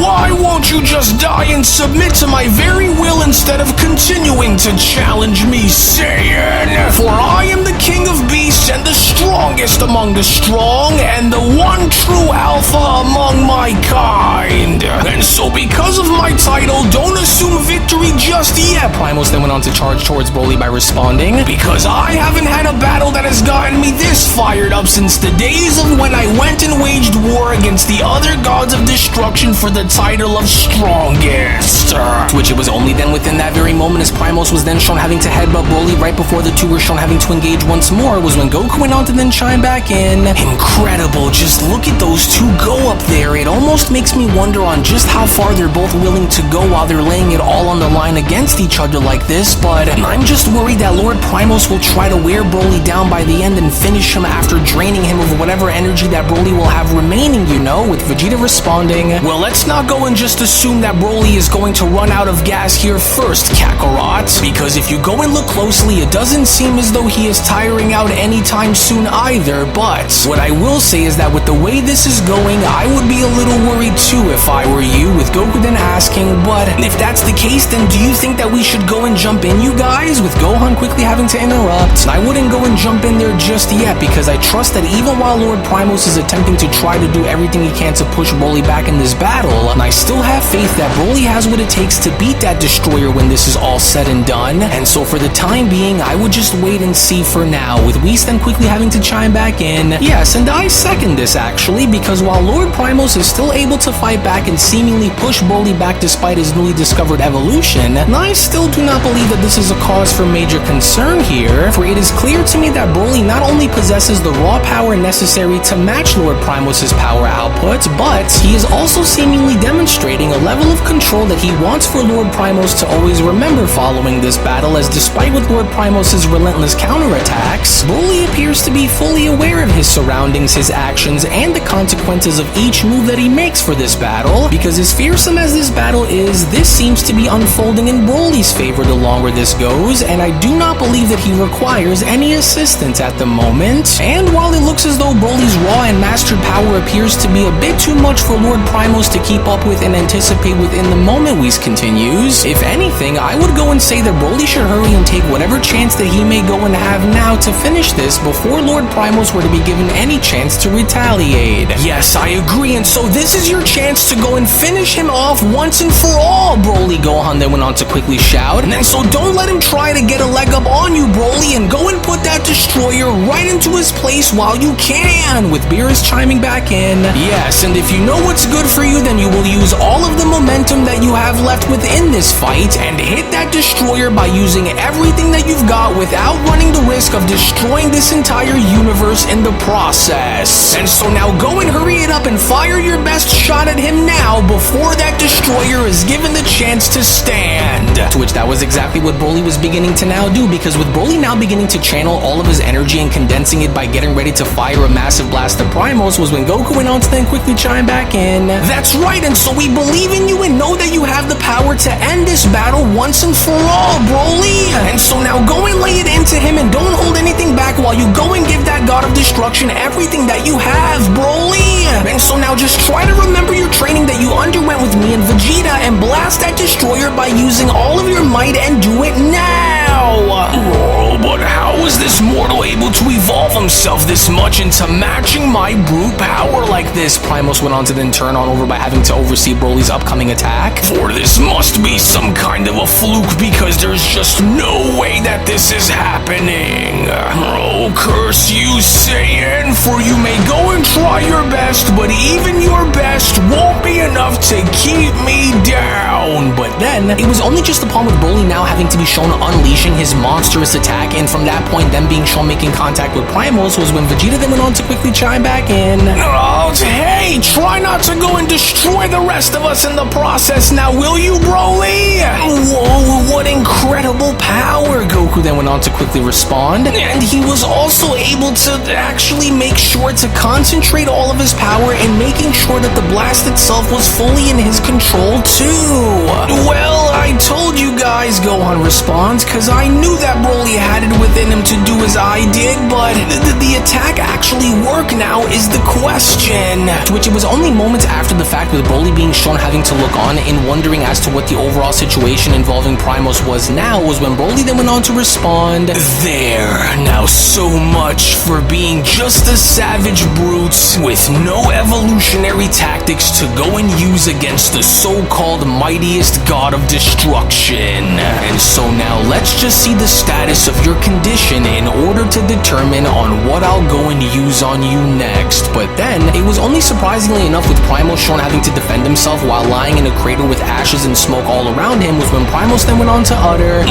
Why won't you just die and submit to my very will instead of continuing to challenge me, Saiyan? For I am the king of beasts and the strongest among the strong and the one true alpha among my kind. And so because of my title, don't assume victory just yet." Primos then went on to charge towards Broly by responding, "Because I haven't had a battle that has gotten me this fired up since the days of when I went and waged war against the other gods of destruction for the title of strongest." To which it was only then within that very moment, as Primos was then shown having to headbutt Broly right before the two were shown having to engage once more, was when Goku went on to then chime back in, "Incredible, just look at those two go up there. It almost makes me wonder on just how far they're both willing to go while they're laying it all on the line against each other like this, but I'm just worried that Lord Primos will try to wear Broly down by the end and finish him after draining him of whatever energy that Broly will have remaining, you know," with Vegeta responding, "Well, let's not go and just assume that Broly is going to run out of gas here first, Kakarot, because if you go and look closely, it doesn't seem as though he is tiring out anytime soon either. But what I will say is that with the way this is going, I would be a little worried too if I were you," with Goku then asking, "But if that's the case, then do you think that we should go and jump in, you guys?" with Gohan quickly having to interrupt, "I wouldn't go and jump in there just yet, because I trust that even while Lord Primos is attempting to try to do everything he can to push Broly back in this battle, I still have faith that Broly has what it takes to beat that destroyer when this is all said and done. And so for the time being, I would just wait and see for now," with Whis then quickly having to chime back in, "Yes, and I second this actually, because while Lord Primos is still able to fight back and seemingly push Broly back despite his newly discovered evolution, I still do not believe that this is a cause for major concern here, for it is clear to me that Broly not only possesses the raw power necessary to match Lord Primos' power output, but he is also seemingly demonstrating a level of control that he wants for Lord Primos to always remember following this battle, as despite with Lord Primos' relentless counterattacks, Broly appears to be fully aware of his surroundings, his actions, and the consequences of each move that he makes for this battle, because as fearsome as this battle is, this seems to be unfolding in Broly's favor the longer this goes, and I do not believe that he requires any assistance at the moment. And while it looks as though Broly's raw and mastered power appears to be a bit too much for Lord Primos to keep up with and anticipate within the moment, Whis continues, if anything, I would go and say that Broly should hurry and take whatever chance that he may go and have now to finish this before Lord Primos were to be given any chance to retaliate. "Yes, I agree, and so this is your chance to go and finish him off once and for all, Broly," Gohan then went on to quickly shout, "and then so don't let him try to get a leg up on you, Broly, and go and put that destroyer right into his place while you can," with Beerus chiming back in, "Yes, and if you know what's good for you, then you will use all of the momentum that you have left within this fight and hit that destroyer by using everything that you've got without running the risk of destroying this entire universe in the process. And so now go and hurry it up and fire your best shot at him now before that destroyer is given the chance to stand." To which that was exactly what Broly was beginning to now do, because with Broly now beginning to channel all of his energy and condensing it by getting ready to fire a massive blast at Primos, was when Goku went on to then quickly chime back in, "That's right, and so we believe in you and know that you have the power to end this battle once and for all, Broly. And so now go and lay it into him and don't hold anything back while you go and give that god of destruction everything that you have, Broly. And so now just try to remember your training that you underwent with me and Vegeta and blast that destroyer by using all of your might and do it now." "Oh, but how is this more mortal able to evolve himself this much into matching my brute power like this? Primos went on to then turn on over by having to oversee Broly's upcoming attack. For this must be some kind of a fluke, because there's just no way that this is happening. Oh, curse you, Saiyan, for you may go and try your best, but even your best won't be enough to keep me down. But then, it was only just upon with Broly now having to be shown unleashing his monstrous attack, and from that point, them being shown making contact with Primos, was when Vegeta then went on to quickly chime back in. Oh, hey, try not to go and destroy the rest of us in the process now, will you, Broly? Whoa, what incredible power, Goku then went on to quickly respond, and he was also able to actually make sure to concentrate all of his power in making sure that the blast itself was fully in his control too. Well, I told you guys, Gohan responds, cause I knew that Broly had it within him to do as I did, but the attack actually work now is the question. To which it was only moments after the fact with Broly being shown having to look on and wondering as to what the overall situation involving Primos was now, was when Broly then went on to respond, there, now so much for being just a savage brute with no evolutionary tactics to go and use against the so-called mightiest god of destruction. And so now let's just see the status of your condition in order to determine on what I'll go and use on you next. But then, it was only surprisingly enough with Primos shown having to defend himself while lying in a crater with ashes and smoke all around him, was when Primos then went on to utter,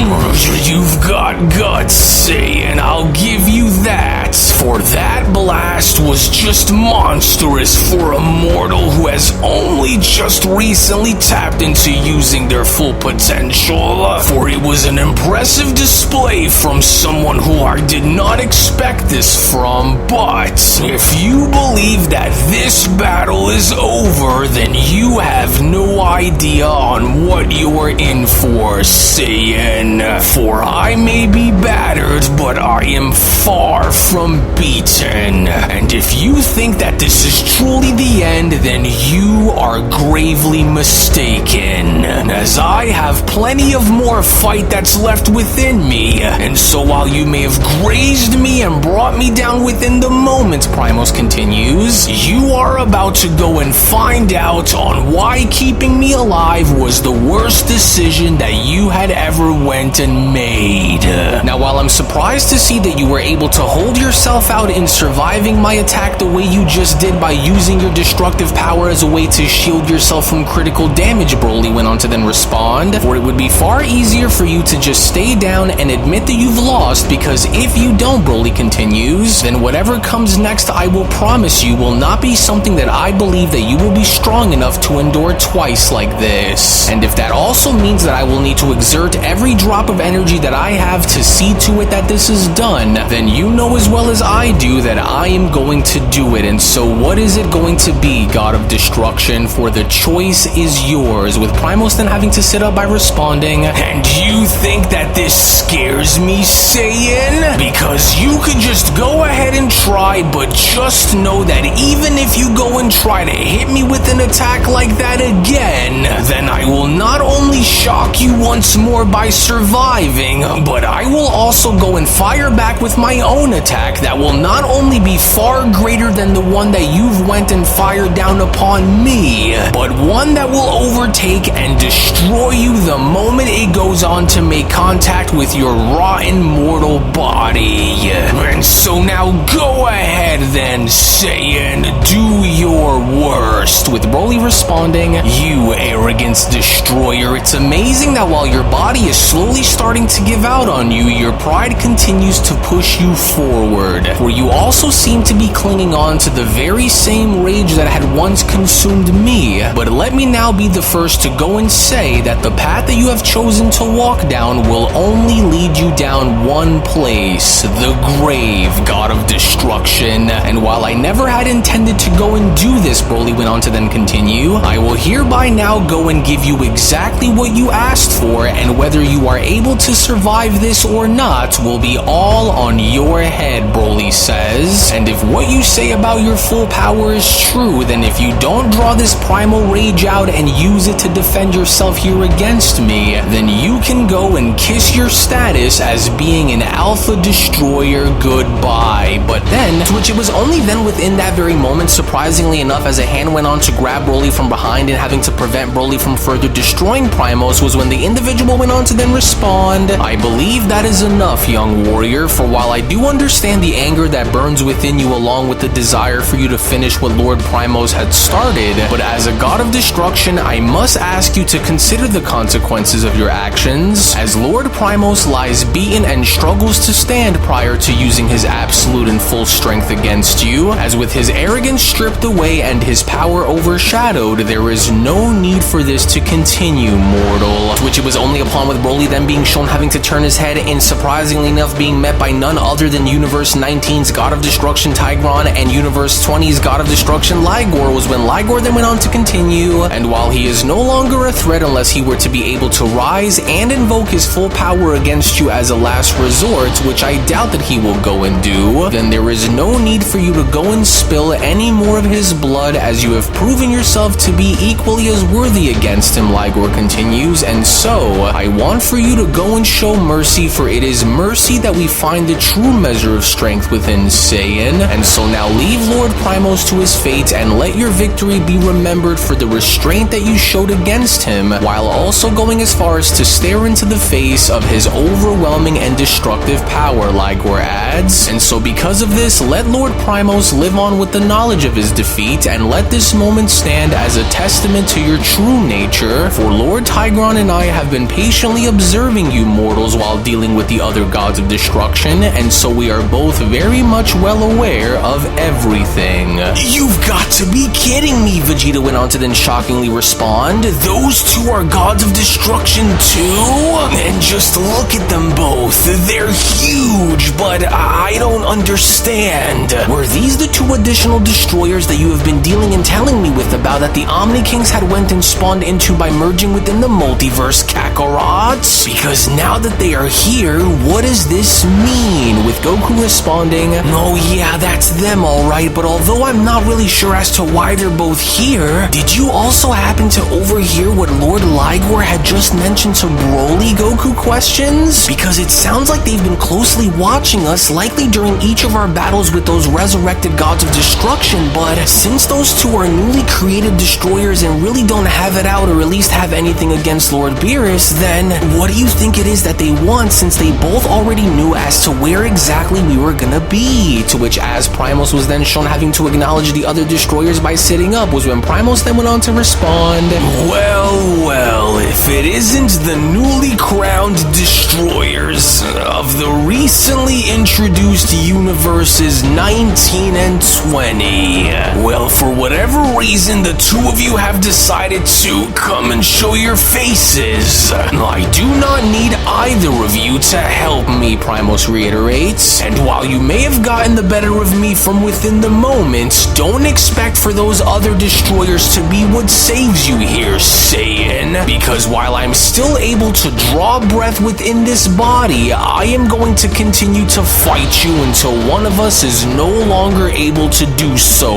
you've got guts, Saiyan, I'll give you that. For that blast was just monstrous for a mortal who has only just recently tapped into using their full potential. For it was an impressive display from someone who I did not expect this from, but if you believe that this battle is over, then you have no idea on what you're in for, Saiyan. For I may be battered, but I am far from beaten. And if you think that this is truly the end, then you are gravely mistaken, as I have plenty of more fight that's left within me. And so while you may have grazed me and brought me down within the moment, Primos continues, you are about to go and find out on why keeping me alive was the worst decision that you had ever went and made. Now, while I'm surprised to see that you were able to hold yourself out in surviving my attack the way you just did by using your destructive power as a way to shield yourself from critical damage, Broly went on to then respond, for it would be far easier for you to just stay down and admit that you've lost, because if you don't, Broly continues, then whatever comes next, I will promise you, will not be something that I believe that you will be strong enough to endure twice like this. And if that also means that I will need to exert every drop of energy that I have to see to it that this is done, then you know as well as I do that I am going to do it. And so what is it going to be, God of Destruction? For the choice is yours, with Primos then having to sit up by responding, and you think that this scares me, Saiyan? Because you could just go ahead and try, but just know that even if you go and try to hit me with an attack like that again, then I will not only shock you once more by surviving, but I will also go and fire back with my own attack that will not only be far greater than the one that you've went and fired down upon me, but one that will overtake and destroy you the moment it goes on to make contact with your rotten mortal body. And so now go ahead then, Saiyan, do your worst, with Broly responding, you arrogance destroyer, it's amazing that while your body is slowly starting to give out on you, your pride continues to push you forward, where you also seem to be clinging on to the very same rage that had once consumed me. But let me now be the first to go and say that the path that you have chosen to walk down will only lead you down one place, the grave, God of Destruction. And while I never had intended to go and do this, Broly went on to then continue, I will hereby now go and give you exactly what you asked for, and whether you are able to survive this or not, got will be all on your head, Brolys says. And if what you say about your full power is true, then if you don't draw this primal rage out and use it to defend yourself here against me, then you can go and kiss your status as being an Alpha Destroyer goodbye. But then, to which it was only then within that very moment, surprisingly enough, as a hand went on to grab Broly from behind and having to prevent Broly from further destroying Primos, was when the individual went on to then respond, "I believe that is enough, young warrior, for while I do understand the anger that burns within you along with the desire for you to finish what Lord Primos had started, but as a god of destruction, I must ask you to consider the consequences of your actions, as Lord Primos lies beaten and struggles to stand prior to using his absolute and full strength against you, as with his arrogance stripped away and his power overshadowed, there is no need for this to continue, mortal." To which it was only upon with Broly then being shown having to turn his head and surprisingly enough being met by none other than Universe 19's God of Destruction Tigron and Universe 20's God of Destruction Ligor was when Ligor then went on to continue, "And while he is no longer a threat unless he were to be able to rise and invoke his full power against you as a last resort, which I doubt that he will go and do, then there is no need for you to go and spill any more of his blood, as you have proven yourself to be equally as worthy against him," Ligor continues, "and so I want for you to go and show mercy, for it is mercy that we find the true measure of strength within Saiyan, and so now leave Lord Primos to his fate and let your victory be remembered for the restraint that you showed against him, while also going as far as to stare into the face of his overwhelming and destructive power," Ligor adds, "and so because of this, let Lord Primos live on with the knowledge of his defeat, and let this moment stand as a testament to your true nature, for Lord Tigron and I have been patiently observing you mortals while dealing with the other gods of destruction, and so we are both very much well aware of everything." "You've got to be kidding me," Vegeta went on to then shockingly respond. "Those two are gods of destruction too? And just look at them both. They're huge, but I don't understand. Were these the two additional destroyers that you have been dealing and telling me with about that the Omni Kings had went and spawned into by merging within the multiverse, Kakarot? Because now that they are here, what does this mean?" With Goku responding, "Oh yeah, that's them alright, but although I'm not really sure as to why they're both here, did you also happen to overhear what Lord Ligor had just mentioned to Broly?" Goku questions. "Because it sounds like they've been closely watching us, likely during each of our battles with those resurrected gods of destruction, but since those two are newly created destroyers and really don't have it out, or at least have anything against Lord Beerus, then what do you think it is that they want, since they both already knew as to where exactly we were gonna be?" To which, as Primos was then shown having to acknowledge the other destroyers by sitting up, was when Primos then went on to respond, well, if it isn't the newly crowned destroyers of the recently introduced universes 19 and 20. Well, for whatever reason, the two of you have decided to come and show your faces. I do not need either of you to help me, Primos reiterates, and while you may have gotten the better of me from within the moment, don't expect for those other destroyers to be what saves you here, Saiyan, because while I'm still able to draw breath within this body, I am going to continue to fight you until one of us is no longer able to do so,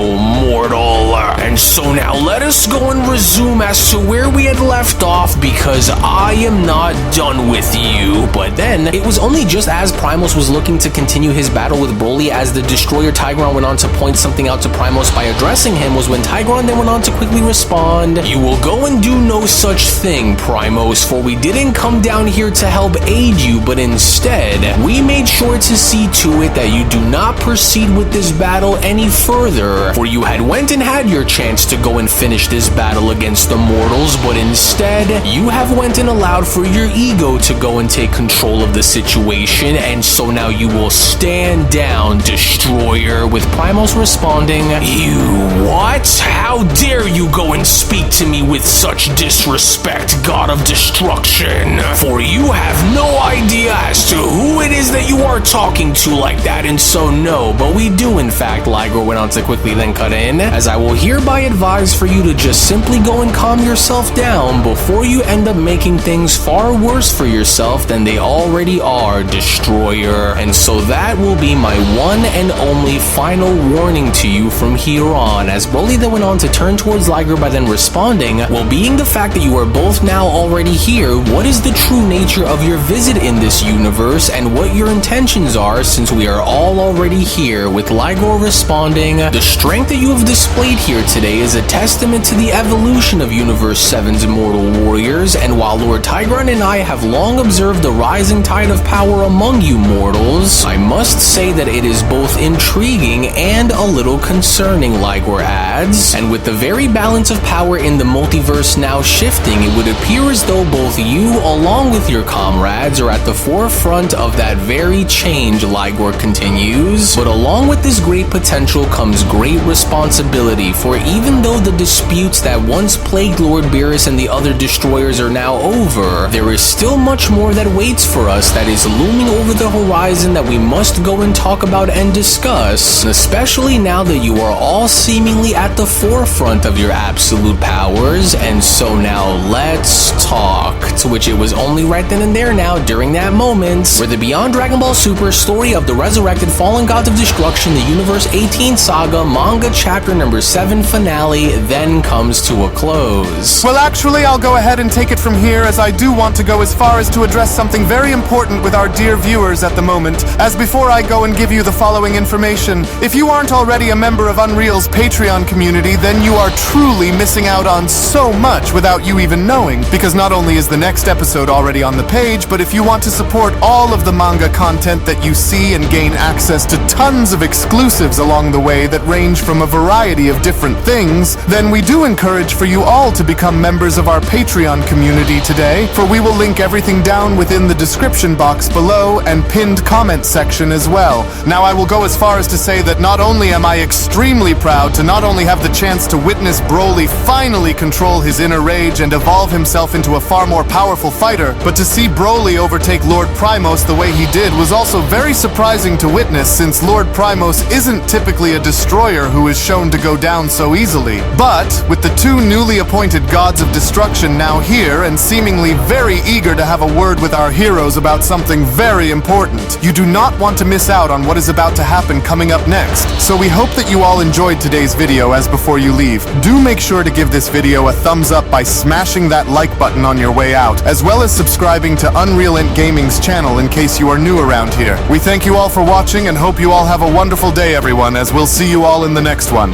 mortal. And so now let us go and resume as to where we had left off, because I am not done with you. But then, it was only just as Primos was looking to continue his battle with Broly as the destroyer Tigron went on to point something out to Primos by addressing him, was when Tigron then went on to quickly respond, "You will go and do no such thing, Primos, for we didn't come down here to help aid you, but instead, we made sure to see to it that you do not proceed with this battle any further, for you had went and had your chance to go and finish this battle against the mortals, but instead, you have went and allowed for your ego to go and take control of the situation, and so now you will stand down, destroyer," with Primos responding, "You what? How dare you go and speak to me with such disrespect, God of Destruction? For you have no idea as to who it is that you are talking to like that? And so no, but we do in fact, Liger went on to quickly then cut in, as I will hereby advise for you to just simply go and calm yourself down before you end up making things far worse for yourself than they already are, Destroyer. And so that will be my one and only final warning to you from here on, as Broly then went on to turn towards Liger by then responding, well, being the fact that you are both now already here, what is the true nature of your visit in this universe and what your intentions are since we are all already here? With Liger responding, the strength that you have displayed here today is a testament to the evolution of Universe 7's immortal warriors, and while Lord Tigran and I have long observed the rising tide of power among you mortals, I must say that it is both intriguing and a little concerning, Liger adds, and with the very balance of power in the multiverse now shifting, it would appear as though both you, along with your comrades, are at the forefront of that very change, Liger continues. But along with this great potential comes great responsibility, for even though the disputes that once plagued Lord Beerus and the other destroyers are now over, there is still much more that waits for us that is looming over the horizon that we must go and talk about and discuss, especially now that you are all seemingly at the forefront of your absolute powers. And so now let's talk. To which it was only right then and there now, during that moment, where the Beyond Dragon Ball Super story of the Resurrected Fallen Gods of Destruction, the Universe 18 Saga, Manga Chapter number 7 finale then comes to a close. Well, actually, I'll go ahead and take it from here, as I do want to go as far as to address something very important with our dear viewers at the moment. As before I go and give you the following information, if you aren't already a member of Unreal's Patreon community, then you are truly missing out on so much without you even knowing, because not only is the next episode already on the page, but if you want to support all of the manga content that you see and gain access to tons of exclusives along the way that range from a variety of different things, then we do encourage for you all to become members of our Patreon community today, for we will link everything down within the description box below and pinned comment section as well. Now, I will go as far as to say that not only am I extremely proud to not only have the chance to witness Broly finally control his inner rage and evolve himself into a far more powerful fighter, but to see Broly overtake Lord Primos the way he did was also very surprising to witness, since Lord Primos isn't typically a destroyer who is shown to go down so easily. But with the two newly appointed gods of destruction now here and seemingly very eager to have a word with our heroes about something very important, you do not want to miss out on what is about to happen coming up next. So we hope that you all enjoyed today's video. As before you leave, do make sure to give this video a thumbs up by smashing that like button on your way out, as well as subscribing to UnrealEntGaming's channel in case you are new around here. We thank you all for watching and hope you all have a wonderful day, everyone, as we'll see you all in the next one.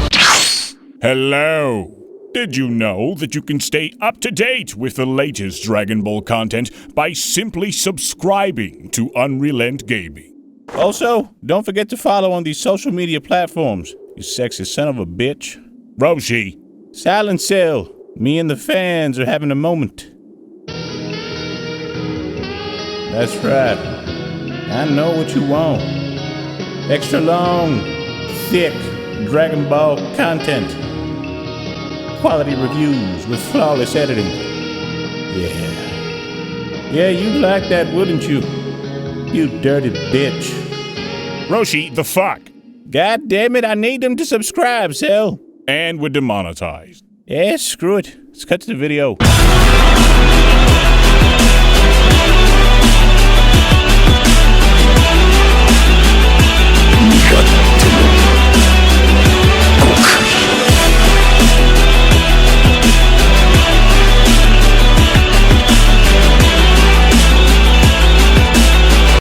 Hello! Did you know that you can stay up to date with the latest Dragon Ball content by simply subscribing to UnrealEntGaming? Also, don't forget to follow on these social media platforms, you sexy son of a bitch. Roshi! Silent Cell, me and the fans are having a moment. That's right. I know what you want. Extra long, thick Dragon Ball content. Quality reviews with flawless editing. Yeah, you'd like that, wouldn't you? You dirty bitch. Roshi, the fuck? God damn it, I need them to subscribe, Cell. And we're demonetized. Yeah, screw it. Let's cut to the video. Cut.